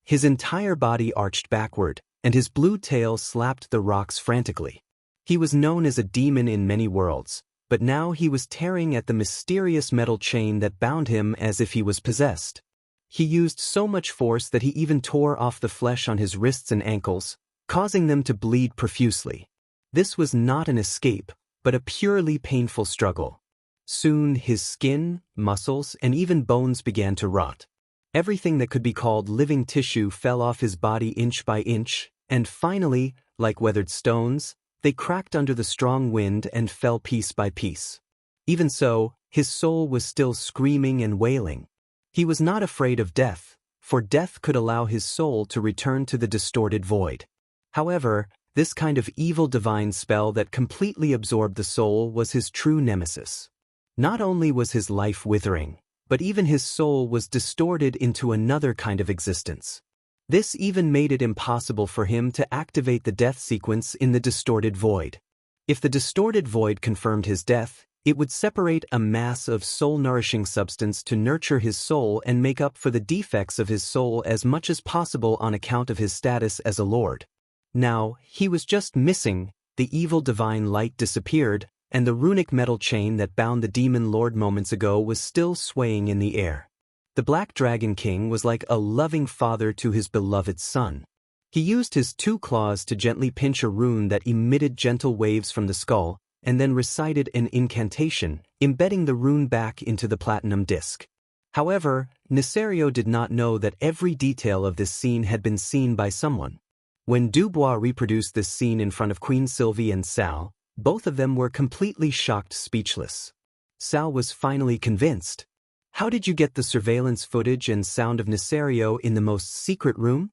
His entire body arched backward, and his blue tail slapped the rocks frantically. He was known as a demon in many worlds, but now he was tearing at the mysterious metal chain that bound him as if he was possessed. He used so much force that he even tore off the flesh on his wrists and ankles, causing them to bleed profusely. This was not an escape, but a purely painful struggle. Soon his skin, muscles, and even bones began to rot. Everything that could be called living tissue fell off his body inch by inch, and finally, like weathered stones, they cracked under the strong wind and fell piece by piece. Even so, his soul was still screaming and wailing. He was not afraid of death, for death could allow his soul to return to the distorted void. However, this kind of evil divine spell that completely absorbed the soul was his true nemesis. Not only was his life withering, but even his soul was distorted into another kind of existence. This even made it impossible for him to activate the death sequence in the distorted void. If the distorted void confirmed his death, it would separate a mass of soul-nourishing substance to nurture his soul and make up for the defects of his soul as much as possible on account of his status as a lord. Now, he was just missing, the evil divine light disappeared, and the runic metal chain that bound the demon lord moments ago was still swaying in the air. The Black Dragon King was like a loving father to his beloved son. He used his 2 claws to gently pinch a rune that emitted gentle waves from the skull, and then recited an incantation, embedding the rune back into the platinum disc. However, Nisario did not know that every detail of this scene had been seen by someone. When Dubois reproduced this scene in front of Queen Sylvie and Sal, both of them were completely shocked, speechless. Sal was finally convinced. How did you get the surveillance footage and sound of Nisario in the most secret room?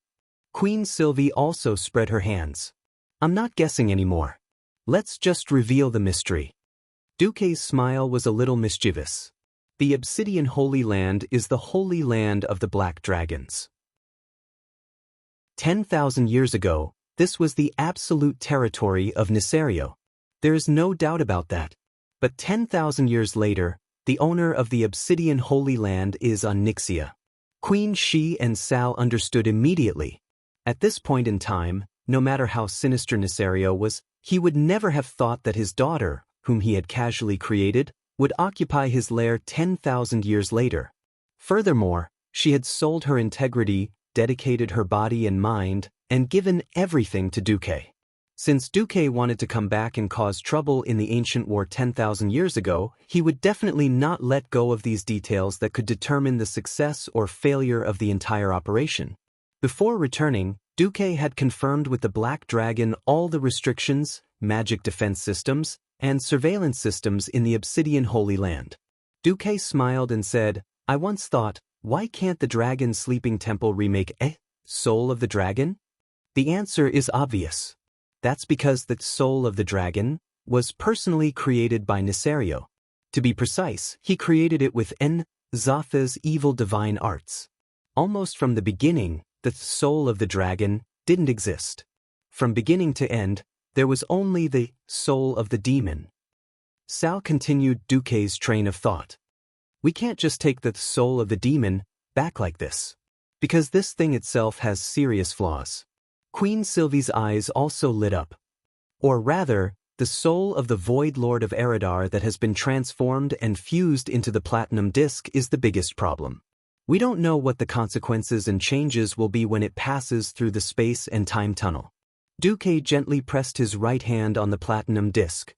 Queen Sylvie also spread her hands. I'm not guessing anymore. Let's just reveal the mystery. Duque's smile was a little mischievous. The Obsidian Holy Land is the holy land of the Black Dragons. 10,000 years ago, this was the absolute territory of Nisario. There is no doubt about that. But 10,000 years later, the owner of the Obsidian Holy Land is Onyxia. Queen Shi and Sal understood immediately. At this point in time, no matter how sinister Nisario was, he would never have thought that his daughter, whom he had casually created, would occupy his lair 10,000 years later. Furthermore, she had sold her integrity, dedicated her body and mind, and given everything to Duque. Since Duque wanted to come back and cause trouble in the ancient war 10,000 years ago, he would definitely not let go of these details that could determine the success or failure of the entire operation. Before returning, Duque had confirmed with the Black Dragon all the restrictions, magic defense systems, and surveillance systems in the Obsidian Holy Land. Duque smiled and said, I once thought, why can't the Dragon Sleeping Temple remake Soul of the Dragon? The answer is obvious. That's because the Soul of the Dragon was personally created by Nisario. To be precise, he created it with Zatha's evil divine arts. Almost from the beginning, the Soul of the Dragon didn't exist. From beginning to end, there was only the soul of the demon. Sal continued Duque's train of thought. We can't just take the soul of the demon back like this, because this thing itself has serious flaws. Queen Sylvie's eyes also lit up. Or rather, the soul of the Void Lord of Eridar that has been transformed and fused into the platinum disc is the biggest problem. We don't know what the consequences and changes will be when it passes through the space and time tunnel. Duque gently pressed his right hand on the platinum disc.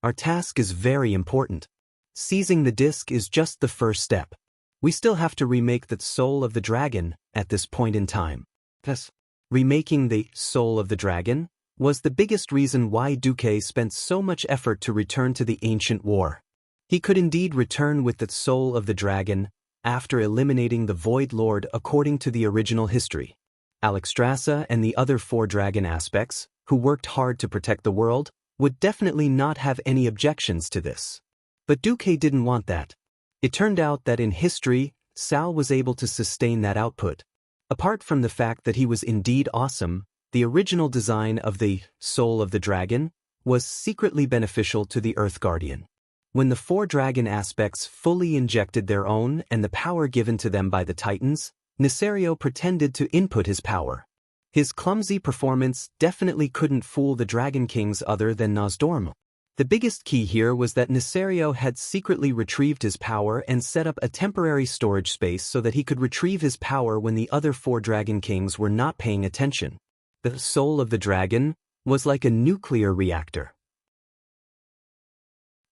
Our task is very important. Seizing the disc is just the first step. We still have to remake the soul of the dragon at this point in time. Thus, remaking the soul of the dragon was the biggest reason why Duque spent so much effort to return to the ancient war. He could indeed return with the soul of the dragon after eliminating the Void Lord according to the original history. Alexstrasza and the other 4 dragon aspects, who worked hard to protect the world, would definitely not have any objections to this. But Duque didn't want that. It turned out that in history, Sal was able to sustain that output. Apart from the fact that he was indeed awesome, the original design of the Soul of the Dragon was secretly beneficial to the Earth Guardian. When the four dragon aspects fully injected their own and the power given to them by the Titans, Nisario pretended to input his power. His clumsy performance definitely couldn't fool the Dragon Kings other than Nosdormu. The biggest key here was that Nisario had secretly retrieved his power and set up a temporary storage space so that he could retrieve his power when the other four Dragon Kings were not paying attention. The soul of the dragon was like a nuclear reactor.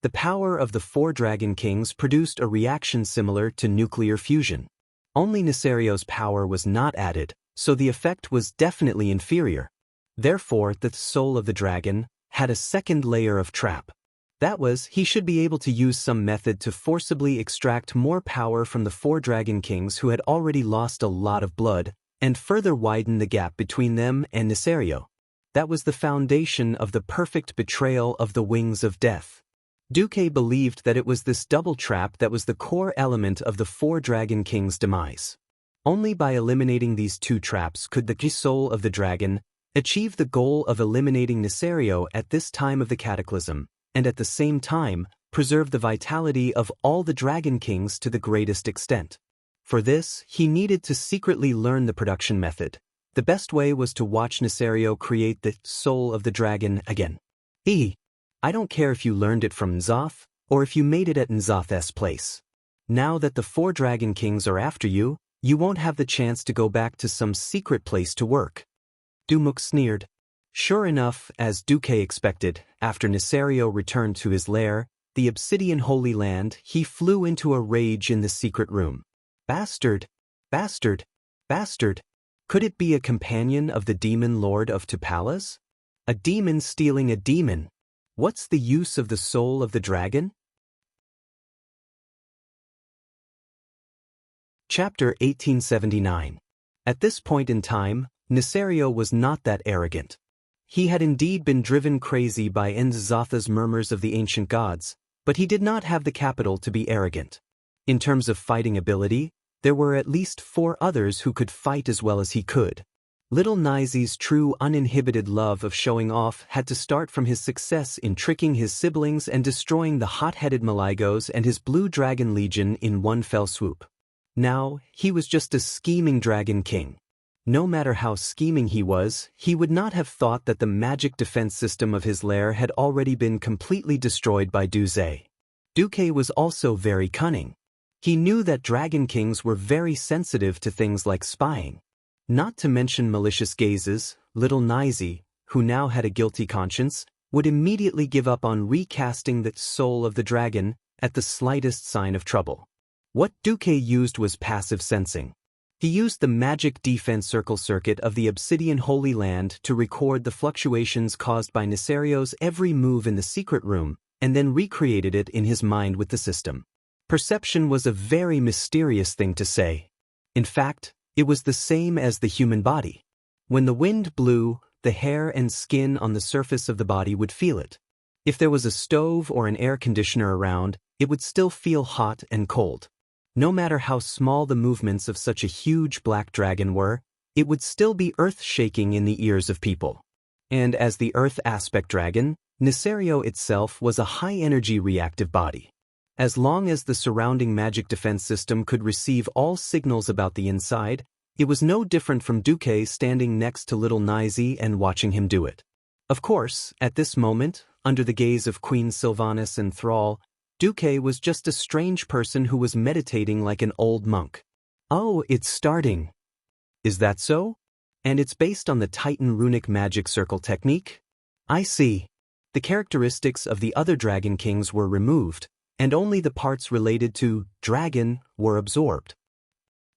The power of the four Dragon Kings produced a reaction similar to nuclear fusion. Only Nisario's power was not added, so the effect was definitely inferior. Therefore, the soul of the dragon had a second layer of trap. That was, he should be able to use some method to forcibly extract more power from the four Dragon Kings who had already lost a lot of blood, and further widen the gap between them and Nisario. That was the foundation of the perfect betrayal of the wings of death. Duque believed that it was this double trap that was the core element of the four Dragon Kings' demise. Only by eliminating these two traps could the soul of the dragon achieve the goal of eliminating Nisario at this time of the cataclysm, and at the same time, preserve the vitality of all the Dragon Kings to the greatest extent. For this, he needed to secretly learn the production method. The best way was to watch Nisario create the soul of the dragon again. I don't care if you learned it from N'Zoth, or if you made it at N'Zoth's place. Now that the four Dragon Kings are after you, you won't have the chance to go back to some secret place to work. Dumuk sneered. Sure enough, as Duque expected, after Nisario returned to his lair, the Obsidian Holy Land, he flew into a rage in the secret room. Bastard! Bastard! Bastard! Could it be a companion of the demon lord of Tupalas? A demon stealing a demon! What's the use of the soul of the dragon? Chapter 1879. At this point in time, Nisario was not that arrogant. He had indeed been driven crazy by N'Zotha's murmurs of the ancient gods, but he did not have the capital to be arrogant. In terms of fighting ability, there were at least four others who could fight as well as he could. Little Naizi's true uninhibited love of showing off had to start from his success in tricking his siblings and destroying the hot-headed Malygos and his Blue Dragon Legion in one fell swoop. Now, he was just a scheming Dragon King. No matter how scheming he was, he would not have thought that the magic defense system of his lair had already been completely destroyed by Duque. Duque was also very cunning. He knew that Dragon Kings were very sensitive to things like spying. Not to mention malicious gazes, little Naizi, who now had a guilty conscience, would immediately give up on recasting the soul of the dragon at the slightest sign of trouble. What Duque used was passive sensing. He used the magic defense circle circuit of the Obsidian Holy Land to record the fluctuations caused by Nisario's every move in the secret room, and then recreated it in his mind with the system. Perception was a very mysterious thing to say. In fact, it was the same as the human body. When the wind blew, the hair and skin on the surface of the body would feel it. If there was a stove or an air conditioner around, it would still feel hot and cold. No matter how small the movements of such a huge black dragon were, it would still be earth-shaking in the ears of people. And as the earth aspect dragon, Nisario itself was a high-energy reactive body. As long as the surrounding magic defense system could receive all signals about the inside, it was no different from Duque standing next to little Naizi and watching him do it. Of course, at this moment, under the gaze of Queen Sylvanas and Thrall, Duque was just a strange person who was meditating like an old monk. Oh, it's starting. Is that so? And it's based on the Titan runic magic circle technique? I see. The characteristics of the other Dragon Kings were removed, and only the parts related to dragon were absorbed.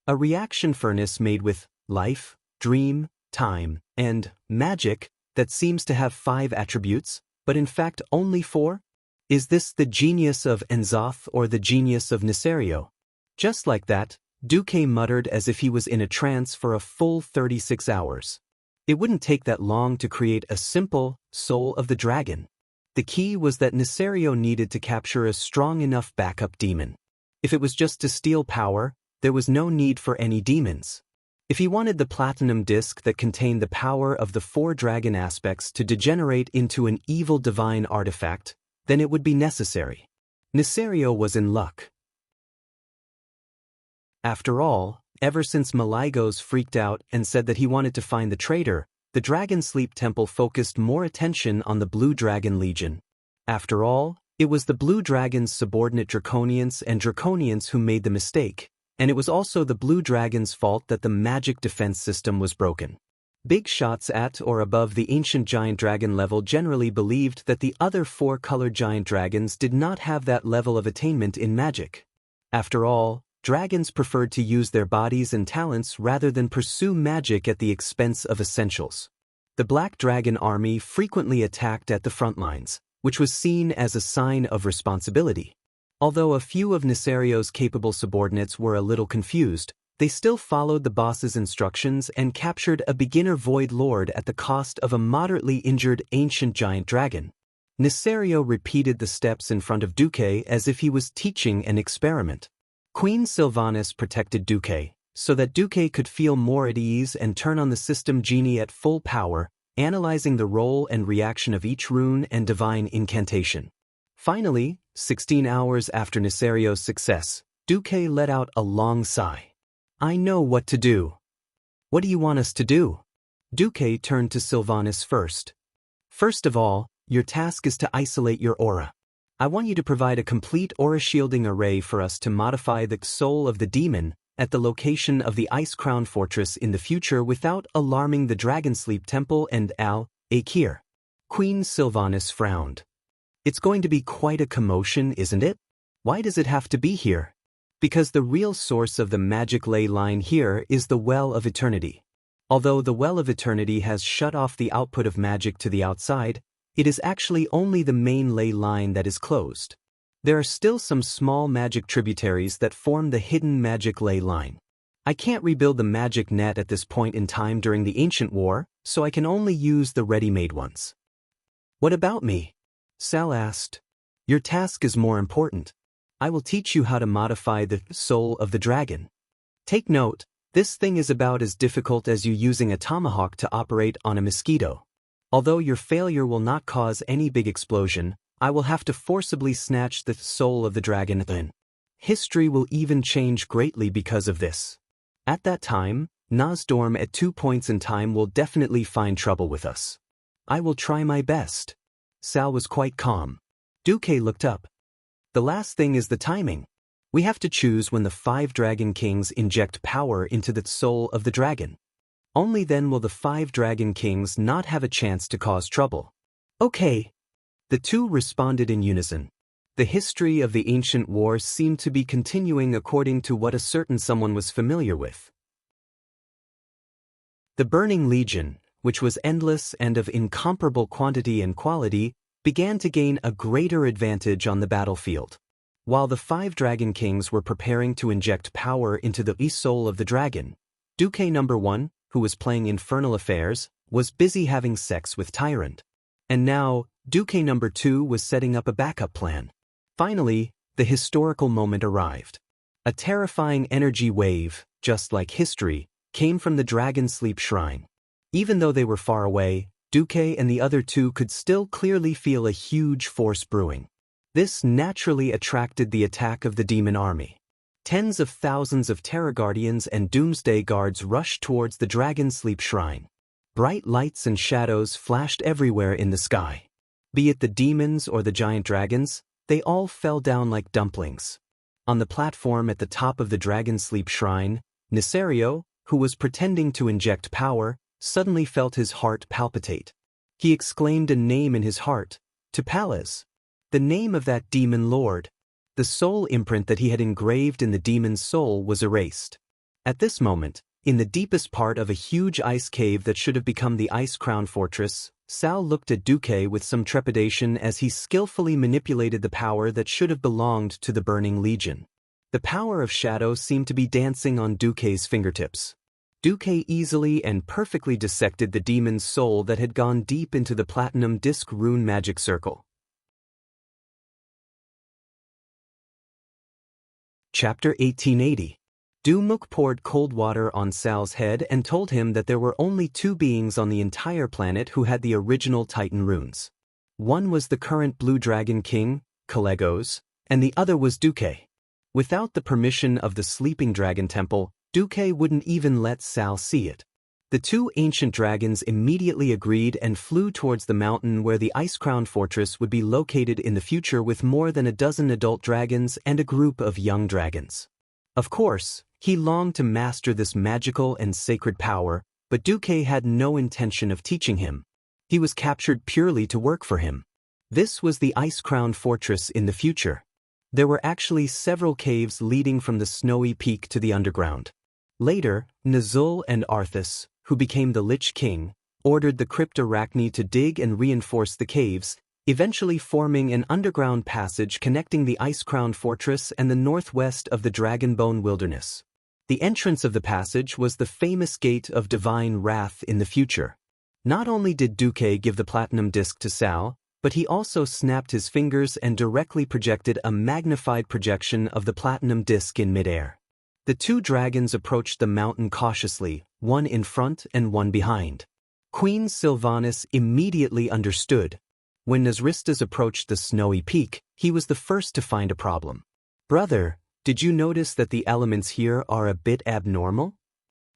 A reaction furnace made with life, dream, time, and magic that seems to have 5 attributes, but in fact only 4? Is this the genius of N'Zoth or the genius of Nisario? Just like that, Duque muttered as if he was in a trance for a full 36 hours. It wouldn't take that long to create a simple soul of the dragon. The key was that Nisario needed to capture a strong enough backup demon. If it was just to steal power, there was no need for any demons. If he wanted the platinum disc that contained the power of the 4 dragon aspects to degenerate into an evil divine artifact, then it would be necessary. Nisario was in luck. After all, ever since Maligos freaked out and said that he wanted to find the traitor, the Dragon Sleep Temple focused more attention on the Blue Dragon Legion. After all, it was the Blue Dragon's subordinate Draconians and Draconians who made the mistake, and it was also the Blue Dragon's fault that the magic defense system was broken. Big shots at or above the ancient giant dragon level generally believed that the other four-colored giant dragons did not have that level of attainment in magic. After all, dragons preferred to use their bodies and talents rather than pursue magic at the expense of essentials. The Black Dragon army frequently attacked at the front lines, which was seen as a sign of responsibility. Although a few of Nisario's capable subordinates were a little confused, they still followed the boss's instructions and captured a beginner Void Lord at the cost of a moderately injured ancient giant dragon. Nisario repeated the steps in front of Duque as if he was teaching an experiment. Queen Sylvanas protected Duque, so that Duque could feel more at ease and turn on the system genie at full power, analyzing the role and reaction of each rune and divine incantation. Finally, 16 hours after Nisario's success, Duque let out a long sigh. "I know what to do." "What do you want us to do?" Duque turned to Sylvanas first. "First of all, your task is to isolate your aura. I want you to provide a complete aura shielding array for us to modify the soul of the demon at the location of the Ice Crown Fortress in the future without alarming the Dragon Sleep Temple and Al-Akir." Queen Sylvanas frowned. "It's going to be quite a commotion, isn't it? Why does it have to be here?" "Because the real source of the magic ley line here is the Well of Eternity. Although the Well of Eternity has shut off the output of magic to the outside, it is actually only the main ley line that is closed. There are still some small magic tributaries that form the hidden magic ley line. I can't rebuild the magic net at this point in time during the Ancient War, so I can only use the ready-made ones." "What about me?" Sal asked. "Your task is more important. I will teach you how to modify the soul of the dragon. Take note, this thing is about as difficult as you using a tomahawk to operate on a mosquito. Although your failure will not cause any big explosion, I will have to forcibly snatch the soul of the dragon then. History will even change greatly because of this. At that time, Nozdorm at 2 points in time will definitely find trouble with us. I will try my best." Sal was quite calm. Duque looked up. "The last thing is the timing. We have to choose when the 5 Dragon Kings inject power into the soul of the dragon. Only then will the 5 Dragon Kings not have a chance to cause trouble." "Okay." The two responded in unison. The history of the ancient war seemed to be continuing according to what a certain someone was familiar with. The Burning Legion, which was endless and of incomparable quantity and quality, began to gain a greater advantage on the battlefield. While the 5 Dragon Kings were preparing to inject power into the soul of the dragon, Duque No. 1, who was playing Infernal Affairs, was busy having sex with Tyrant. And now, Duque No. 2 was setting up a backup plan. Finally, the historical moment arrived. A terrifying energy wave, just like history, came from the Dragon Sleep Shrine. Even though they were far away, Duque and the other two could still clearly feel a huge force brewing. This naturally attracted the attack of the demon army. Tens of thousands of Terra Guardians and Doomsday Guards rushed towards the Dragon Sleep Shrine. Bright lights and shadows flashed everywhere in the sky. Be it the demons or the giant dragons, they all fell down like dumplings. On the platform at the top of the Dragon Sleep Shrine, Nisario, who was pretending to inject power, suddenly felt his heart palpitate. He exclaimed a name in his heart, Tupalaz. The name of that demon lord. The soul imprint that he had engraved in the demon's soul was erased. At this moment, in the deepest part of a huge ice cave that should have become the Ice Crown Fortress, Sal looked at Duque with some trepidation as he skillfully manipulated the power that should have belonged to the Burning Legion. The power of shadow seemed to be dancing on Duque's fingertips. Duque easily and perfectly dissected the demon's soul that had gone deep into the platinum disc rune magic circle. Chapter 1880. Dumuk poured cold water on Sal's head and told him that there were only 2 beings on the entire planet who had the original Titan runes. One was the current Blue Dragon King, Kalegos, and the other was Duque. Without the permission of the Sleeping Dragon Temple, Duque wouldn't even let Sal see it. The two ancient dragons immediately agreed and flew towards the mountain where the ice-crowned fortress would be located in the future with more than a dozen adult dragons and a group of young dragons. Of course, he longed to master this magical and sacred power, but Duque had no intention of teaching him. He was captured purely to work for him. This was the ice-crowned fortress in the future. There were actually several caves leading from the snowy peak to the underground. Later, Nazul and Arthas, who became the Lich King, ordered the Cryptarachni to dig and reinforce the caves, eventually forming an underground passage connecting the ice-crowned fortress and the northwest of the Dragonbone Wilderness. The entrance of the passage was the famous Gate of Divine Wrath in the future. Not only did Duque give the platinum disc to Sal, but he also snapped his fingers and directly projected a magnified projection of the platinum disc in midair. The two dragons approached the mountain cautiously, one in front and one behind. Queen Sylvanas immediately understood. When Nazristas approached the snowy peak, he was the first to find a problem. "Brother, did you notice that the elements here are a bit abnormal?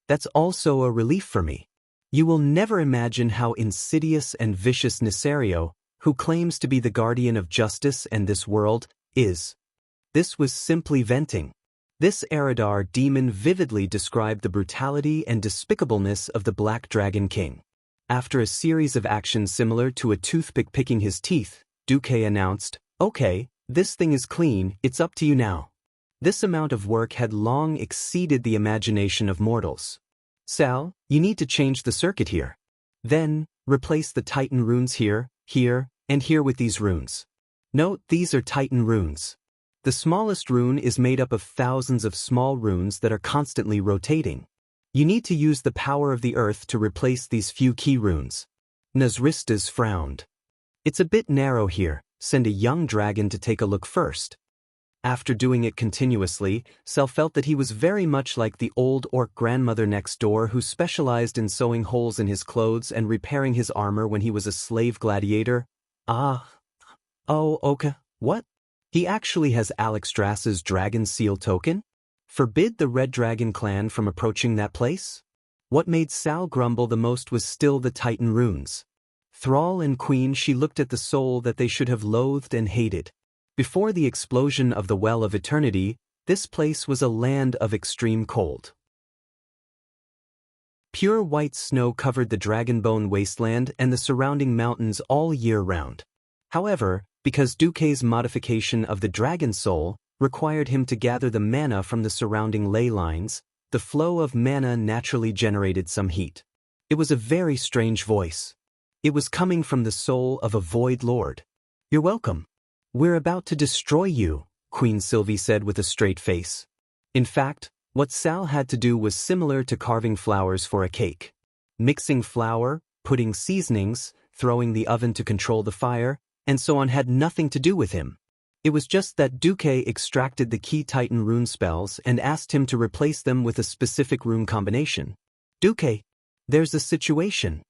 That's also a relief for me. You will never imagine how insidious and vicious Nesario, who claims to be the guardian of justice and this world, is." This was simply venting. This Eridar demon vividly described the brutality and despicableness of the Black Dragon King. After a series of actions similar to a toothpick picking his teeth, Duque announced, "Okay, this thing is clean, it's up to you now." This amount of work had long exceeded the imagination of mortals. "Sal, you need to change the circuit here. Then, replace the Titan runes here, here, and here with these runes. Note, these are Titan runes. The smallest rune is made up of thousands of small runes that are constantly rotating. You need to use the power of the earth to replace these few key runes." Nazristas frowned. "It's a bit narrow here, send a young dragon to take a look first." After doing it continuously, Sal felt that he was very much like the old orc grandmother next door who specialized in sewing holes in his clothes and repairing his armor when he was a slave gladiator. Okay, what? He actually has Alexstras's dragon seal token? Forbid the Red Dragon clan from approaching that place? What made Sal grumble the most was still the Titan runes. Thrall and Queen, she looked at the soul that they should have loathed and hated. Before the explosion of the Well of Eternity, this place was a land of extreme cold. Pure white snow covered the Dragonbone wasteland and the surrounding mountains all year round. However, because Duque's modification of the Dragon Soul required him to gather the mana from the surrounding ley lines, the flow of mana naturally generated some heat. It was a very strange voice. It was coming from the soul of a Void Lord. "You're welcome. We're about to destroy you," Queen Sylvie said with a straight face. In fact, what Sal had to do was similar to carving flowers for a cake. Mixing flour, putting seasonings, throwing the oven to control the fire, and so on had nothing to do with him. It was just that Duque extracted the key Titan rune spells and asked him to replace them with a specific rune combination. "Duque, there's a situation."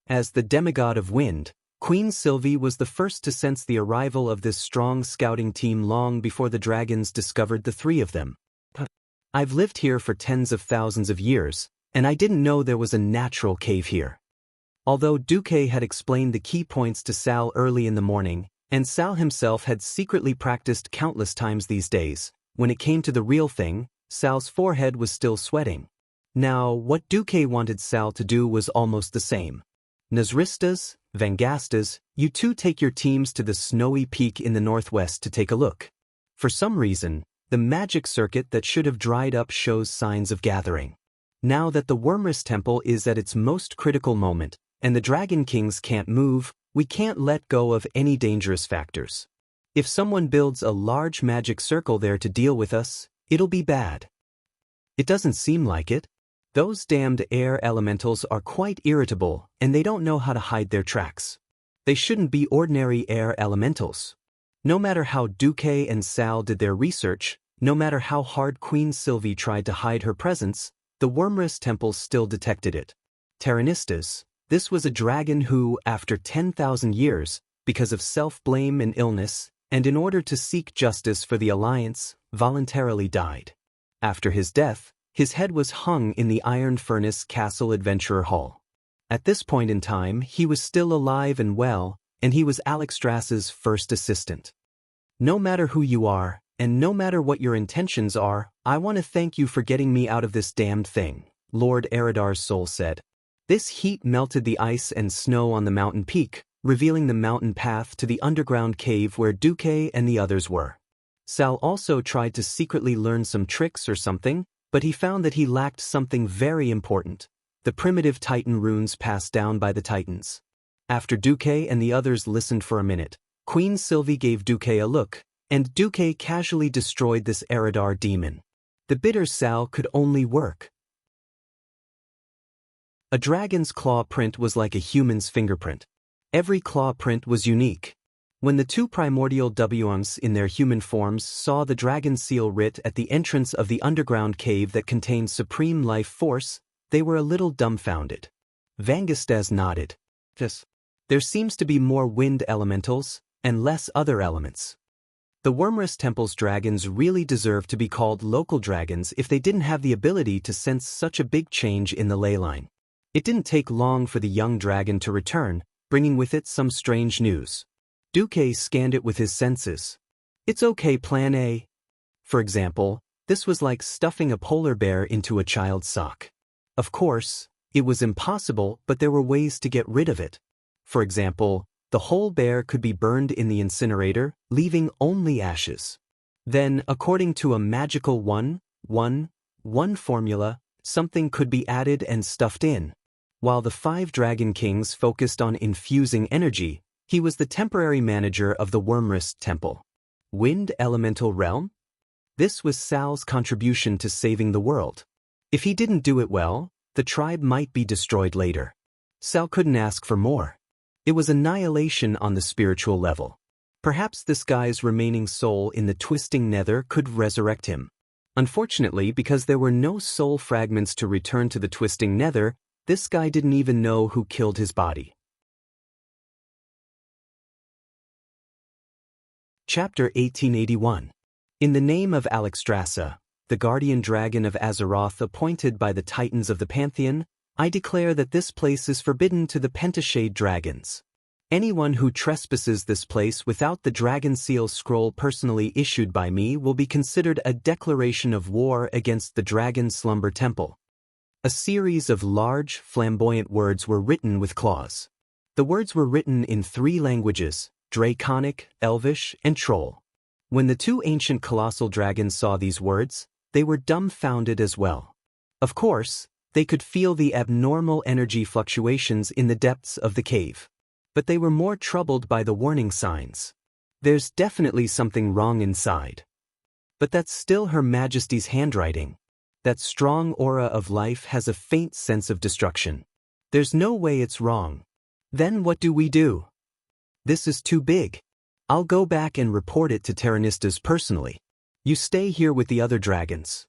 As the demigod of wind, Queen Sylvie was the first to sense the arrival of this strong scouting team long before the dragons discovered the three of them. "I've lived here for tens of thousands of years, and I didn't know there was a natural cave here." Although Duque had explained the key points to Sal early in the morning, and Sal himself had secretly practiced countless times these days, when it came to the real thing, Sal's forehead was still sweating. Now, what Duque wanted Sal to do was almost the same. "Nazristas, Vangastas, you two take your teams to the snowy peak in the northwest to take a look." For some reason, the magic circuit that should have dried up shows signs of gathering. Now that the Wormris Temple is at its most critical moment, and the Dragon Kings can't move, we can't let go of any dangerous factors. If someone builds a large magic circle there to deal with us, it'll be bad. It doesn't seem like it. Those damned air elementals are quite irritable, and they don't know how to hide their tracks. They shouldn't be ordinary air elementals. No matter how Duque and Sal did their research, no matter how hard Queen Sylvie tried to hide her presence, the Wormris Temple still detected it. Terranistas, this was a dragon who, after 10,000 years, because of self-blame and illness, and in order to seek justice for the alliance, voluntarily died. After his death, his head was hung in the Iron Furnace Castle Adventurer Hall. At this point in time, he was still alive and well, and he was Alexstrasza's first assistant. No matter who you are, and no matter what your intentions are, I want to thank you for getting me out of this damned thing, Lord Eridar's soul said. This heat melted the ice and snow on the mountain peak, revealing the mountain path to the underground cave where Duque and the others were. Sal also tried to secretly learn some tricks or something, but he found that he lacked something very important: the primitive Titan runes passed down by the Titans. After Duque and the others listened for a minute, Queen Sylvie gave Duque a look, and Duque casually destroyed this Eridar demon. The bitter Sal could only work. A dragon's claw print was like a human's fingerprint. Every claw print was unique. When the two primordial WMs in their human forms saw the dragon seal writ at the entrance of the underground cave that contained supreme life force, they were a little dumbfounded. Vangestas nodded. Yes. There seems to be more wind elementals, and less other elements. The Wyrmrest Temple's dragons really deserve to be called local dragons if they didn't have the ability to sense such a big change in the ley line. It didn't take long for the young dragon to return, bringing with it some strange news. Duque scanned it with his senses. It's okay, Plan A. For example, this was like stuffing a polar bear into a child's sock. Of course, it was impossible, but there were ways to get rid of it. For example, the whole bear could be burned in the incinerator, leaving only ashes. Then, according to a magical 1-1-1 formula, something could be added and stuffed in. While the 5 Dragon Kings focused on infusing energy, he was the temporary manager of the Wyrmrest Temple. Wind Elemental Realm? This was Sal's contribution to saving the world. If he didn't do it well, the tribe might be destroyed later. Sal couldn't ask for more. It was annihilation on the spiritual level. Perhaps this guy's remaining soul in the twisting nether could resurrect him. Unfortunately, because there were no soul fragments to return to the twisting nether, this guy didn't even know who killed his body. Chapter 1881. In the name of Alexstrasza, the guardian dragon of Azeroth appointed by the Titans of the Pantheon, I declare that this place is forbidden to the Pentashade dragons. Anyone who trespasses this place without the Dragon Seal scroll personally issued by me will be considered a declaration of war against the Dragon Slumber Temple. A series of large, flamboyant words were written with claws. The words were written in 3 languages: Draconic, Elvish, and Troll. When the 2 ancient colossal dragons saw these words, they were dumbfounded as well. Of course, they could feel the abnormal energy fluctuations in the depths of the cave. But they were more troubled by the warning signs. There's definitely something wrong inside. But that's still Her Majesty's handwriting. That strong aura of life has a faint sense of destruction. There's no way it's wrong. Then what do we do? This is too big. I'll go back and report it to Terranistas personally. You stay here with the other dragons.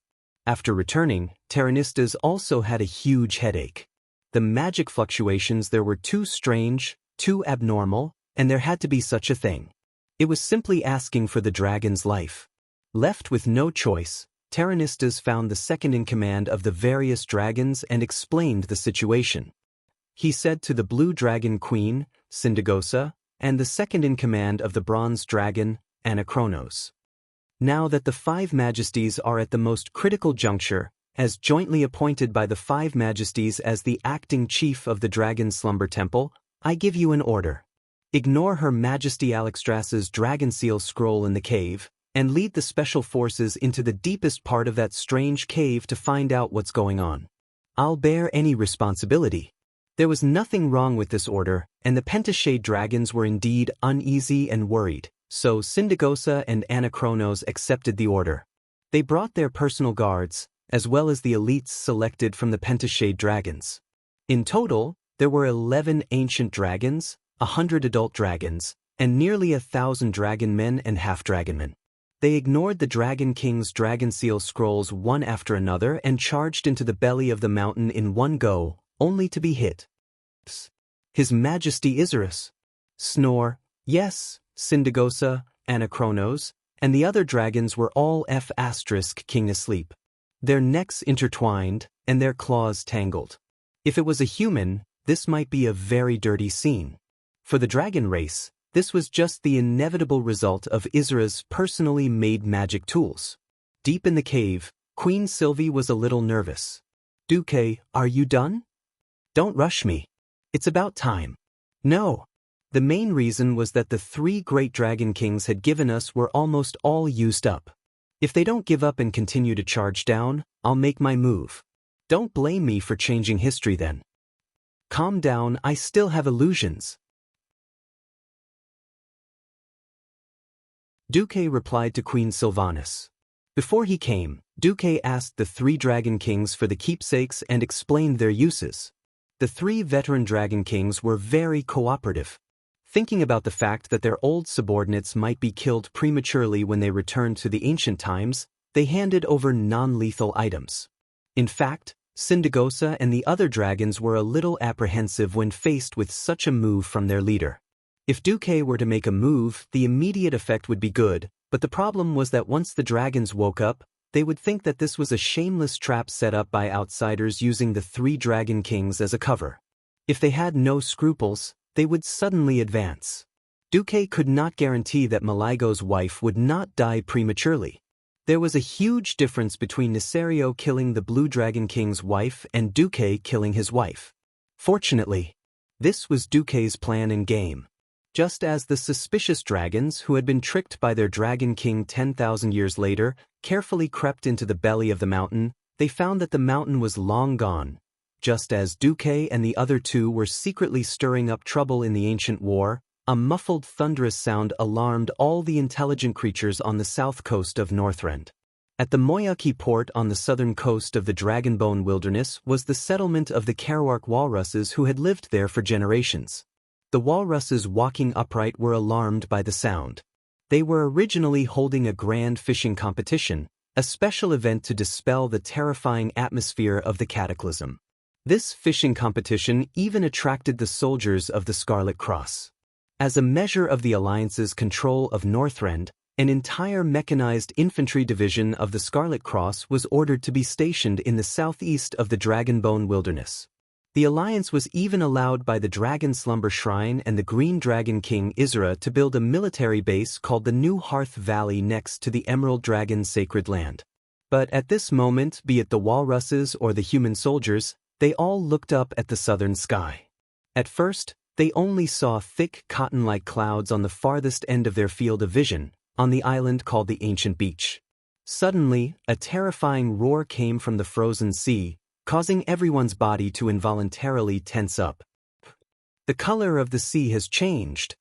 After returning, Terranistas also had a huge headache. The magic fluctuations there were too strange, too abnormal, and there had to be such a thing. It was simply asking for the dragon's life. Left with no choice, Terranistas found the second-in-command of the various dragons and explained the situation. He said to the Blue Dragon Queen, Syndagosa, and the second-in-command of the Bronze Dragon, Anachronos. Now that the 5 Majesties are at the most critical juncture, as jointly appointed by the 5 Majesties as the acting chief of the Dragon Slumber Temple, I give you an order. Ignore Her Majesty Alexstrasza's Dragon Seal scroll in the cave, and lead the special forces into the deepest part of that strange cave to find out what's going on. I'll bear any responsibility. There was nothing wrong with this order, and the Pentashade dragons were indeed uneasy and worried, so Syndagosa and Anachronos accepted the order. They brought their personal guards, as well as the elites selected from the Pentashade dragons. In total, there were 11 ancient dragons, 100 adult dragons, and nearly 1,000 dragon men and half-dragon men. They ignored the Dragon King's Dragon Seal scrolls one after another and charged into the belly of the mountain in one go, only to be hit. His Majesty Isurus. Snore. Yes, Syndagosa, Anachronos, and the other dragons were all king asleep. Their necks intertwined, and their claws tangled. If it was a human, this might be a very dirty scene. For the dragon race, this was just the inevitable result of Isra's personally made magic tools. Deep in the cave, Queen Sylvie was a little nervous. "Duque, are you done? Don't rush me. It's about time." No. The main reason was that the 3 great dragon kings had given us were almost all used up. If they don't give up and continue to charge down, I'll make my move. Don't blame me for changing history then. Calm down, I still have illusions. Duque replied to Queen Sylvanas. Before he came, Duque asked the 3 dragon kings for the keepsakes and explained their uses. The 3 veteran dragon kings were very cooperative. Thinking about the fact that their old subordinates might be killed prematurely when they returned to the ancient times, they handed over non-lethal items. In fact, Syndagosa and the other dragons were a little apprehensive when faced with such a move from their leader. If Duque were to make a move, the immediate effect would be good, but the problem was that once the dragons woke up, they would think that this was a shameless trap set up by outsiders using the 3 dragon kings as a cover. If they had no scruples, they would suddenly advance. Duque could not guarantee that Maligo's wife would not die prematurely. There was a huge difference between Nicerio killing the Blue Dragon King's wife and Duque killing his wife. Fortunately, this was Duque's plan and game. Just as the suspicious dragons who had been tricked by their Dragon King 10,000 years later carefully crept into the belly of the mountain, they found that the mountain was long gone. Just as Duque and the other 2 were secretly stirring up trouble in the ancient war, a muffled thunderous sound alarmed all the intelligent creatures on the south coast of Northrend. At the Moyaki port on the southern coast of the Dragonbone Wilderness was the settlement of the Kerouark walruses who had lived there for generations. The walruses walking upright were alarmed by the sound. They were originally holding a grand fishing competition, a special event to dispel the terrifying atmosphere of the cataclysm. This fishing competition even attracted the soldiers of the Scarlet Cross. As a measure of the Alliance's control of Northrend, an entire mechanized infantry division of the Scarlet Cross was ordered to be stationed in the southeast of the Dragonbone Wilderness. The Alliance was even allowed by the Dragon Slumber Shrine and the Green Dragon King Isra to build a military base called the New Hearth Valley next to the Emerald Dragon Sacred Land. But at this moment, be it the walruses or the human soldiers, they all looked up at the southern sky. At first, they only saw thick cotton-like clouds on the farthest end of their field of vision, on the island called the Ancient Beach. Suddenly, a terrifying roar came from the frozen sea, causing everyone's body to involuntarily tense up. "The color of the sea has changed."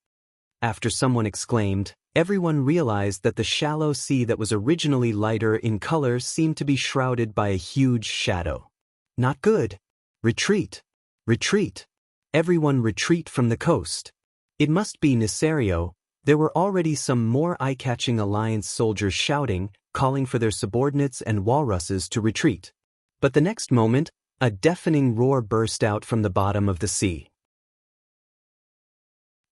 After someone exclaimed, everyone realized that the shallow sea that was originally lighter in color seemed to be shrouded by a huge shadow. "Not good. Retreat. Retreat. Everyone retreat from the coast." It must be Nicerio. There were already some more eye-catching Alliance soldiers shouting, calling for their subordinates and walruses to retreat. But the next moment, a deafening roar burst out from the bottom of the sea.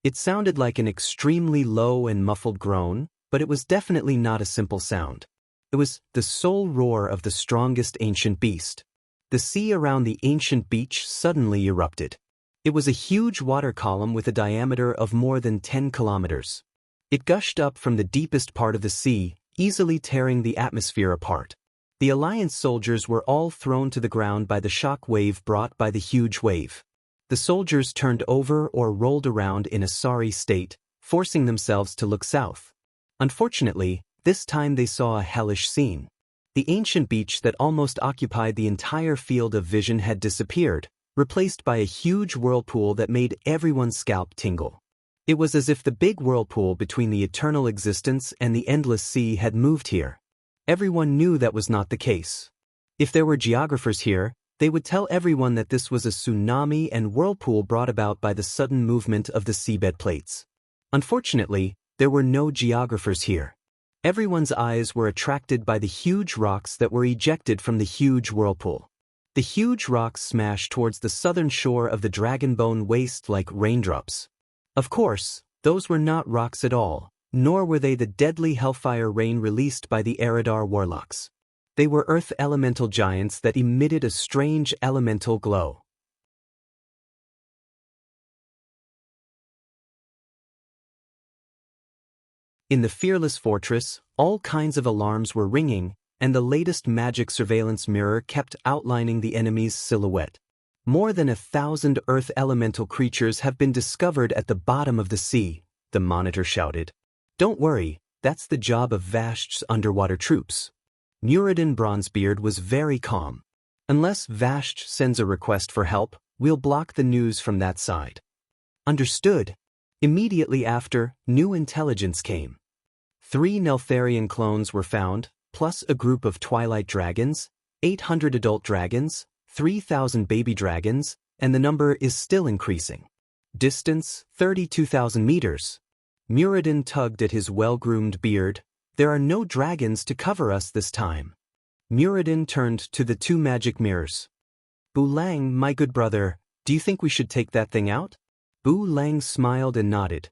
It sounded like an extremely low and muffled groan, but it was definitely not a simple sound. It was the soul roar of the strongest ancient beast. The sea around the ancient beach suddenly erupted. It was a huge water column with a diameter of more than 10 kilometers. It gushed up from the deepest part of the sea, easily tearing the atmosphere apart. The Alliance soldiers were all thrown to the ground by the shock wave brought by the huge wave. The soldiers turned over or rolled around in a sorry state, forcing themselves to look south. Unfortunately, this time they saw a hellish scene. The ancient beach that almost occupied the entire field of vision had disappeared, replaced by a huge whirlpool that made everyone's scalp tingle. It was as if the big whirlpool between the eternal existence and the endless sea had moved here. Everyone knew that was not the case. If there were geographers here, they would tell everyone that this was a tsunami and whirlpool brought about by the sudden movement of the seabed plates. Unfortunately, there were no geographers here. Everyone's eyes were attracted by the huge rocks that were ejected from the huge whirlpool. The huge rocks smashed towards the southern shore of the Dragonbone Waste like raindrops. Of course, those were not rocks at all. nor were they the deadly hellfire rain released by the Eridar warlocks. They were earth elemental giants that emitted a strange elemental glow. In the fearless fortress, all kinds of alarms were ringing, and the latest magic surveillance mirror kept outlining the enemy's silhouette. More than 1,000 earth elemental creatures have been discovered at the bottom of the sea, the monitor shouted. Don't worry, that's the job of Vashch's underwater troops. Muradin Bronzebeard was very calm. Unless Vashch sends a request for help, we'll block the news from that side. Understood. Immediately after, new intelligence came. 3 Neltharion clones were found, plus a group of twilight dragons, 800 adult dragons, 3,000 baby dragons, and the number is still increasing. Distance, 32,000 meters. Muradin tugged at his well-groomed beard. There are no dragons to cover us this time. Muradin turned to the 2 magic mirrors. Bu Lang, my good brother, do you think we should take that thing out? Bu Lang smiled and nodded.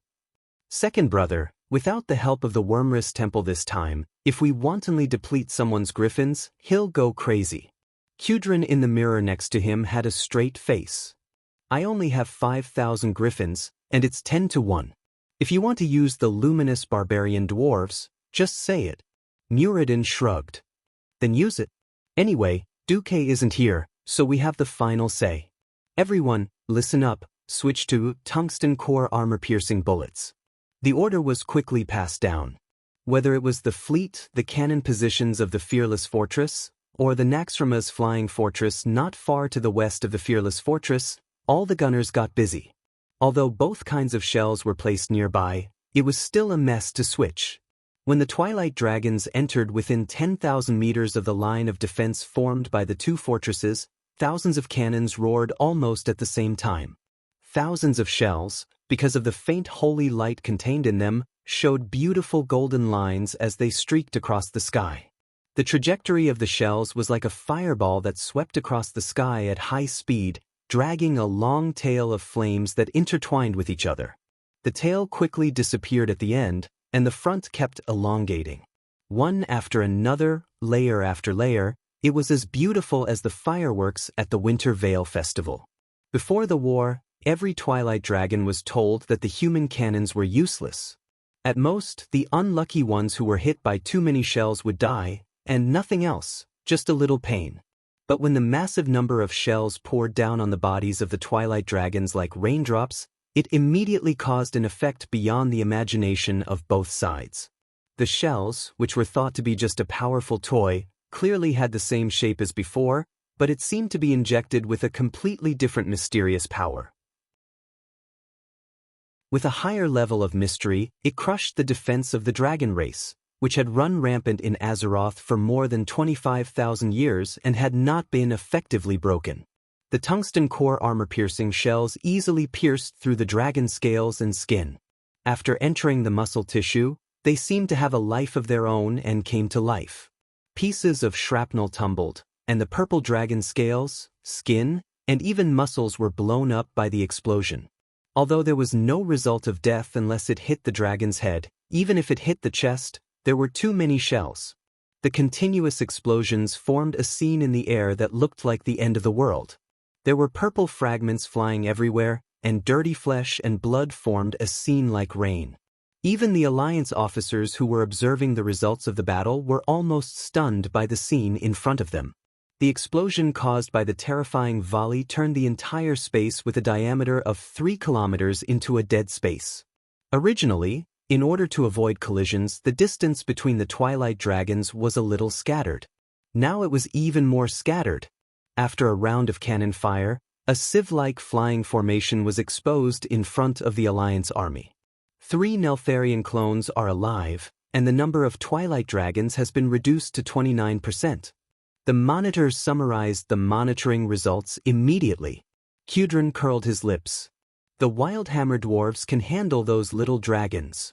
Second brother, without the help of the Wormris Temple this time, if we wantonly deplete someone's griffins, he'll go crazy. Kudrin in the mirror next to him had a straight face. I only have 5,000 griffins, and it's 10 to 1. If you want to use the luminous barbarian dwarves, just say it. Muradin shrugged. Then use it. Anyway, Duque isn't here, so we have the final say. Everyone, listen up, switch to tungsten core armor-piercing bullets. The order was quickly passed down. Whether it was the fleet, the cannon positions of the Fearless Fortress, or the Naxxrama's flying fortress not far to the west of the Fearless Fortress, all the gunners got busy. Although both kinds of shells were placed nearby, it was still a mess to switch. When the Twilight Dragons entered within 10,000 meters of the line of defense formed by the 2 fortresses, thousands of cannons roared almost at the same time. Thousands of shells, because of the faint holy light contained in them, showed beautiful golden lines as they streaked across the sky. The trajectory of the shells was like a fireball that swept across the sky at high speed, dragging a long tail of flames that intertwined with each other. The tail quickly disappeared at the end, and the front kept elongating. One after another, layer after layer, it was as beautiful as the fireworks at the Winter Veil Festival. Before the war, every Twilight Dragon was told that the human cannons were useless. At most, the unlucky ones who were hit by too many shells would die, and nothing else, just a little pain. But when the massive number of shells poured down on the bodies of the Twilight Dragons like raindrops, it immediately caused an effect beyond the imagination of both sides. The shells, which were thought to be just a powerful toy, clearly had the same shape as before, but it seemed to be injected with a completely different mysterious power. With a higher level of mystery, it crushed the defense of the dragon race, which had run rampant in Azeroth for more than 25,000 years and had not been effectively broken. The tungsten core armor-piercing shells easily pierced through the dragon scales and skin. After entering the muscle tissue, they seemed to have a life of their own and came to life. Pieces of shrapnel tumbled, and the purple dragon scales, skin, and even muscles were blown up by the explosion. Although there was no result of death unless it hit the dragon's head, even if it hit the chest, there were too many shells. The continuous explosions formed a scene in the air that looked like the end of the world. There were purple fragments flying everywhere, and dirty flesh and blood formed a scene like rain. Even the Alliance officers who were observing the results of the battle were almost stunned by the scene in front of them. The explosion caused by the terrifying volley turned the entire space with a diameter of 3 kilometers into a dead space. Originally, in order to avoid collisions, the distance between the Twilight Dragons was a little scattered. Now it was even more scattered. After a round of cannon fire, a sieve-like flying formation was exposed in front of the Alliance army. 3 Neltharion clones are alive, and the number of Twilight Dragons has been reduced to 29%. The monitor summarized the monitoring results immediately. Kudrin curled his lips. The Wildhammer dwarves can handle those little dragons.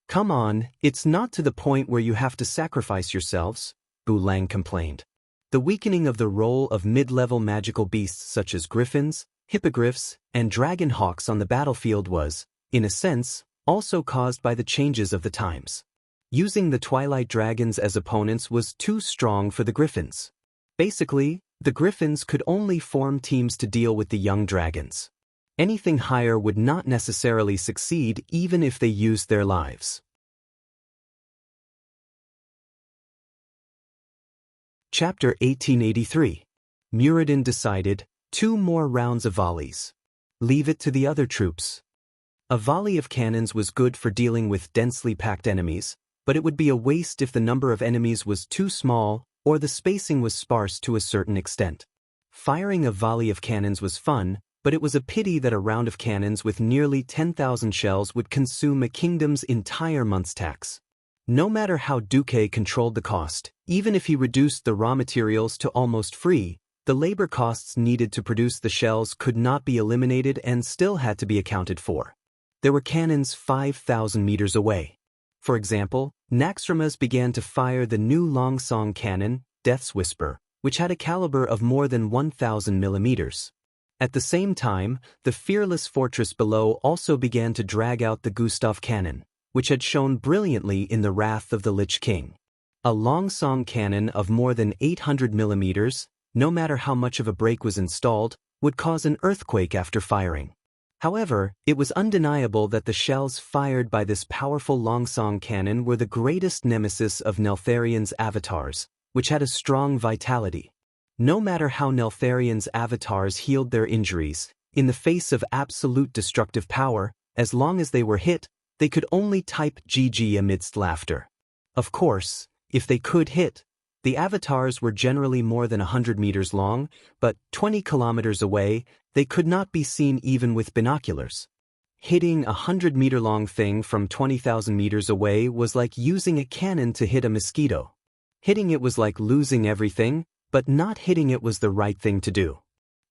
Come on, it's not to the point where you have to sacrifice yourselves, Bu Lang complained. The weakening of the role of mid-level magical beasts such as griffins, hippogriffs, and dragon hawks on the battlefield was, in a sense, also caused by the changes of the times. Using the Twilight Dragons as opponents was too strong for the Griffins. Basically, the Griffins could only form teams to deal with the young dragons. Anything higher would not necessarily succeed even if they used their lives. Chapter 1883. Muradin decided, 2 more rounds of volleys. Leave it to the other troops. A volley of cannons was good for dealing with densely packed enemies, but it would be a waste if the number of enemies was too small or the spacing was sparse to a certain extent. Firing a volley of cannons was fun, but it was a pity that a round of cannons with nearly 10,000 shells would consume a kingdom's entire month's tax. No matter how Duque controlled the cost, even if he reduced the raw materials to almost free, the labor costs needed to produce the shells could not be eliminated and still had to be accounted for. There were cannons 5,000 meters away. For example, Naxxramas began to fire the new Longsong cannon, Death's Whisper, which had a caliber of more than 1,000 millimeters. At the same time, the fearless fortress below also began to drag out the Gustav cannon, which had shone brilliantly in the wrath of the Lich King. A Longsong cannon of more than 800 millimeters, no matter how much of a brake was installed, would cause an earthquake after firing. However, it was undeniable that the shells fired by this powerful Longsong cannon were the greatest nemesis of Neltharion's avatars, which had a strong vitality. No matter how Neltharion's avatars healed their injuries, in the face of absolute destructive power, as long as they were hit, they could only type GG amidst laughter. Of course, if they could hit, the avatars were generally more than 100 meters long, but 20 kilometers away, they could not be seen even with binoculars. Hitting a 100-meter-long thing from 20,000 meters away was like using a cannon to hit a mosquito. Hitting it was like losing everything, but not hitting it was the right thing to do.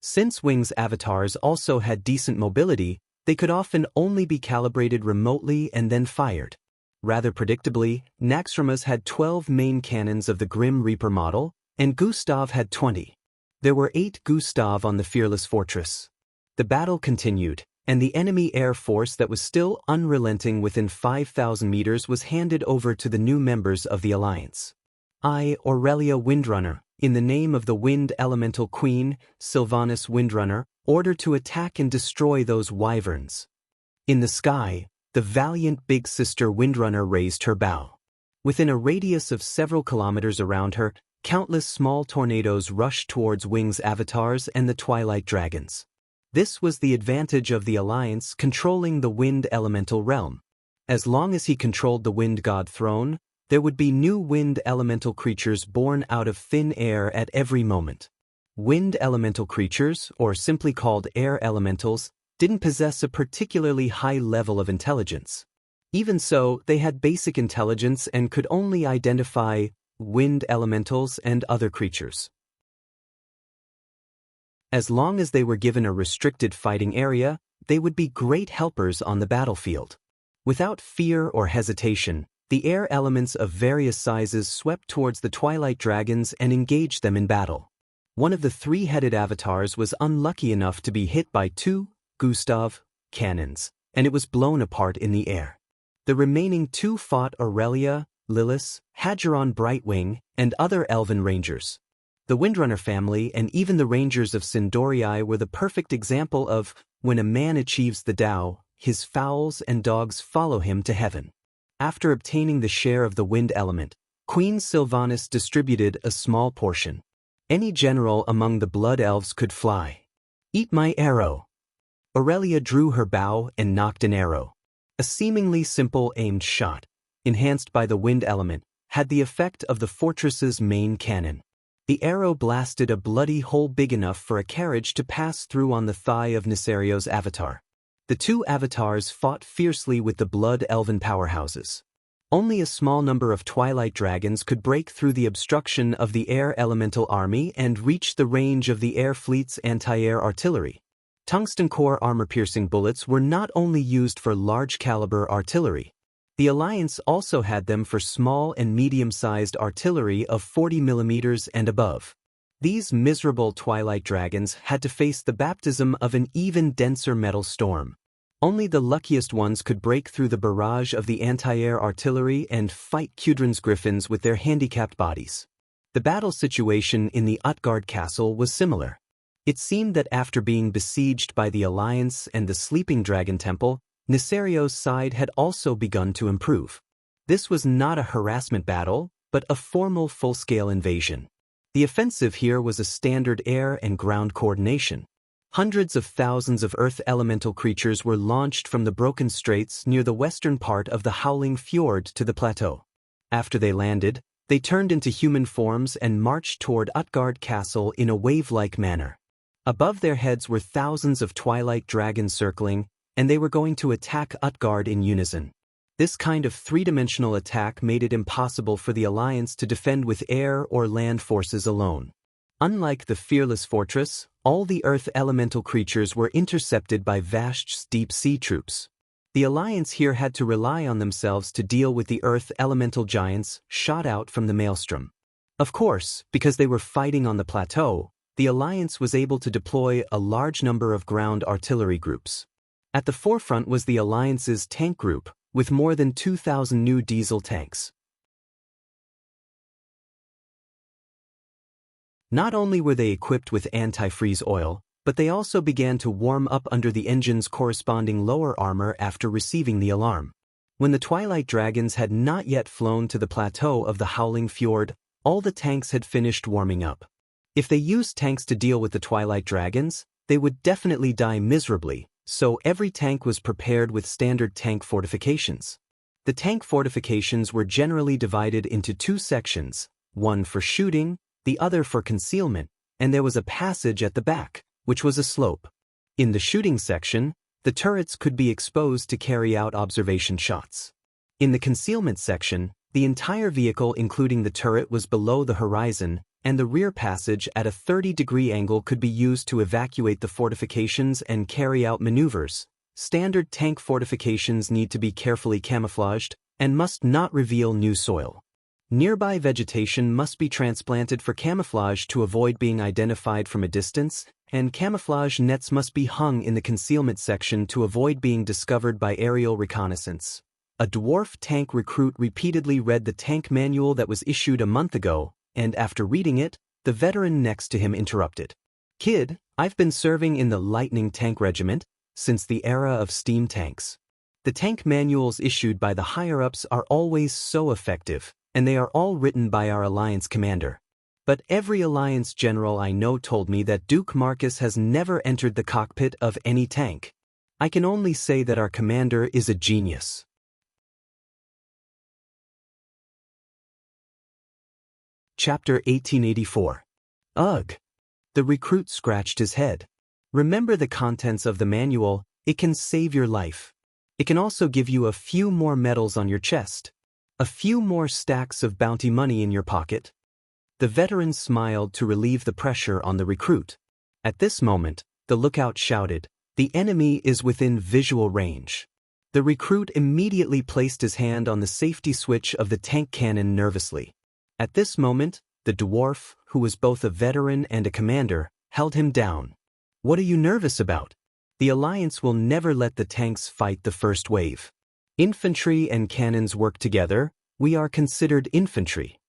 Since Wing's avatars also had decent mobility, they could often only be calibrated remotely and then fired. Rather predictably, Naxxramas had 12 main cannons of the Grim Reaper model, and Gustav had 20. There were 8 Gustav on the fearless fortress. The battle continued, and the enemy air force that was still unrelenting within 5,000 meters was handed over to the new members of the alliance. I, Aurelia Windrunner, in the name of the Wind Elemental Queen, Sylvanas Windrunner, ordered to attack and destroy those wyverns. In the sky, the valiant big sister Windrunner raised her bow. Within a radius of several kilometers around her, countless small tornadoes rushed towards Wing's avatars and the Twilight Dragons. This was the advantage of the Alliance controlling the Wind Elemental realm. As long as he controlled the Wind God throne, there would be new Wind Elemental creatures born out of thin air at every moment. Wind Elemental creatures, or simply called Air Elementals, didn't possess a particularly high level of intelligence. Even so, they had basic intelligence and could only identify wind elementals and other creatures. As long as they were given a restricted fighting area, they would be great helpers on the battlefield. Without fear or hesitation, the air elements of various sizes swept towards the Twilight Dragons and engaged them in battle. One of the 3-headed avatars was unlucky enough to be hit by 2 Gustav cannons, and it was blown apart in the air. The remaining 2 fought Aurelia, Lilith, Hadgeron Brightwing, and other elven rangers. The Windrunner family and even the rangers of Sindorii were the perfect example of, when a man achieves the Tao, his fowls and dogs follow him to heaven. After obtaining the share of the wind element, Queen Sylvanas distributed a small portion. Any general among the blood elves could fly. Eat my arrow. Aurelia drew her bow and knocked an arrow. A seemingly simple aimed shot, enhanced by the wind element, had the effect of the fortress's main cannon. The arrow blasted a bloody hole big enough for a carriage to pass through on the thigh of Nisario's avatar. The 2 avatars fought fiercely with the blood elven powerhouses. Only a small number of Twilight Dragons could break through the obstruction of the air elemental army and reach the range of the air fleet's anti-air artillery. Tungsten core armor-piercing bullets were not only used for large-caliber artillery. The Alliance also had them for small and medium-sized artillery of 40 millimeters and above. These miserable Twilight Dragons had to face the baptism of an even denser metal storm. Only the luckiest ones could break through the barrage of the anti-air artillery and fight Kudrin's griffins with their handicapped bodies. The battle situation in the Utgard castle was similar. It seemed that after being besieged by the Alliance and the Sleeping Dragon Temple, Nisario's side had also begun to improve. This was not a harassment battle, but a formal full-scale invasion. The offensive here was a standard air and ground coordination. Hundreds of thousands of earth elemental creatures were launched from the broken straits near the western part of the Howling Fjord to the plateau. After they landed, they turned into human forms and marched toward Utgard Castle in a wave-like manner. Above their heads were thousands of twilight dragons circling, and they were going to attack Utgard in unison. This kind of three-dimensional attack made it impossible for the Alliance to defend with air or land forces alone. Unlike the Fearless Fortress, all the earth elemental creatures were intercepted by Vashch's deep-sea troops. The Alliance here had to rely on themselves to deal with the earth elemental giants shot out from the maelstrom. Of course, because they were fighting on the plateau, the Alliance was able to deploy a large number of ground artillery groups. At the forefront was the Alliance's tank group, with more than 2,000 new diesel tanks. Not only were they equipped with antifreeze oil, but they also began to warm up under the engine's corresponding lower armor after receiving the alarm. When the Twilight Dragons had not yet flown to the plateau of the Howling Fjord, all the tanks had finished warming up. If they used tanks to deal with the Twilight Dragons, they would definitely die miserably, so every tank was prepared with standard tank fortifications. The tank fortifications were generally divided into two sections, one for shooting, the other for concealment, and there was a passage at the back, which was a slope. In the shooting section, the turrets could be exposed to carry out observation shots. In the concealment section, the entire vehicle including the turret was below the horizon, and the rear passage at a 30-degree angle could be used to evacuate the fortifications and carry out maneuvers. Standard tank fortifications need to be carefully camouflaged and must not reveal new soil. Nearby vegetation must be transplanted for camouflage to avoid being identified from a distance, and camouflage nets must be hung in the concealment section to avoid being discovered by aerial reconnaissance. A dwarf tank recruit repeatedly read the tank manual that was issued a month ago, and after reading it, the veteran next to him interrupted. "Kid, I've been serving in the Lightning Tank Regiment since the era of steam tanks. The tank manuals issued by the higher-ups are always so effective, and they are all written by our Alliance commander. But every Alliance general I know told me that Duke Marcus has never entered the cockpit of any tank. I can only say that our commander is a genius." Chapter 1884. Ugh. The recruit scratched his head. Remember the contents of the manual, it can save your life. It can also give you a few more medals on your chest. A few more stacks of bounty money in your pocket. The veteran smiled to relieve the pressure on the recruit. At this moment, the lookout shouted, "The enemy is within visual range." The recruit immediately placed his hand on the safety switch of the tank cannon nervously. At this moment, the dwarf, who was both a veteran and a commander, held him down. "What are you nervous about? The Alliance will never let the tanks fight the first wave. Infantry and cannons work together, we are considered infantry."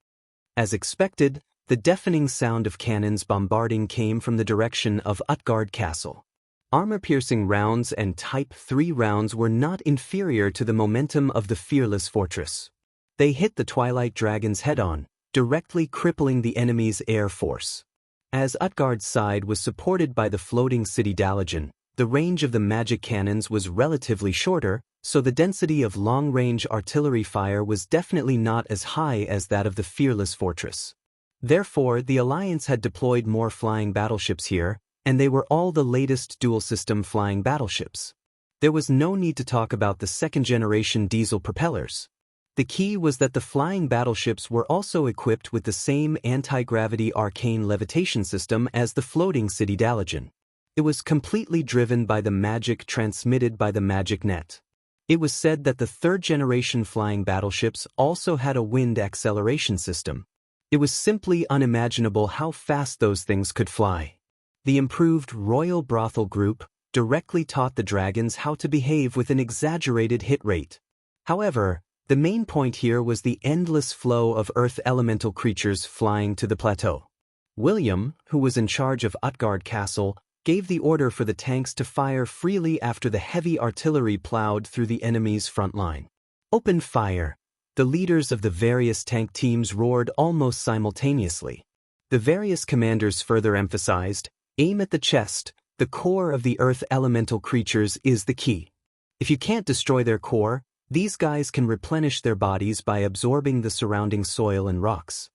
As expected, the deafening sound of cannons bombarding came from the direction of Utgard Castle. Armor-piercing rounds and Type 3 rounds were not inferior to the momentum of the Fearless Fortress. They hit the Twilight Dragons head-on, directly crippling the enemy's air force. As Utgard's side was supported by the floating city Dalagen, the range of the magic cannons was relatively shorter, so the density of long-range artillery fire was definitely not as high as that of the Fearless Fortress. Therefore, the Alliance had deployed more flying battleships here, and they were all the latest dual-system flying battleships. There was no need to talk about the second-generation diesel propellers. The key was that the flying battleships were also equipped with the same anti-gravity arcane levitation system as the floating city Dalagen. It was completely driven by the magic transmitted by the magic net. It was said that the third-generation flying battleships also had a wind acceleration system. It was simply unimaginable how fast those things could fly. The improved Royal Brothel Group, directly taught the dragons how to behave with an exaggerated hit rate. However, the main point here was the endless flow of earth elemental creatures flying to the plateau. William, who was in charge of Utgard Castle, gave the order for the tanks to fire freely after the heavy artillery plowed through the enemy's front line. Open fire! The leaders of the various tank teams roared almost simultaneously. The various commanders further emphasized, aim at the chest, the core of the earth elemental creatures is the key. If you can't destroy their core, these guys can replenish their bodies by absorbing the surrounding soil and rocks.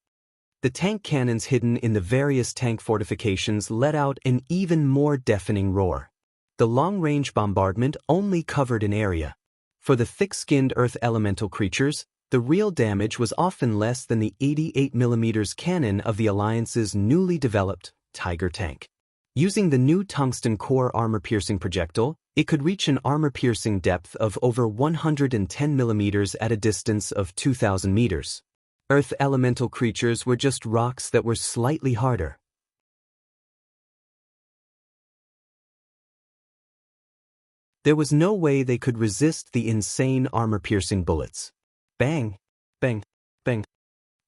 The tank cannons hidden in the various tank fortifications let out an even more deafening roar. The long-range bombardment only covered an area. For the thick-skinned earth elemental creatures, the real damage was often less than the 88mm cannon of the Alliance's newly developed Tiger tank. Using the new tungsten core armor-piercing projectile, it could reach an armor-piercing depth of over 110mm at a distance of 2,000 meters. Earth elemental creatures were just rocks that were slightly harder. There was no way they could resist the insane armor-piercing bullets. Bang! Bang! Bang!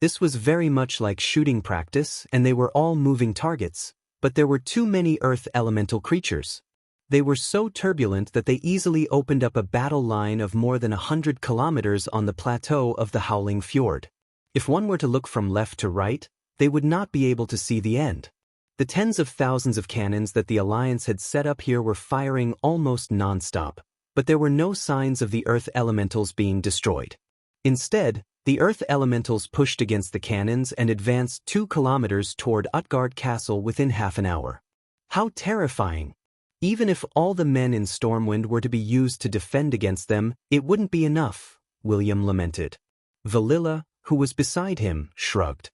This was very much like shooting practice, and they were all moving targets, but there were too many earth elemental creatures. They were so turbulent that they easily opened up a battle line of more than 100 kilometers on the plateau of the Howling Fjord. If one were to look from left to right, they would not be able to see the end. The tens of thousands of cannons that the Alliance had set up here were firing almost non-stop, but there were no signs of the earth elementals being destroyed. Instead, the earth elementals pushed against the cannons and advanced 2 kilometers toward Utgard Castle within half an hour. How terrifying! Even if all the men in Stormwind were to be used to defend against them, it wouldn't be enough, William lamented. Valilla, who was beside him, shrugged.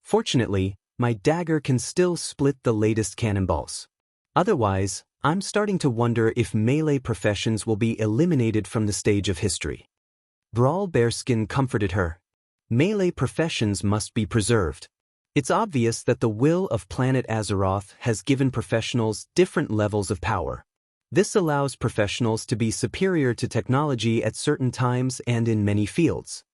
Fortunately, my dagger can still split the latest cannonballs. Otherwise, I'm starting to wonder if melee professions will be eliminated from the stage of history. Brawl Bearskin comforted her. Melee professions must be preserved. It's obvious that the will of planet Azeroth has given professionals different levels of power. This allows professionals to be superior to technology at certain times and in many fields.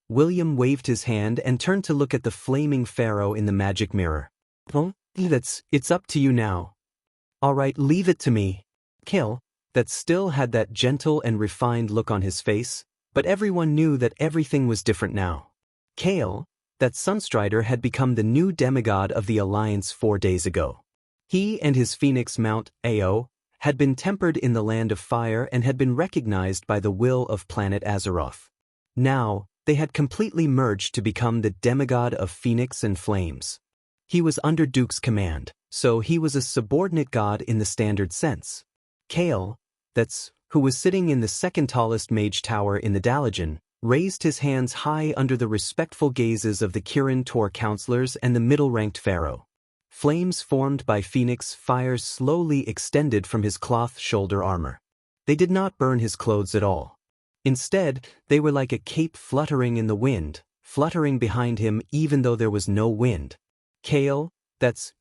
William waved his hand and turned to look at the flaming pharaoh in the magic mirror. Oh, it's up to you now. All right, leave it to me. Kill, that still had that gentle and refined look on his face, but everyone knew that everything was different now. Kale, that Sunstrider had become the new demigod of the Alliance 4 days ago. He and his phoenix mount, Ao, had been tempered in the Land of Fire and had been recognized by the will of planet Azeroth. Now, they had completely merged to become the demigod of Phoenix and Flames. He was under Duke's command, so he was a subordinate god in the standard sense. Kale, who was sitting in the second tallest mage tower in the Dalajan, raised his hands high under the respectful gazes of the Kirin Tor counselors and the middle-ranked pharaoh. Flames formed by Phoenix fires slowly extended from his cloth shoulder armor. They did not burn his clothes at all. Instead, they were like a cape fluttering in the wind, fluttering behind him even though there was no wind. Kale,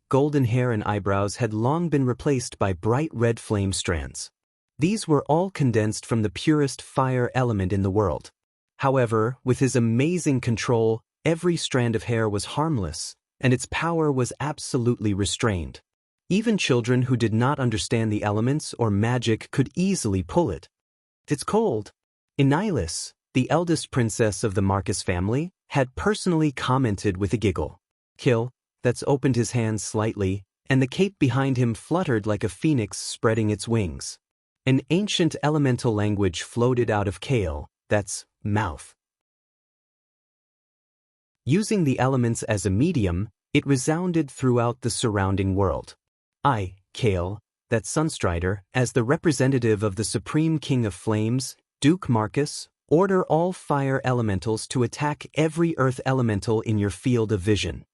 golden hair and eyebrows had long been replaced by bright red flame strands. These were all condensed from the purest fire element in the world. However, with his amazing control, every strand of hair was harmless, and its power was absolutely restrained. Even children who did not understand the elements or magic could easily pull it. It's cold. Enilis, the eldest princess of the Marcus family, had personally commented with a giggle. Kill, opened his hands slightly, and the cape behind him fluttered like a phoenix spreading its wings. An ancient elemental language floated out of Kale, mouth. Using the elements as a medium, it resounded throughout the surrounding world. I, Kale, Sunstrider, as the representative of the Supreme King of Flames, Duke Marcus, order all fire elementals to attack every earth elemental in your field of vision.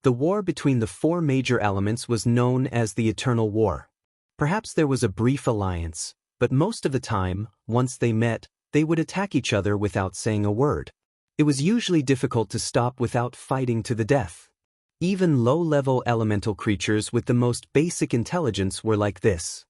The war between the 4 major elements was known as the Eternal War. Perhaps there was a brief alliance, but most of the time, once they met, they would attack each other without saying a word. It was usually difficult to stop without fighting to the death. Even low-level elemental creatures with the most basic intelligence were like this.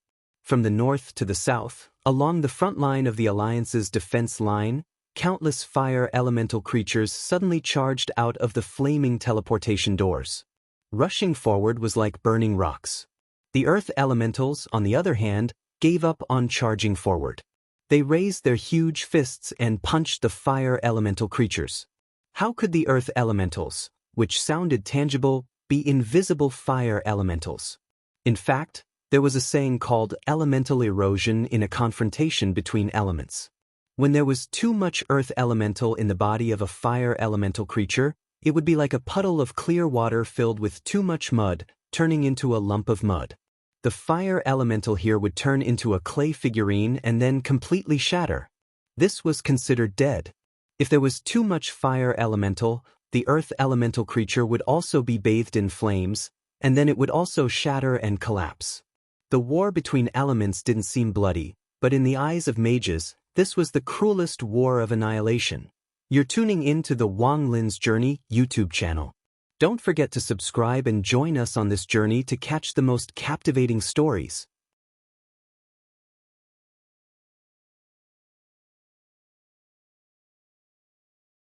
From the north to the south, along the front line of the Alliance's defense line, countless fire elemental creatures suddenly charged out of the flaming teleportation doors. Rushing forward was like burning rocks. The earth elementals, on the other hand, gave up on charging forward. They raised their huge fists and punched the fire elemental creatures. How could the earth elementals, which sounded tangible, be invisible fire elementals? In fact, there was a saying called elemental erosion in a confrontation between elements. When there was too much earth elemental in the body of a fire elemental creature, it would be like a puddle of clear water filled with too much mud, turning into a lump of mud. The fire elemental here would turn into a clay figurine and then completely shatter. This was considered dead. If there was too much fire elemental, the earth elemental creature would also be bathed in flames, and then it would also shatter and collapse. The war between elements didn't seem bloody, but in the eyes of mages, this was the cruelest war of annihilation. You're tuning in to the Wang Lin's Journey YouTube channel. Don't forget to subscribe and join us on this journey to catch the most captivating stories.